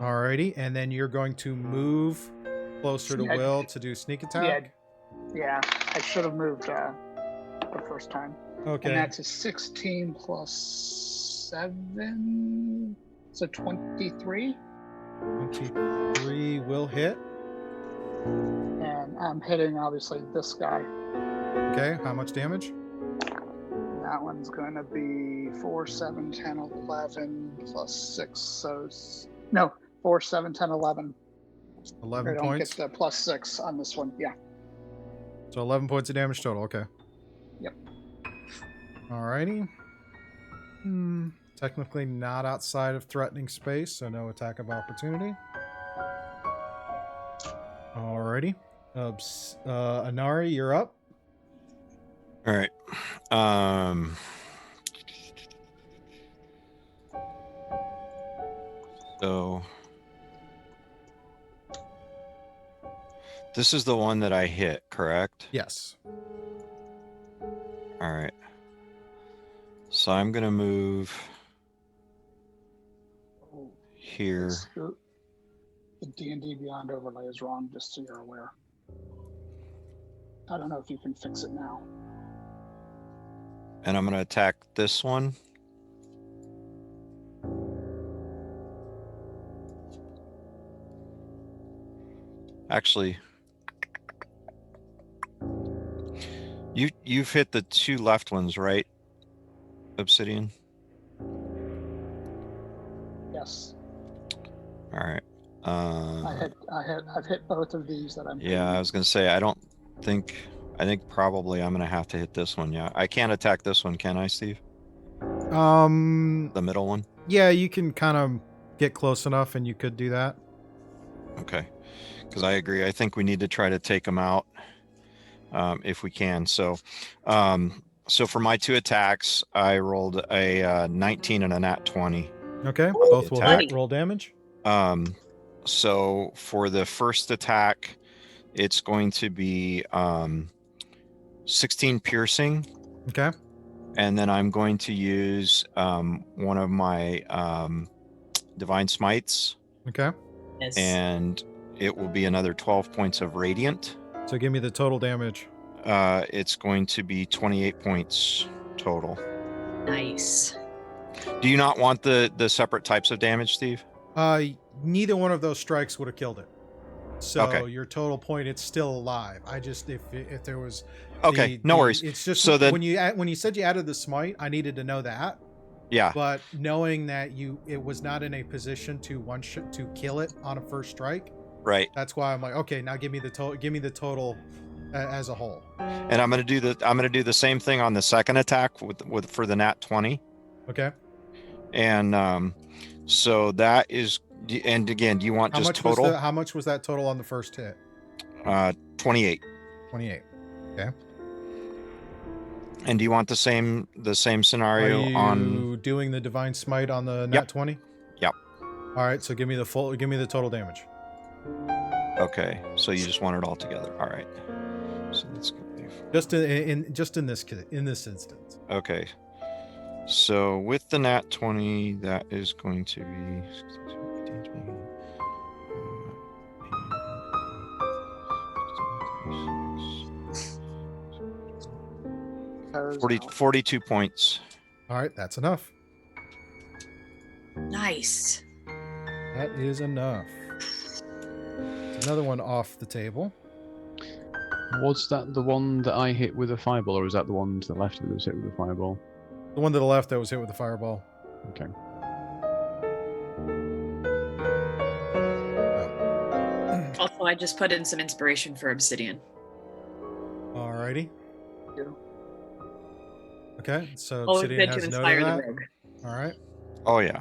Alrighty, and then you're going to move closer to Yeah. Will to do sneak attack. Yeah. I should have moved the first time. Okay. And that's a 16 plus 7, so 23. 23 will hit. And I'm hitting, obviously, this guy. Okay, how much damage? That one's going to be 4, 7, 10, 11 plus 6. So, no, 4, 7, 10, 11. 11 I don't points. get the plus 6 on this one. Yeah. So 11 points of damage total. Okay. Yep. Alrighty. Technically not outside of threatening space, so no attack of opportunity. Alrighty. Inari, you're up. All right. So this is the one that I hit, correct? Yes. All right. So I'm gonna move Oh, here. the D&D Beyond overlay is wrong, just so you're aware. I don't know if you can fix it now. And I'm gonna attack this one. Actually, you've hit the two left ones, right? Obsidian. Yes, All right. I've hit both of these that I'm. Yeah, I was gonna say I think probably I'm gonna have to hit this one. Yeah, I can't attack this one, can I, Steve? The middle one. Yeah, you can kind of get close enough, and you could do that. Okay, because I agree. I think we need to try to take them out if we can. So, so for my 2 attacks, I rolled a 19 and a nat 20. Okay, Ooh, both will attack. hit. Roll damage. So for the first attack, it's going to be 16 piercing, Okay. and then I'm going to use one of my divine smites, Okay. Yes. and it will be another 12 points of radiant. So give me the total damage. It's going to be 28 points total. Nice. Do you not want the separate types of damage, Steve? Neither one of those strikes would have killed it. So Okay. your total point, it's still alive. I just if there was. Okay, no worries. It's just So then- when you said you added the smite, I needed to know that. Yeah. But knowing that it was not in a position to to kill it on a first strike, Right. that's why I'm like, okay, now give me the total as a whole. And I'm gonna do the same thing on the second attack with for the nat 20. Okay. And so that is, and again, do you want just total? How much was that total on the first hit? 28. 28. Okay. And do you want the same scenario Are you on? doing the divine smite on the nat Yep. 20? Yep. All right, so give me the total damage. Okay, so you just want it all together. All right. So that's gonna be Just in this instance. okay. So with the nat 20, that is going to be 42 points. All right, that's enough. Nice. That is enough. Another one off the table. Was that the one that I hit with a fireball, or is that the one to the left that was hit with a fireball? The one to the left that was hit with the fireball. Okay. Also, I just put in some inspiration for Obsidian. Alrighty. Yeah. Okay, so Always Obsidian good to has inspire noted the that. rogue. All right. Oh yeah.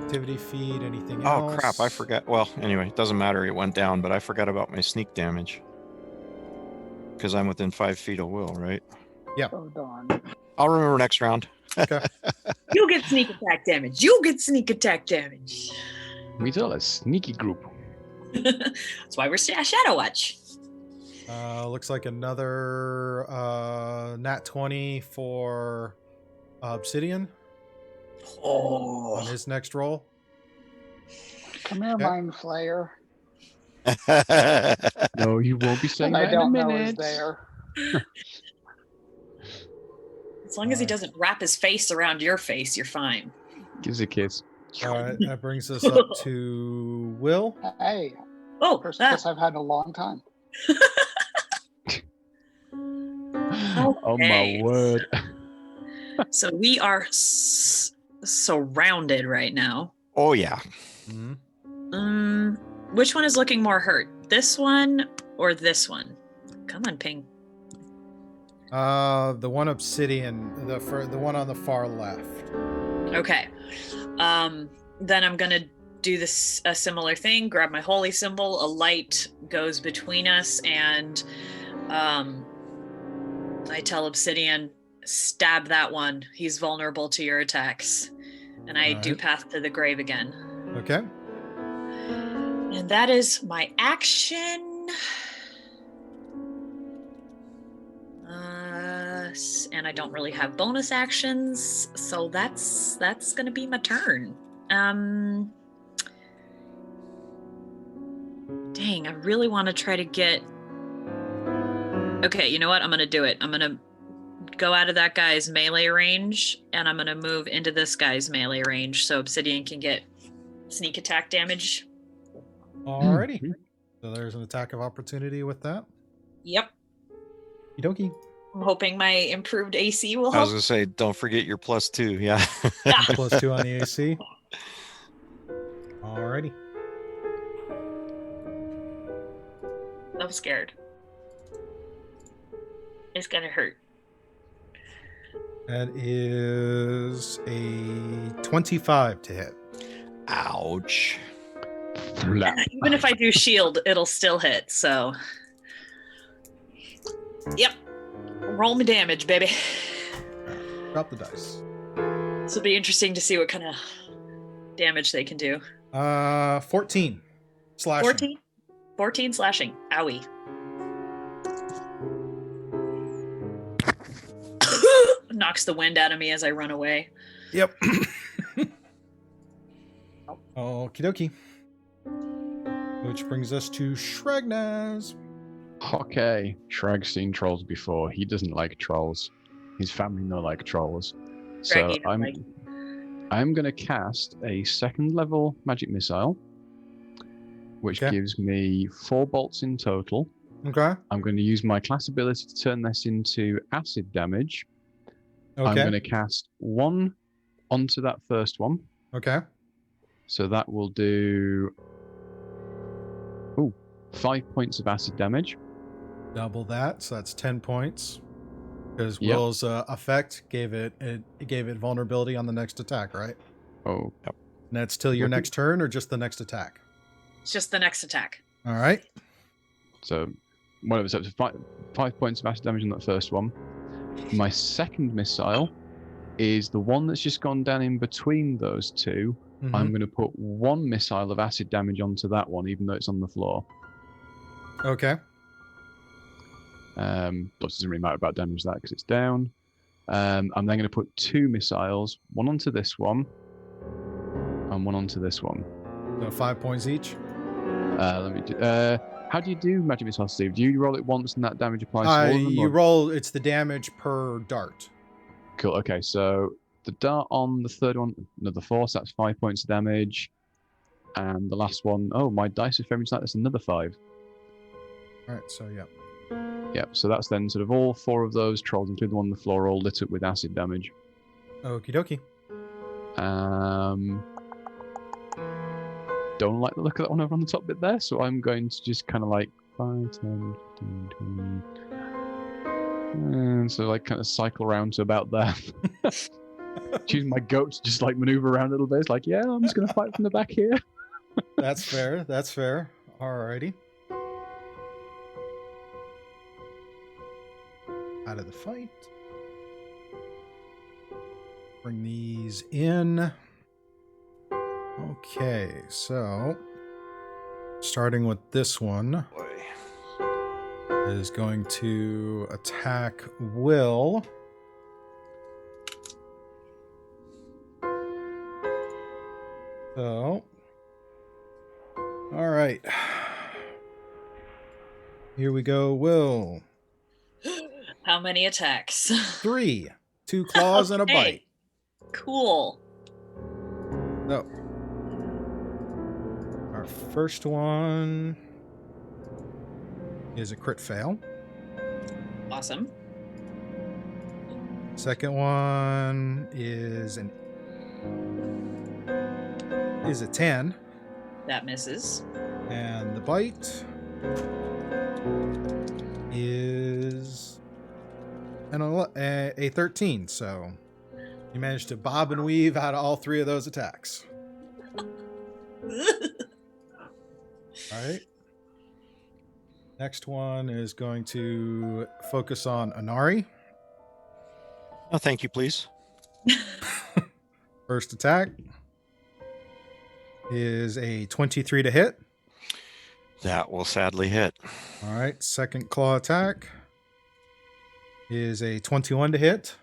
Activity feed, anything Oh else? crap, I forgot. Well, anyway, it doesn't matter. It went down, but I forgot about my sneak damage. Because I'm within 5 feet of Will, right? Oh darn. I'll remember next round. Okay. You get sneak attack damage. You get sneak attack damage. We all a sneaky group. That's why we're Shadow Watch. Looks like another nat 20 for Obsidian on Oh. his next roll. Come here, Okay. Mind Flayer. No, you won't be saying And I that in a don't know is minute. there. As long as he Alright. doesn't wrap his face around your face, you're fine. Gives a kiss. All right, that brings us up to Will. Hey, Oh, first kiss I've had in a long time. Oh my Okay. word. So we are surrounded right now. Oh yeah. Mhm. Which one is looking more hurt? This one or this one? Come on, Ping. The one Obsidian, the one on the far left. Okay. Then I'm gonna do this a similar thing. Grab my holy symbol. A light goes between us, and I tell Obsidian, stab that one. He's vulnerable to your attacks. And I do Alright. Path to the Grave again. Okay. And that is my action. And I don't really have bonus actions, so that's gonna be my turn. Dang, I really want to try to get. Okay, you know what? I'm gonna do it. I'm gonna go out of that guy's melee range, and I'm gonna move into this guy's melee range, so Obsidian can get sneak attack damage. Alrighty. So there's an attack of opportunity with that. Yep. Okie I'm hoping my improved AC will I was help. gonna say, don't forget your +2. Yeah. Yeah. +2 on the AC. Alrighty. I'm scared. It's gonna hurt. That is a 25 to hit. Ouch. Flap. Even if I do shield, it'll still hit, so. Yep. Roll me damage, baby. Drop the dice. This will be interesting to see what kind of damage they can do. 14 slashing. 14? 14 slashing. Owie. Knocks the wind out of me as I run away. Yep. Okie dokie. Which brings us to Shregnaz. Okay, Shrag's seen trolls before. He doesn't like trolls. His family no like trolls. So Shraggy don't like- I'm going to cast a second level magic missile, which Okay. gives me 4 bolts in total. Okay. I'm going to use my class ability to turn this into acid damage. I'm Okay. going to cast 1 onto that first one. Okay. So that will do 5 points of acid damage. Double that, so that's 10 points. Because Yep. Will's effect gave it vulnerability on the next attack, right? Oh, And that's till your Okay. next turn or just the next attack? It's just the next attack. All right. so whatever. So it's 5 points of acid damage on that first one. My second missile is the one that's just gone down in between those two. Mhm. I'm going to put 1 missile of acid damage onto that one, even though it's on the floor. Okay. But it doesn't really matter about damage that because it's down. I'm then going to put 2 missiles, 1 onto this one, and 1 onto this one. So 5 points each. How do you do magic missile, Steve? Do you roll it once and that damage applies to all of them? You or- roll, it's the damage per dart. Cool. Okay, so the dart on the third one, another 4, so that's 5 points of damage. And the last one, oh, my dice is very that's another 5. All right, so yeah. Yep, so that's then sort of all 4 of those trolls, including the one on the floor, all lit up with acid damage. Okie dokie. Don't like the look of that one over on the top bit there, so I'm going to just kind of like 5, 10, 15, 20. And so like kind of cycle around to about there. Choose my goat to just like maneuver around a little bit. It's like, yeah, I'm just going to fight from the back here. That's fair. That's fair. Alrighty. Out of the fight. Bring these in. Okay, so starting with this one is going to attack Will. So, all right. Here we go, Will. How many attacks? 3, 2 claws and a Okay. bite. Cool. So, our first one is a crit fail. Awesome. Second one is a 10, That misses. and the bite is a 13. So you managed to bob and weave out of all 3 of those attacks. All right. Next one is going to focus on Anari. Oh, thank you, please. First attack is a 23 to hit. That will sadly hit. All right. Second claw attack is a 21 to hit.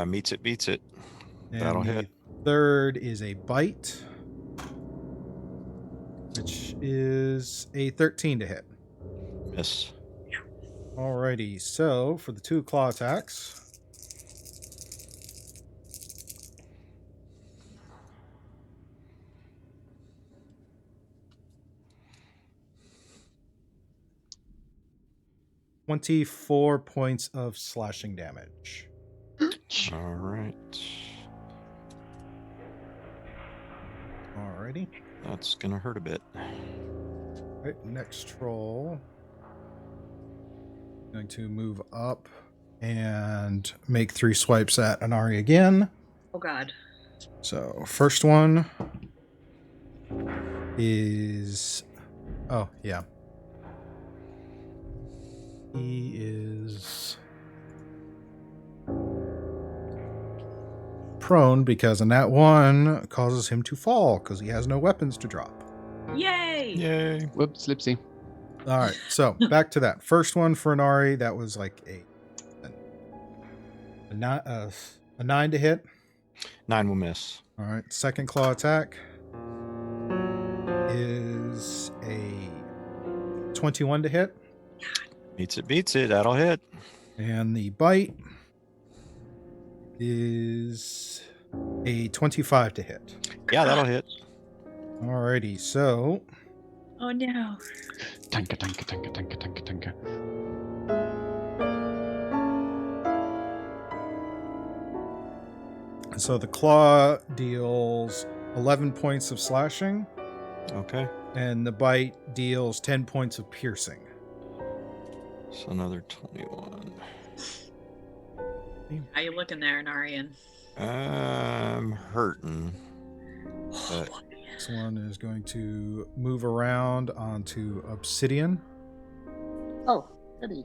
Meets it, beats it. And That'll the hit. third is a bite, which is a 13 to hit. Miss. Alrighty, so for the 2 claw attacks, $24 points of slashing damage. All right. Alrighty. That's gonna hurt a bit. Right, next troll. Going to move up and make 3 swipes at Anari again. Oh God. So first one is, oh yeah, he is prone because in that one causes him to fall because he has no weapons to drop. Yay! Yay. Whoops, Slipsy. All right, so back to that first one for Anari. That was like a 9 to hit. 9 will miss. All right, second claw attack is a 21 to hit. Meets it, beats it. That'll hit. And the bite is a 25 to hit. Yeah, that'll hit. Alrighty, so Oh no. Tanka, tanka, tanka, tanka, tanka, tanka. the claw deals 11 points of slashing, Okay. and the bite deals 10 points of piercing. So another 21. How you looking there, Narian? I'm hurting. But This one is going to move around onto Obsidian, Oh, goody.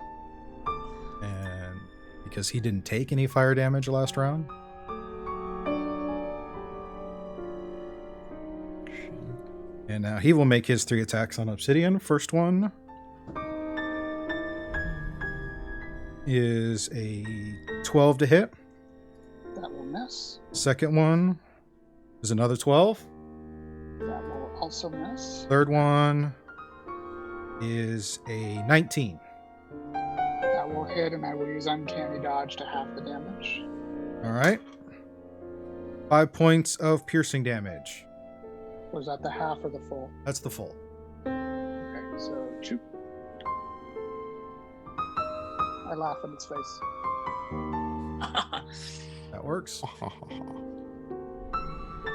and because he didn't take any fire damage last round. And now he will make his 3 attacks on Obsidian. First one is a 12 to hit. That will miss. Second one is another 12. That will also miss. Third one is a 19. That will hit, and I will use Uncanny Dodge to half the damage. All right. 5 points of piercing damage. Was that the half or the full? That's the full. Okay, so 2. I laugh in its face. That works.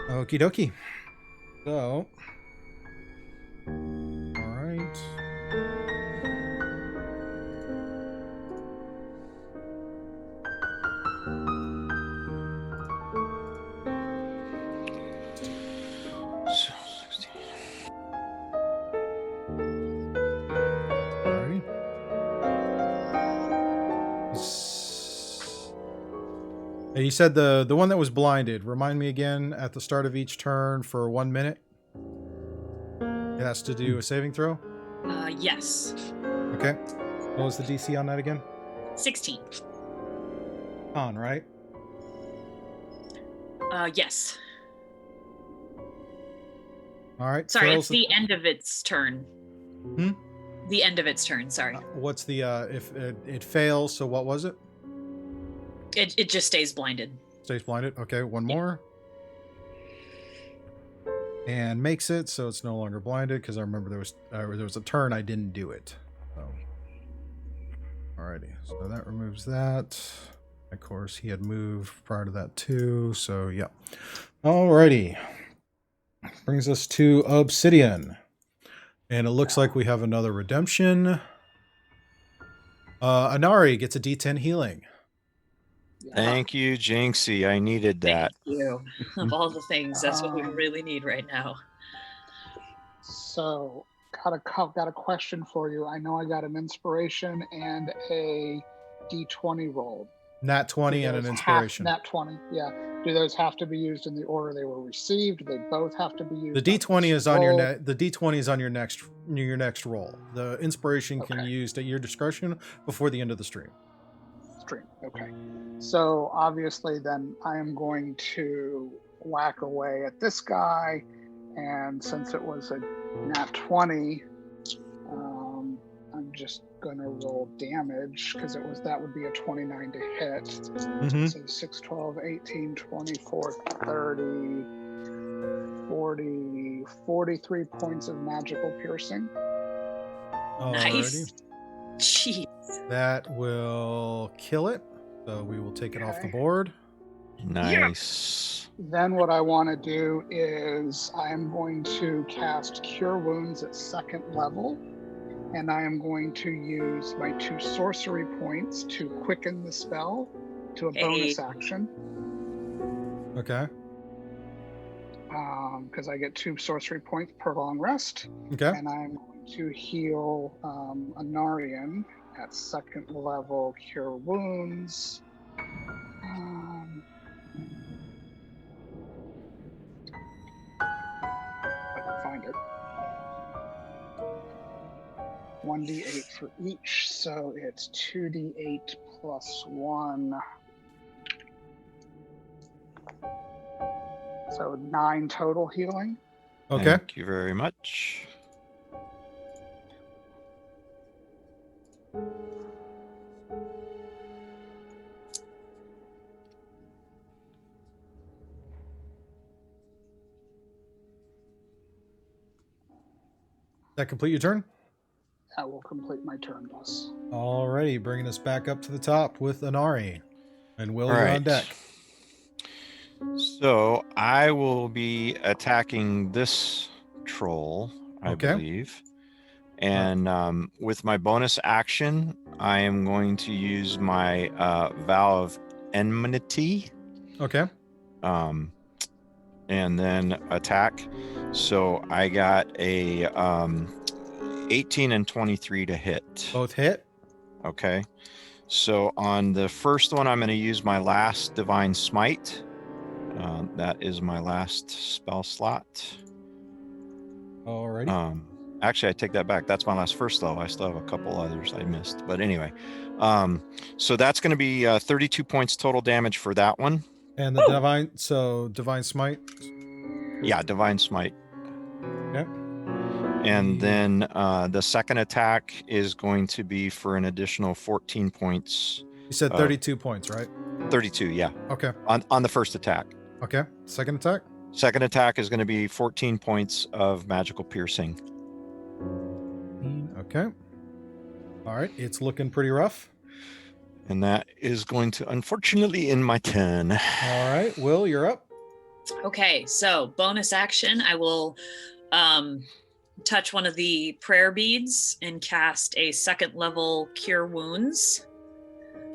Okie dokie. So, all right. so 16. Alrighty. And you said the one that was blinded. Remind me again at the start of each turn for 1 minute. It has to do a saving throw. Yes. Okay. What was the DC on that again? 16. On, right? Yes. All right. Sorry, fails it's the end of its turn. Hmm? The end of its turn, sorry. What's the if it fails? So what was it? It just stays blinded. Stays blinded. Okay, one more. And makes it so it's no longer blinded because I remember there was a turn I didn't do it. So, alrighty, so that removes that. Of course, he had moved prior to that too. So yeah. Alrighty, brings us to Obsidian, and it looks like we have another redemption. Anari gets a D10 healing. Yeah. Thank you, Jinxie. I needed that. Thank you. Of all the things, that's what we really need right now. So, got a question for you. I know I got an inspiration and a D20 roll. Nat 20 Do and an those inspiration. Nat 20, yeah. Do those have to be used in the order they were received? Do they both have to be used? The D20 is on your roll? net. The D20 is on your next roll. The inspiration can Okay. be used at your discretion before the end of the stream. Okay. So obviously then I am going to whack away at this guy, and since it was a nat 20, I'm just gonna roll damage because that would be a 29 to hit. Mm-hmm. So 6, 12, 18, 24, 30, 40, 43 points of magical piercing. Nice. Jeez. That will kill it. So we will take it off the Okay. board. Nice. Then what I want to do is I am going to cast Cure Wounds at 2nd level, and I am going to use my 2 sorcery points to quicken the spell to a bonus action. Okay. Because I get 2 sorcery points per long rest. Okay. And I'm going to heal Anarian at 2nd level Cure Wounds. If I can find it. 1d8 for each, so it's 2d8 plus 1. So 9 total healing. Okay. Thank you very much. That complete your turn? That will complete my turn, yes. Alrighty, bringing us back up to the top with Anari. And Will, All you're right. on deck. So I will be attacking this troll, I Okay. believe. And with my bonus action, I am going to use my Vow of Enmity. Okay. And then attack. So I got a 18 and 23 to hit. Both hit. Okay. So on the first one, I'm going to use my last Divine Smite. That is my last spell slot. Alrighty. Actually, I take that back. That's my last first level. I still have a couple others I missed. But anyway, so that's going to be 32 points total damage for that one. And the Divine Smite. Yeah, Divine Smite. Okay. And then the second attack is going to be for an additional 14 points. You said 32 points, right? 32, yeah. Okay. On the first attack. Okay. Second attack? Second attack is going to be 14 points of magical piercing. Okay. All right. It's looking pretty rough. And that is going to unfortunately end my turn. All right. Will, you're up. Okay, so bonus action, I will touch one of the prayer beads and cast a 2nd level Cure Wounds.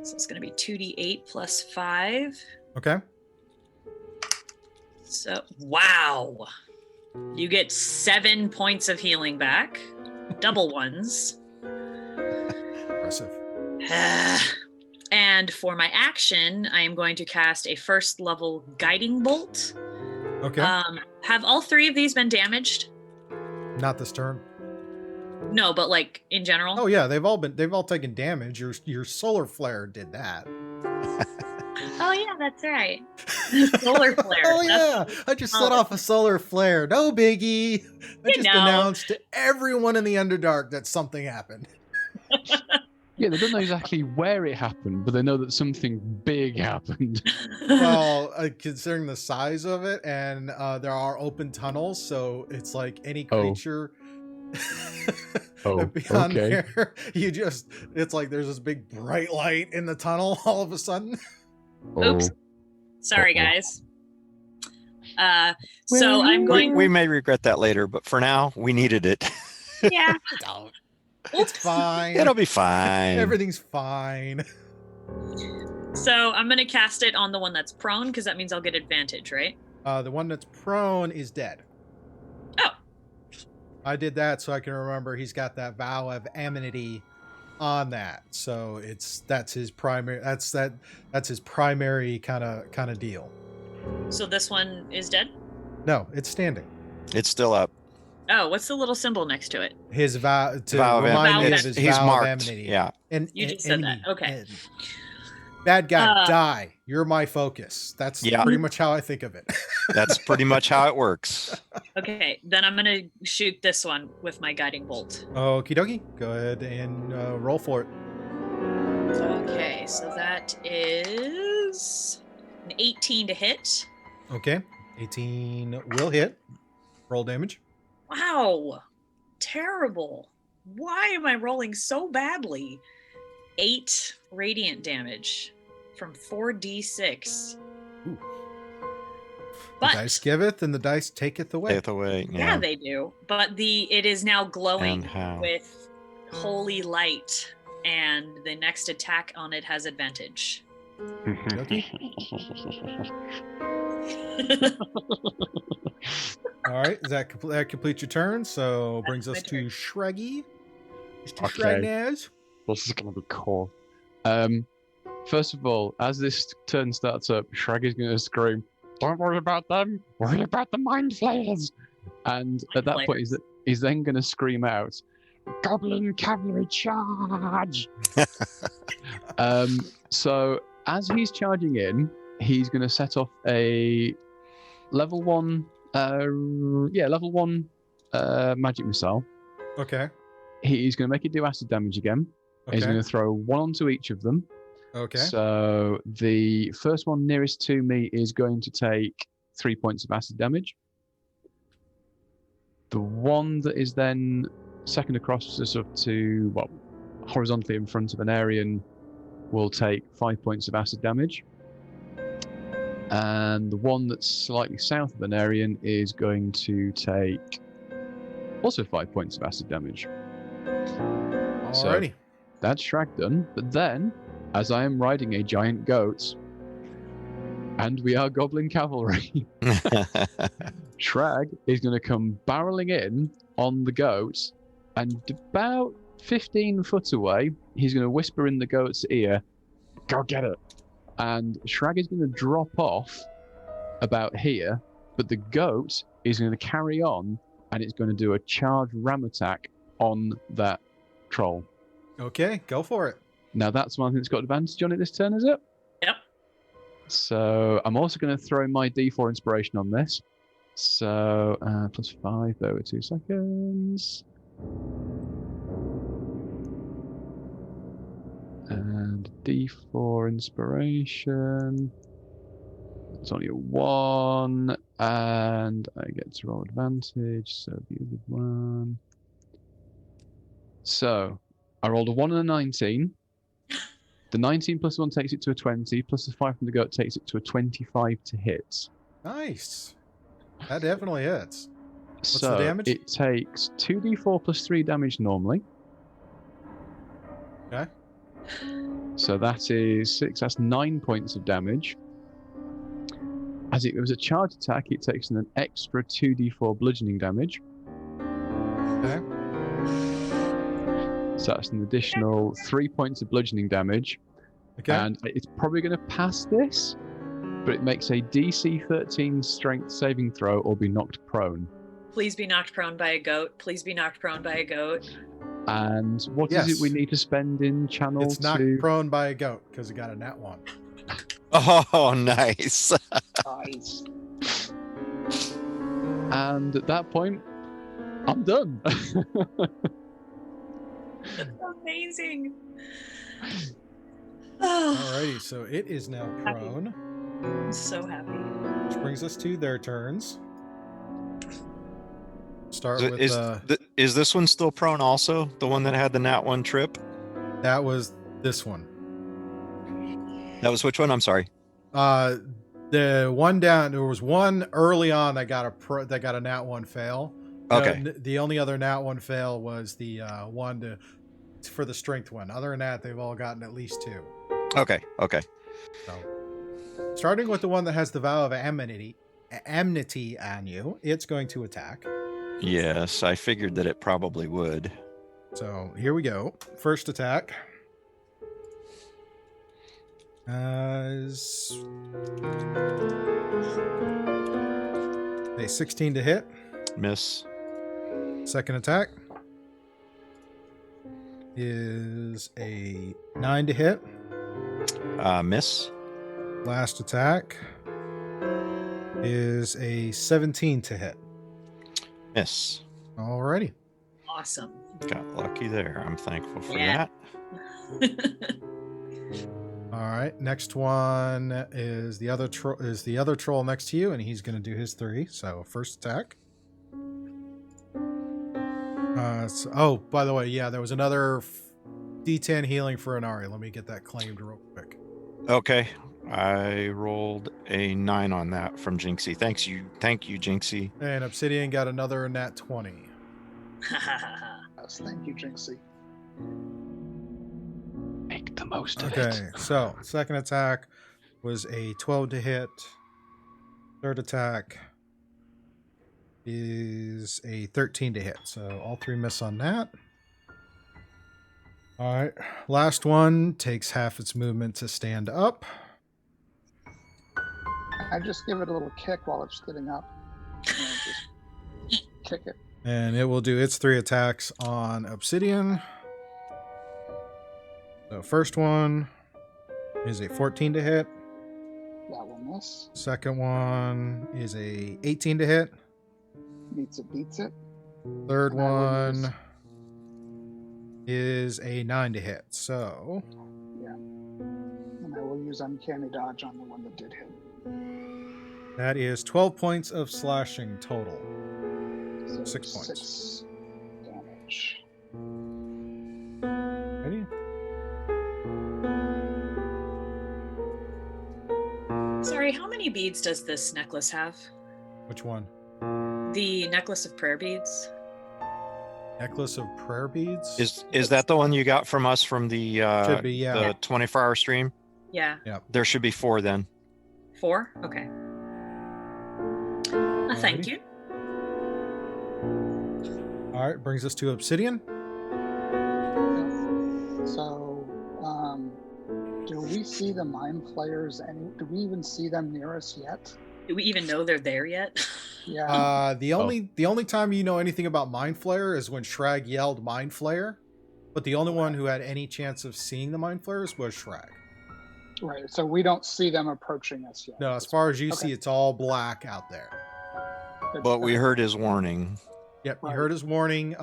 So it's going to be 2d8 plus 5. Okay. So, wow. You get 7 points of healing back. Double ones. Impressive. And for my action, I am going to cast a 1st level Guiding Bolt. Okay. Have all 3 of these been damaged? Not this turn. No, but like in general. Oh yeah, they've all taken damage. Your solar flare did that. Oh yeah, that's right. Solar flare. Oh yeah, I just set off a solar flare. No biggie. I just announced to everyone in the Underdark that something happened. Yeah, they don't know exactly where it happened, but they know that something big happened. Well, considering the size of it, and there are open tunnels, so it's like any creature beyond there, it's like there's this big bright light in the tunnel all of a sudden. Oops. Sorry, guys. So I'm going... We may regret that later, but for now, we needed it. Yeah. It's fine. It'll be fine. Everything's fine. So I'm going to cast it on the one that's prone, because that means I'll get advantage, right? The one that's prone is dead. Oh. I did that so I can remember he's got that vow of amenity on that. So that's his primary. That's his primary kind of deal. So this one is dead? No, it's standing. It's still up. Oh, what's the little symbol next to it? His vow to Vow of remind me enmity. of his He's vow marked. of enmity. Yeah. And You just said that. enemy. Okay. Bad guy, die. You're my focus. That's Yeah. pretty much how I think of it. That's pretty much how it works. Okay, then I'm gonna shoot this one with my guiding bolt. Okie dokie. Go ahead and roll for it. Okay, so that is an 18 to hit. Okay. 18 will hit. Roll damage. Wow, terrible. Why am I rolling so badly? 8 radiant damage from 4d6. Ooh. But The dice giveth and the dice taketh away. Take it away. yeah, they do. But it is now glowing And how? with holy light, and the next attack on it has advantage. All right. That completes your turn. So brings us my to Shreggy. Mr. Okay. Shregnaz. This is going to be cool. First of all, as this turn starts up, Shrag is going to scream, "Don't worry about them. Worry about the mind flayers." And at that point, he's then going to scream out, "Goblin cavalry charge!" So as he's charging in, he's going to set off a level 1, magic missile. Okay. He's going to make it do acid damage again. He's Okay. going to throw 1 onto each of them. Okay. So the first one nearest to me is going to take 3 points of acid damage. The one that is then second across to horizontally in front of an Aryan will take 5 points of acid damage. And the one that's slightly south of an Aryan is going to take also 5 points of acid damage. Alrighty. That's Shrag done. But then, as I am riding a giant goat, and we are goblin cavalry, Shrag is going to come barreling in on the goat, and about 15 foot away, he's going to whisper in the goat's ear, "Go get it." And Shrag is going to drop off about here, but the goat is going to carry on, and it's going to do a charge ram attack on that troll. Okay. Go for it. Now that's one thing that's got advantage on it this turn, is it? Yep. So I'm also going to throw my D4 inspiration on this. So +5, bear with 2 seconds. And D4 inspiration. It's only a 1, and I get to roll advantage, so the other one. So I rolled a 1 and a 19. The 19 plus 1 takes it to a 20, plus the 5 from the goat takes it to a 25 to hit. Nice. That definitely hits. So the damage? it takes 2d4 plus 3 damage normally. Okay. So that is 6, that's 9 points of damage. As it was a charge attack, it takes an extra 2d4 bludgeoning damage. Okay. So that's an additional 3 points of bludgeoning damage. Okay. And it's probably going to pass this, but it makes a DC 13 strength saving throw or be knocked prone. Please be knocked prone by a goat. Please be knocked prone by a goat. And what is Yes. it we need to spend in channel It's knocked to... prone by a goat because it got a nat 1. Oh, nice. Nice. And at that point, I'm done. Amazing. Alrighty, so it is now prone, I'm so happy. which brings us to their turns. Start with Is this one still prone also? The one that had the nat 1 trip? that was this one. That was which one? I'm sorry. The one down. There was one early on that got a nat 1 fail. Okay. The only other nat 1 fail was the one for the strength one. Other than that, they've all gotten at least 2. Okay. So, starting with the one that has the vow of enmity on you, it's going to attack. Yes, I figured that it probably would. So here we go. First attack. Is a 16 to hit. Miss. Second attack is a 9 to hit. Miss. Last attack is a 17 to hit. Miss. Alrighty. Awesome. Got lucky there. I'm thankful for Yeah. that. All right. Next one is the other troll next to you, and he's going to do his 3. So first attack. Oh, by the way, yeah, there was another D10 healing for Inari. Let me get that claimed real quick. Okay. I rolled a 9 on that from Jinxie. Thank you, Jinxie. And Obsidian got another nat 20. Yes, thank you, Jinxie. Make the most of Okay, it. so second attack was a 12 to hit. Third attack is a 13 to hit. So all 3 miss on that. All right, last one takes half its movement to stand up. I just give it a little kick while it's sitting up. Just kick it. And it will do its 3 attacks on Obsidian. So first one is a 14 to hit. That will miss. Second one is a 18 to hit. Beats it. Third And I will use- one is a 9 to hit. So Yeah. And I will use Uncanny Dodge on the one that did hit. that is 12 points of slashing total. So 6 points. 6 damage. Ready? Sorry, how many beads does this necklace have? Which one? The necklace of prayer beads. Necklace of prayer beads? Is that the one you got from us from the Should be, yeah. the 24-hour stream? Yeah. There should be 4 then. 4? Okay. Thank you. All right, brings us to Obsidian. So, do we see the Mind Flayers? Do we even see them near us yet? Do we even know they're there yet? Yeah. The only time you know anything about Mind Flayer is when Shrag yelled Mind Flayer, but the only one who had any chance of seeing the Mind Flayers was Shrag. Right. So we don't see them approaching us yet. No, as far as you Okay. see, it's all black out there. Good. But we heard his warning. Yep, you Right. heard his warning.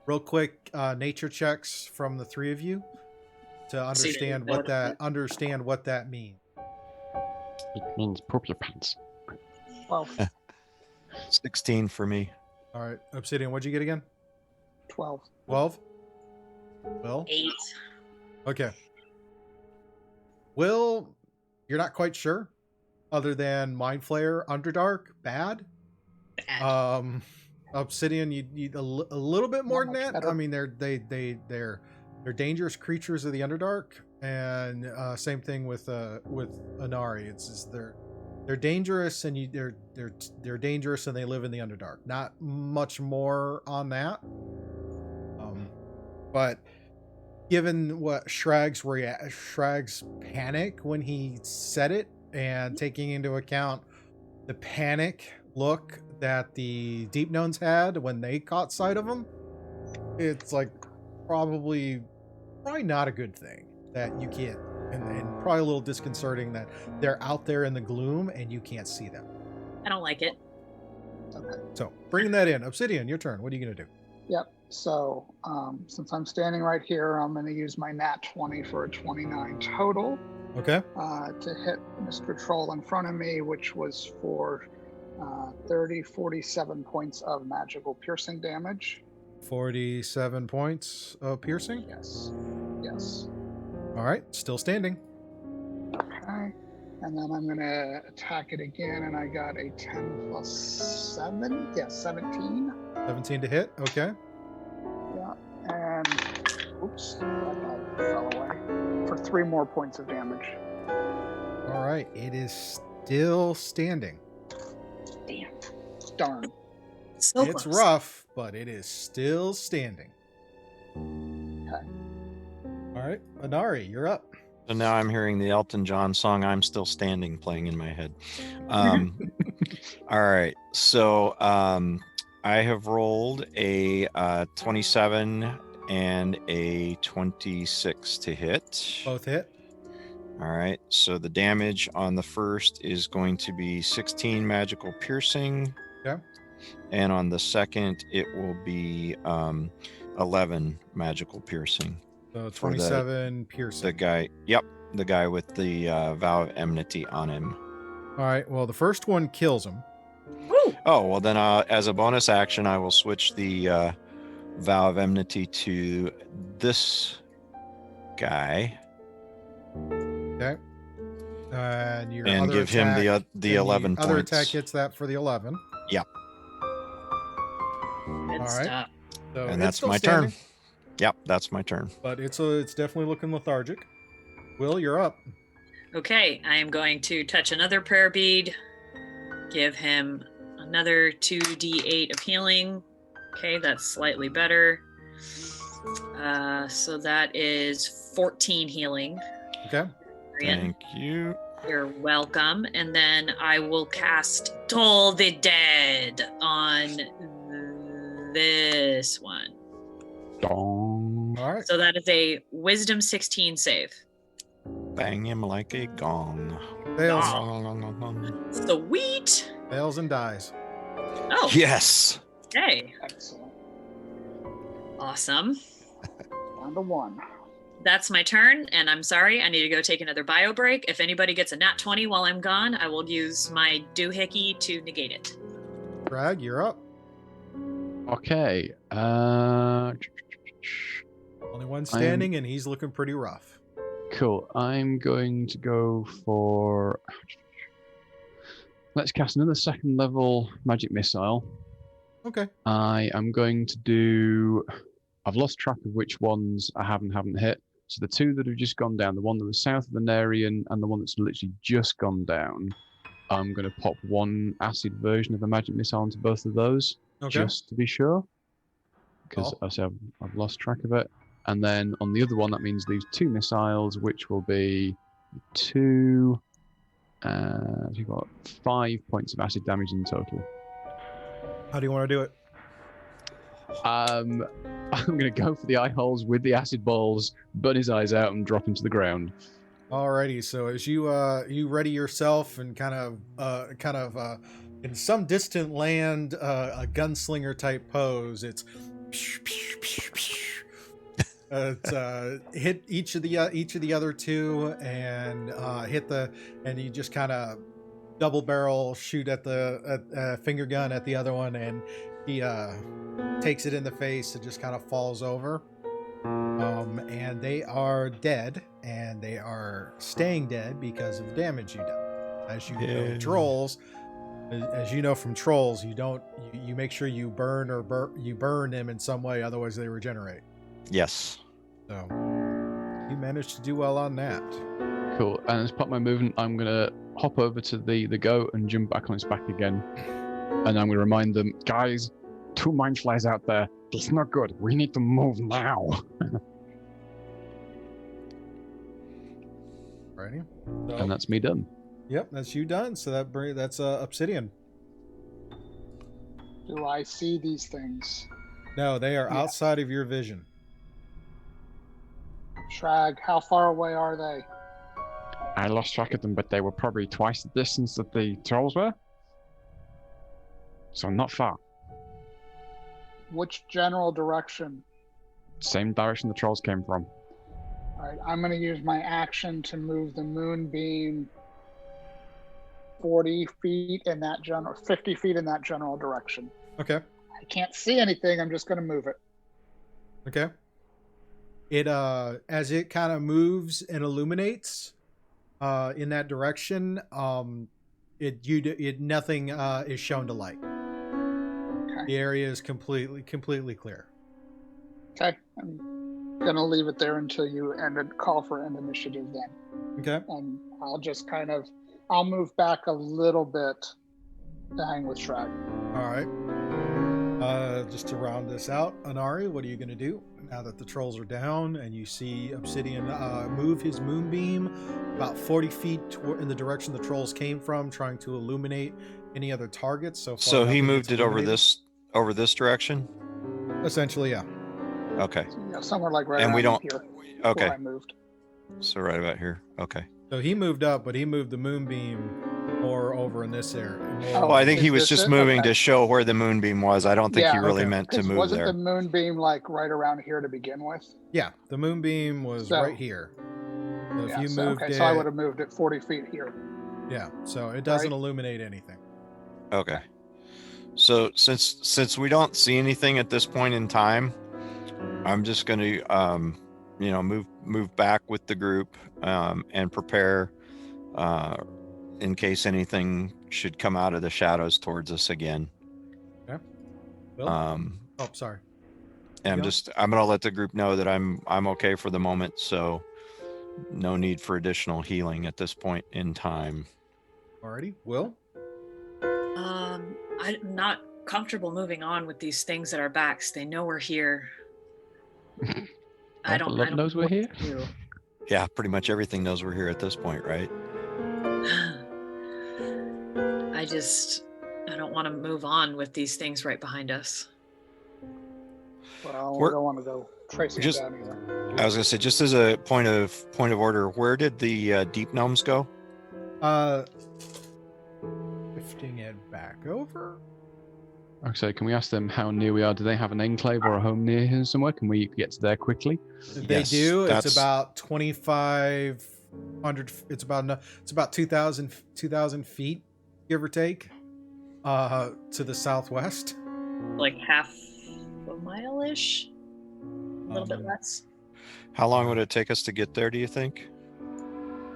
Real quick, nature checks from the 3 of you to understand what that means. It means poop your pants. Well, 16 for me. All right, Obsidian, what'd you get again? 12. 12? Will? 8. Okay. Will, you're not quite sure, other than Mind Flayer, Underdark, bad. Bad. Obsidian, you need a little bit more Not than much that. better. I mean, they're dangerous creatures of the Underdark, and same thing with Inari. It's just they're dangerous, and they're dangerous, and they live in the Underdark. Not much more on that. But given what Shrag's panic when he said it, and taking into account the panic look that the Deep Gnomes had when they caught sight of him, it's like probably not a good thing that you can't, and probably a little disconcerting that they're out there in the gloom and you can't see them. I don't like it. Okay. So bringing that in, Obsidian, your turn. What are you gonna do? Yep. So, since I'm standing right here, I'm going to use my nat 20 for a 29 total Okay. to hit Mr. Troll in front of me, which was for 47 points of magical piercing damage. 47 points of piercing. Yes. Yes. All right, still standing. Okay. And then I'm going to attack it again, and I got a 10 plus 7. Yeah, 17. 17 to hit. Okay. Yeah. And, oops, that fell away. For 3 more points of damage. All right, it is still standing. Damn. Darn. So It's close. rough, but it is still standing. Okay. All right, Anari, you're up. So now I'm hearing the Elton John song "I'm Still Standing" playing in my head. All right, so I have rolled a 27 and a 26 to hit. Both hit. All right, so the damage on the first is going to be 16 magical piercing. Okay. And on the second, it will be 11 magical piercing. So For the- 27 piercing. The guy with the vow of enmity on him. All right. Well, the first one kills him. Woo! Oh, well then as a bonus action, I will switch the vow of enmity to this guy Okay. And your and other give him attack, the 11 other points. attack hits that for the 11. Good All right. stuff. So And it's that's still my standing, turn. Yep, that's my turn. but it's definitely looking lethargic. Will, you're up. Okay, I am going to touch another prayer bead, give him another 2d8 of healing. Okay, that's slightly better. So that is 14 healing. Okay. Marion, Thank you. you're welcome. And then I will cast Toll the Dead on this one. Dong. All right. So that is a Wisdom 16 save. Bang him like a gong. Fails. Sweet. Fails and dies. Oh, Yes. okay. Excellent. Awesome. Down to 1. That's my turn, and I'm sorry, I need to go take another bio break. If anybody gets a nat 20 while I'm gone, I will use my doohickey to negate it. Bragg, you're up. Okay. Only one standing, and he's looking pretty rough. Cool. I'm going to go for. Let's cast another second level magic missile. Okay. I am going to do. I've lost track of which ones I haven't hit. So the two that have just gone down, the one that was south of the Narian and the one that's literally just gone down, I'm going to pop one acid version of a magic missile into both of those, Okay. just to be sure. Because Cool. I say I've lost track of it. And then on the other one, that means these 2 missiles, which will be 2. You've got 5 points of acid damage in total. How do you want to do it? I'm going to go for the eye holes with the acid balls, burn his eyes out, and drop him to the ground. Alrighty. So as you ready yourself and kind of in some distant land, a gunslinger type pose, it's hit each of the other two and and you just kind of double barrel shoot at the finger gun at the other one, and he takes it in the face and just kind of falls over. And they are dead, and they are staying dead because of the damage you done. As you know, trolls, as you know from trolls, you make sure you burn them in some way, otherwise they regenerate. Yes. So you managed to do well on that. Cool. And as part of my movement, I'm going to hop over to the goat and jump back on its back again. And I'm going to remind them, guys, 2 mind flies out there. It's not good. We need to move now. Righty. And that's me done. Yep, that's you done. So that's Obsidian. Do I see these things? No, they are Yeah. outside of your vision. Shrag, how far away are they? I lost track of them, but they were probably twice the distance that the trolls were. So not far. Which general direction? Same direction the trolls came from. All right, I'm going to use my action to move the moonbeam 40 feet in that 50 feet in that general direction. Okay. I can't see anything. I'm just going to move it. Okay. It as it kind of moves and illuminates in that direction, nothing is shown to light. Okay. The area is completely clear. Okay. I'm going to leave it there until you call for end initiative then. Okay. And I'll just I'll move back a little bit to hang with Shrag. All right. Just to round this out, Anari, what are you going to do now that the trolls are down and you see Obsidian move his moonbeam about 40 feet in the direction the trolls came from, trying to illuminate any other targets? So far, So he nothing moved gets it over illuminated. this direction. Essentially, yeah. Okay. So, yeah, somewhere like right And we around don't. here Okay. where I moved. So right about here. Okay. So he moved up, but he moved the moonbeam more over in this area. Oh, Well, I think he is was this just it? moving Okay. to show where the moonbeam was. I don't think he Yeah, really okay. meant to Because move wasn't there. the moonbeam like right around here to begin with? Yeah, the moonbeam was So- right here. So if Yeah, you so, moved okay, it, so I would have moved it 40 feet here. yeah. So it doesn't Right. illuminate anything. Okay. So since we don't see anything at this point in time, I'm just going to move back with the group and prepare in case anything should come out of the shadows towards us again. Bill? Um, Oh, sorry. and Yeah. I'm going to let the group know that I'm okay for the moment, so no need for additional healing at this point in time. Alrighty. Will? I'm not comfortable moving on with these things at our backs. They know we're here. I don't Love knows know we're what here. to do. Yeah, pretty much everything knows we're here at this point, right? I don't want to move on with these things right behind us. Well, we We're- don't want to go tracing just- down either. I was going to say, just as a point of order, where did the Deep Gnomes go? Shifting it back over. Okay, can we ask them how near we are? Do they have an enclave or a home near here somewhere? Can we get to there quickly? They Yes, do. It's that's- about 2,500. It's about 2,000 feet, give or take, to the southwest. Like half a mile-ish? A little bit Um, less. How long would it take us to get there, do you think?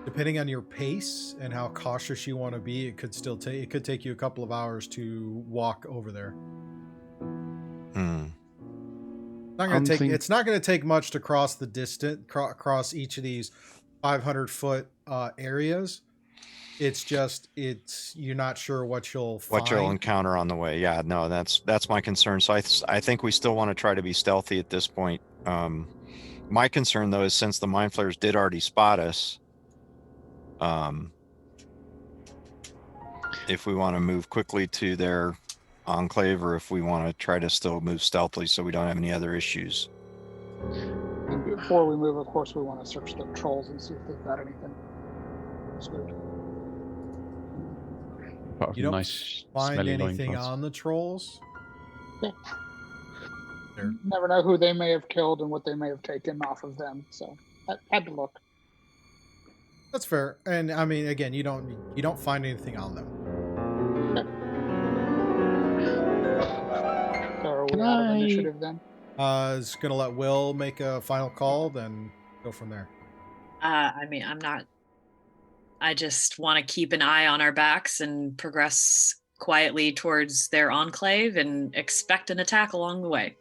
Depending on your pace and how cautious you want to be, it could take you a couple of hours to walk over there. It's not going to take much to cross the distance, cross each of these 500-foot areas. It's just you're not sure what you'll find. What you'll encounter on the way. Yeah, no, that's my concern. So I think we still want to try to be stealthy at this point. My concern though is since the mind flayers did already spot us, if we want to move quickly to their enclave or if we want to try to still move stealthily so we don't have any other issues. And before we move, of course, we want to search the trolls and see if they've got anything. That's good. Apart You from don't nice find smelly anything loincloths. on the trolls. They're- Never know who they may have killed and what they may have taken off of them. So I had to look. That's fair. And I mean, again, you don't find anything on them. So are we Can out of I- initiative then? Is gonna let Will make a final call, then go from there. I mean, I just want to keep an eye on our backs and progress quietly towards their enclave and expect an attack along the way.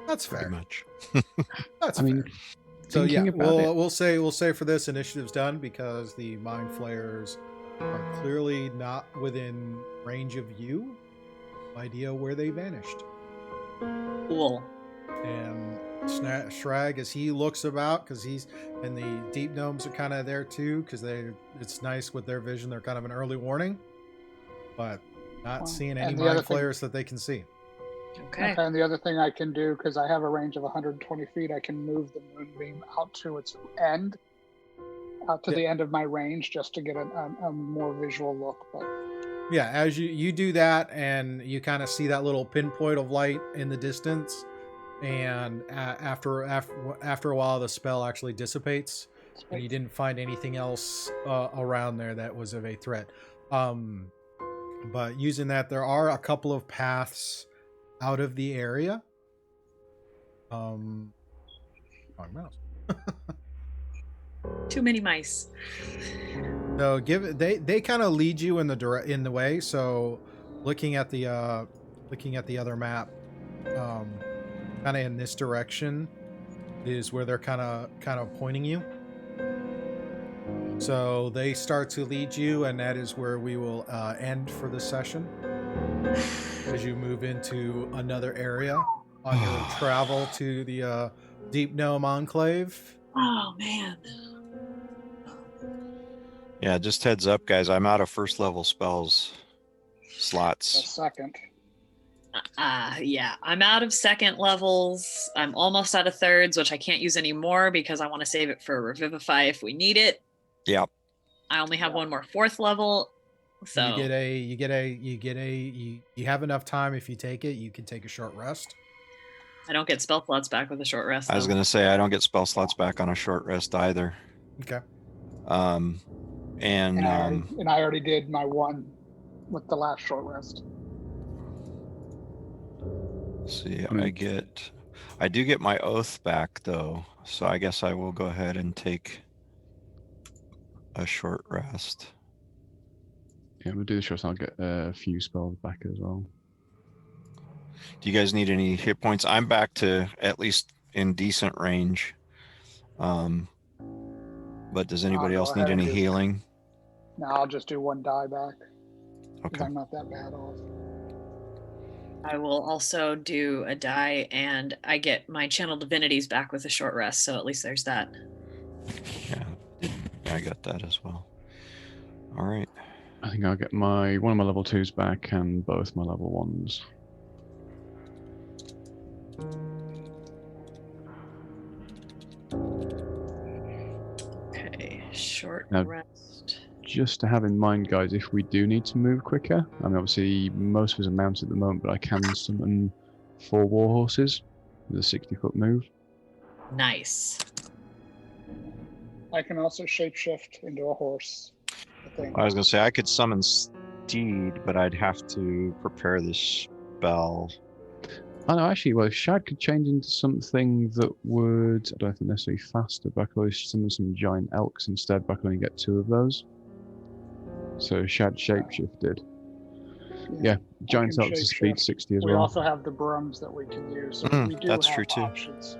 That's Pretty fair. much. That's I mean, fair. So yeah, thinking about it, we'll say for this, initiative's done because the mind flayers are clearly not within range of you. Idea where they vanished. Cool. And Shrag, as he looks about, because he's and the Deep Gnomes are kind of there too, because it's nice with their vision. They're kind of an early warning, but not Well, seeing and any the other mind thing- flayers that they can see. Okay. And the other thing I can do, because I have a range of 120 feet, I can move the moonbeam out to its end, out to Yeah. the end of my range, just to get a more visual look. But Yeah, as you do that, and you kind of see that little pinpoint of light in the distance, and after a while, the spell actually dissipates, and you didn't find anything else around there that was of a threat. But using that, there are a couple of paths out of the area. Wrong mouse. Too many mice. So they kind of lead you in the way. So looking at the other map, kind of in this direction is where they're kind of pointing you. So they start to lead you, and that is where we will end for this session. as you move into another area on your travel to the Deep Gnome Enclave. Oh man. Yeah, just heads up, guys. I'm out of first level spells A slots. second. Yeah, I'm out of second levels. I'm almost out of thirds, which I can't use anymore because I want to save it for Revivify if we need it. Yep. I only have one more fourth level. So You have enough time. If you take it, you can take a short rest. I don't get spell slots back with a short rest. I was though. gonna say I don't get spell slots back on a short rest either. Okay. And I already did my one with the last short rest. see, I do get my oath back though, so I guess I will go ahead and take a short rest. Yeah, we'll do the short. I'll get a few spells back as well. Do you guys need any hit points? I'm back to at least in decent range. But does anybody I'll else go need ahead and any do- healing? No, I'll just do one die back. 'Cause Okay. I'm not that bad off. I will also do a die, and I get my channel divinities back with a short rest. So at least there's that. Yeah, I got that as well. All right. I think I'll get one of my level 2s back and both my level 1s. Okay, short Now- rest. Just to have in mind, guys, if we do need to move quicker, I mean, obviously most of us are mounted at the moment, but I can summon 4 war horses with a 60-foot move. Nice. I can also shapeshift into a horse. I think. I was gonna say I could summon Steed, but I'd have to prepare this spell. Oh no, actually, well, Shad could change into something that would, I don't think necessarily faster, but I could always summon some giant elks instead, but I could only get 2 of those. So Shad shapeshifted. Yeah, giant can elks are speed shapeshift. 60 as We well. also have the brooms that we can use. So Mm, we do that's have true, too. options.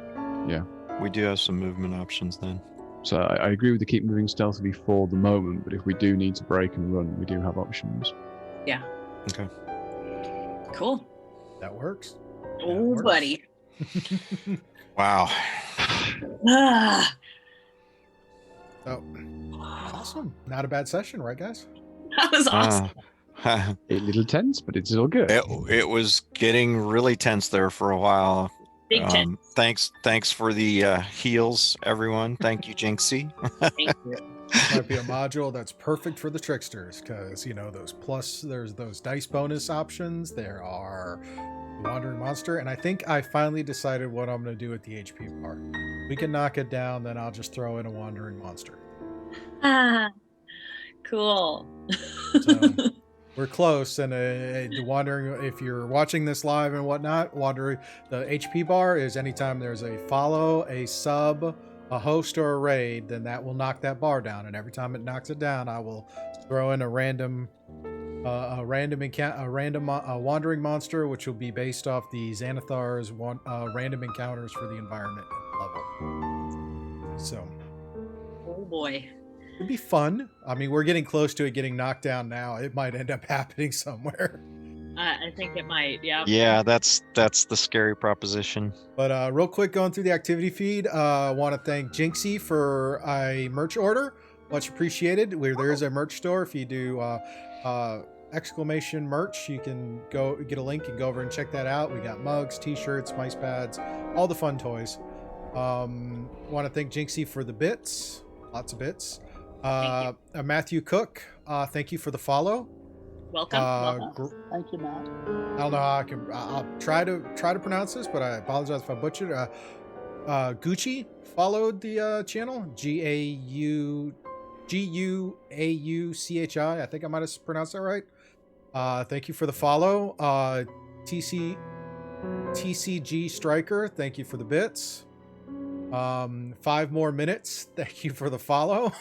We do have some movement options then. So I agree with the keep moving stealthily for the moment, but if we do need to break and run, we do have options. Yeah. Okay. Cool. That works. Oh, works. buddy. Wow. Ah, Oh, awesome. Not a bad session, right, guys? that was awesome. Uh, A little tense, but it's all good. it was getting really tense there for a while. Big ten. Thanks for the heals, everyone. Thank you, Jinxie. Thank you. Might be a module that's perfect for the tricksters because there's those dice bonus options. There are the wandering monster, and I think I finally decided what I'm going to do with the HP bar. We can knock it down, then I'll just throw in a wandering monster. Ah, cool. So we're close, and the wandering. If you're watching this live and whatnot, the HP bar is anytime there's a follow, a sub, a host, or a raid, then that will knock that bar down. And every time it knocks it down, I will throw in a random wandering monster, which will be based off the Xanathar's random encounters for the environment level. So Oh boy. it'd be fun. I mean, we're getting close to it getting knocked down now. It might end up happening somewhere. I think it might. Yeah. Yeah, that's the scary proposition. But real quick, going through the activity feed, I want to thank Jinxie for a merch order. Much appreciated. There is a merch store. If you do exclamation merch, you can go get a link and go over and check that out. We got mugs, t-shirts, mice pads, all the fun toys. Want to thank Jinxie for the bits. Lots of bits. Matthew Cook, thank you for the follow. Welcome. Thank you, Matt. I don't know how I'll try to pronounce this, but I apologize if I butchered. Gucci followed the channel. Guauchi. I think I might have pronounced that right. Thank you for the follow. TCG Striker, thank you for the bits. 5 more minutes. Thank you for the follow.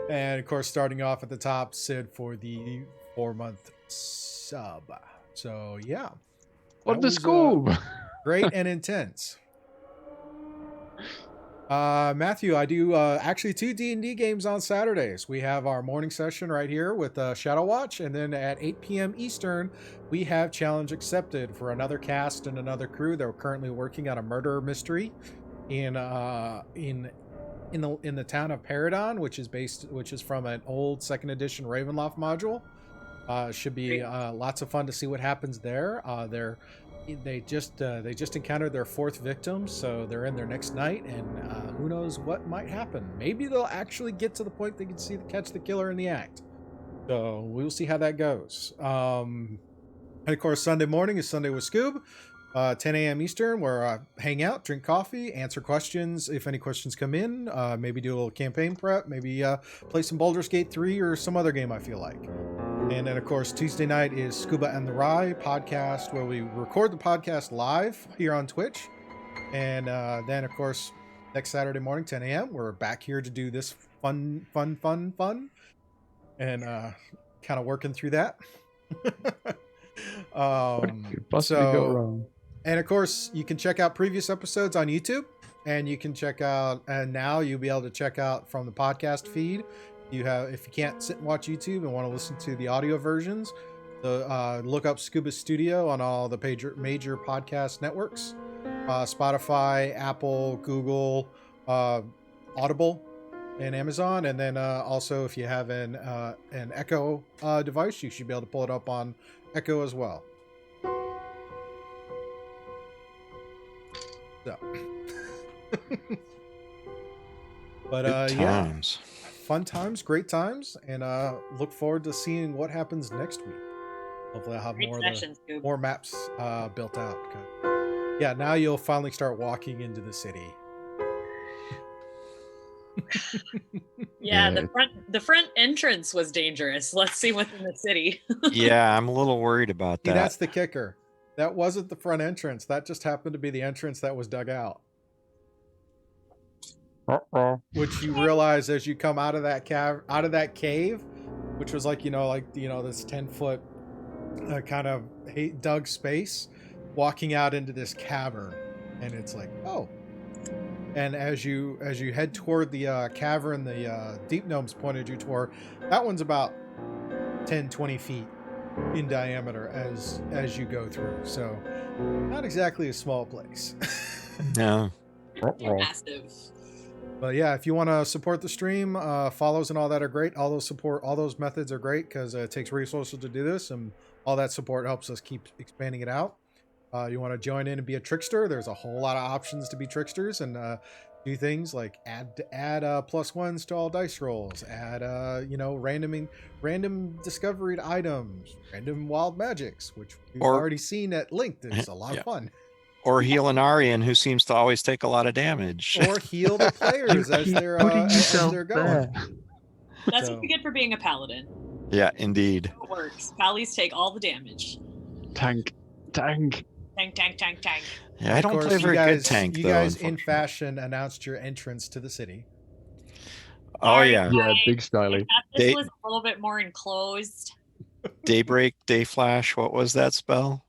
And of course, starting off at the top, Sid for the 4-month sub. So yeah, What that the was, scoop? great and intense. Matthew, I do actually 2 D&D games on Saturdays. We have our morning session right here with Shadow Watch, and then at 8 p.m. Eastern, we have Challenge Accepted for another cast and another crew. They're currently working on a murder mystery in the town of Paradon, which is from an old 2nd edition Ravenloft module. Should be lots of fun to see what happens there. They just encountered their 4th victim, so they're in their next night, and who knows what might happen. Maybe they'll actually get to the point they can catch the killer in the act. So we'll see how that goes. And of course, Sunday morning is Sunday with Scoob, 10 a.m. Eastern, where I hang out, drink coffee, answer questions if any questions come in. Maybe do a little campaign prep. Maybe play some Baldur's Gate 3 or some other game I feel like. And then, of course, Tuesday night is Scuba and the Rye podcast, where we record the podcast live here on Twitch. And then, of course, next Saturday morning, 10 a.m., we're back here to do this fun. And kind of working through that. What could possibly go wrong? And, of course, you can check out previous episodes on YouTube. And you can check out, and now you'll be able to check out from the podcast feed. If you can't sit and watch YouTube and want to listen to the audio versions, look up Scuba Studio on all the major podcast networks, Spotify, Apple, Google, Audible, and Amazon. And then also, if you have an Echo device, you should be able to pull it up on Echo as well. So, but yeah. Fun times, great times, and look forward to seeing what happens next week. Hopefully I'll have more maps built out. Yeah, now you'll finally start walking into the city. Yeah, the front entrance was dangerous. Let's see what's in the city. Yeah, I'm a little worried about that. That's the kicker. That wasn't the front entrance. That just happened to be the entrance that was dug out. Which you realize as you come out of that cave, which was like this 10-foot kind of dug space, walking out into this cavern, and it's like, oh. And as you head toward the cavern, the Deep Gnomes pointed you toward, that one's about 10-20 feet in diameter as you go through. So not exactly a small place. No. Massive. But yeah, if you want to support the stream, follows and all that are great. All those methods are great because it takes resources to do this, and all that support helps us keep expanding it out. You want to join in and be a trickster? There's a whole lot of options to be tricksters and do things like add +1s to all dice rolls, add random discovered items, random wild magics, which we've already seen at length. It's a lot of fun. Or heal an Aryan who seems to always take a lot of damage. Or heal the players as they're going. That's what you get for being a paladin. Yeah, indeed. It works. Pallies take all the damage. Tank. Yeah, I don't play very good tank, though. You guys, in fashion, announced your entrance to the city. Oh, yeah. Yeah, big styly. This was a little bit more enclosed. Daybreak, Dayflash, what was that spell?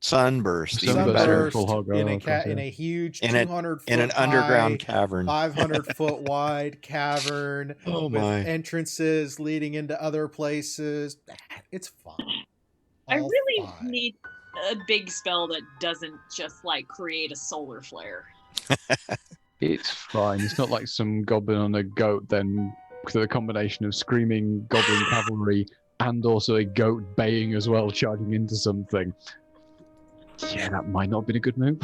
Sunburst. Even better. In a huge 200 foot in an underground cavern, 500 foot wide cavern with my entrances leading into other places. It's fun. I really need a big spell that doesn't just like create a solar flare. It's fine. It's not like some goblin on a goat then, because of the combination of screaming goblin cavalry and also a goat baying as well, charging into something. Yeah, that might not have been a good move.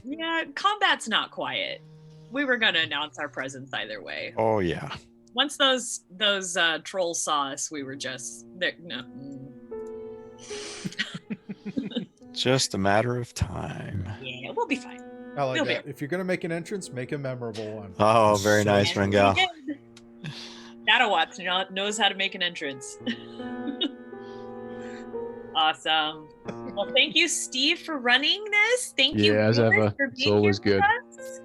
Yeah, combat's not quiet. We were going to announce our presence either way. Oh, yeah. Once those trolls saw us, we were just... No. Just a matter of time. Yeah, we'll be fine. I like that. If you're going to make an entrance, make a memorable one. Oh, very nice, Rangel. Shadowwatch knows how to make an entrance. Awesome. Well, thank you, Steve, for running this. Thank you, as ever. For being it's always here good. With us.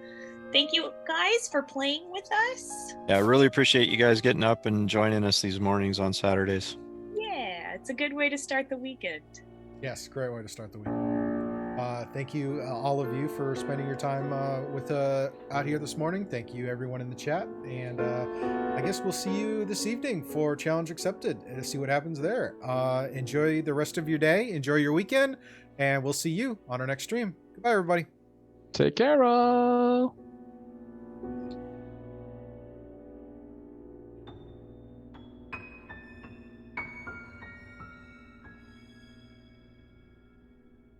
Thank you, guys, for playing with us. Yeah, I really appreciate you guys getting up and joining us these mornings on Saturdays. Yeah, it's a good way to start the weekend. Yes, great way to start the week. Thank you, all of you, for spending your time with out here this morning. Thank you, everyone in the chat, and I guess we'll see you this evening for Challenge Accepted and see what happens there. Enjoy the rest of your day, enjoy your weekend, and we'll see you on our next stream. Goodbye, everybody. Take care, all.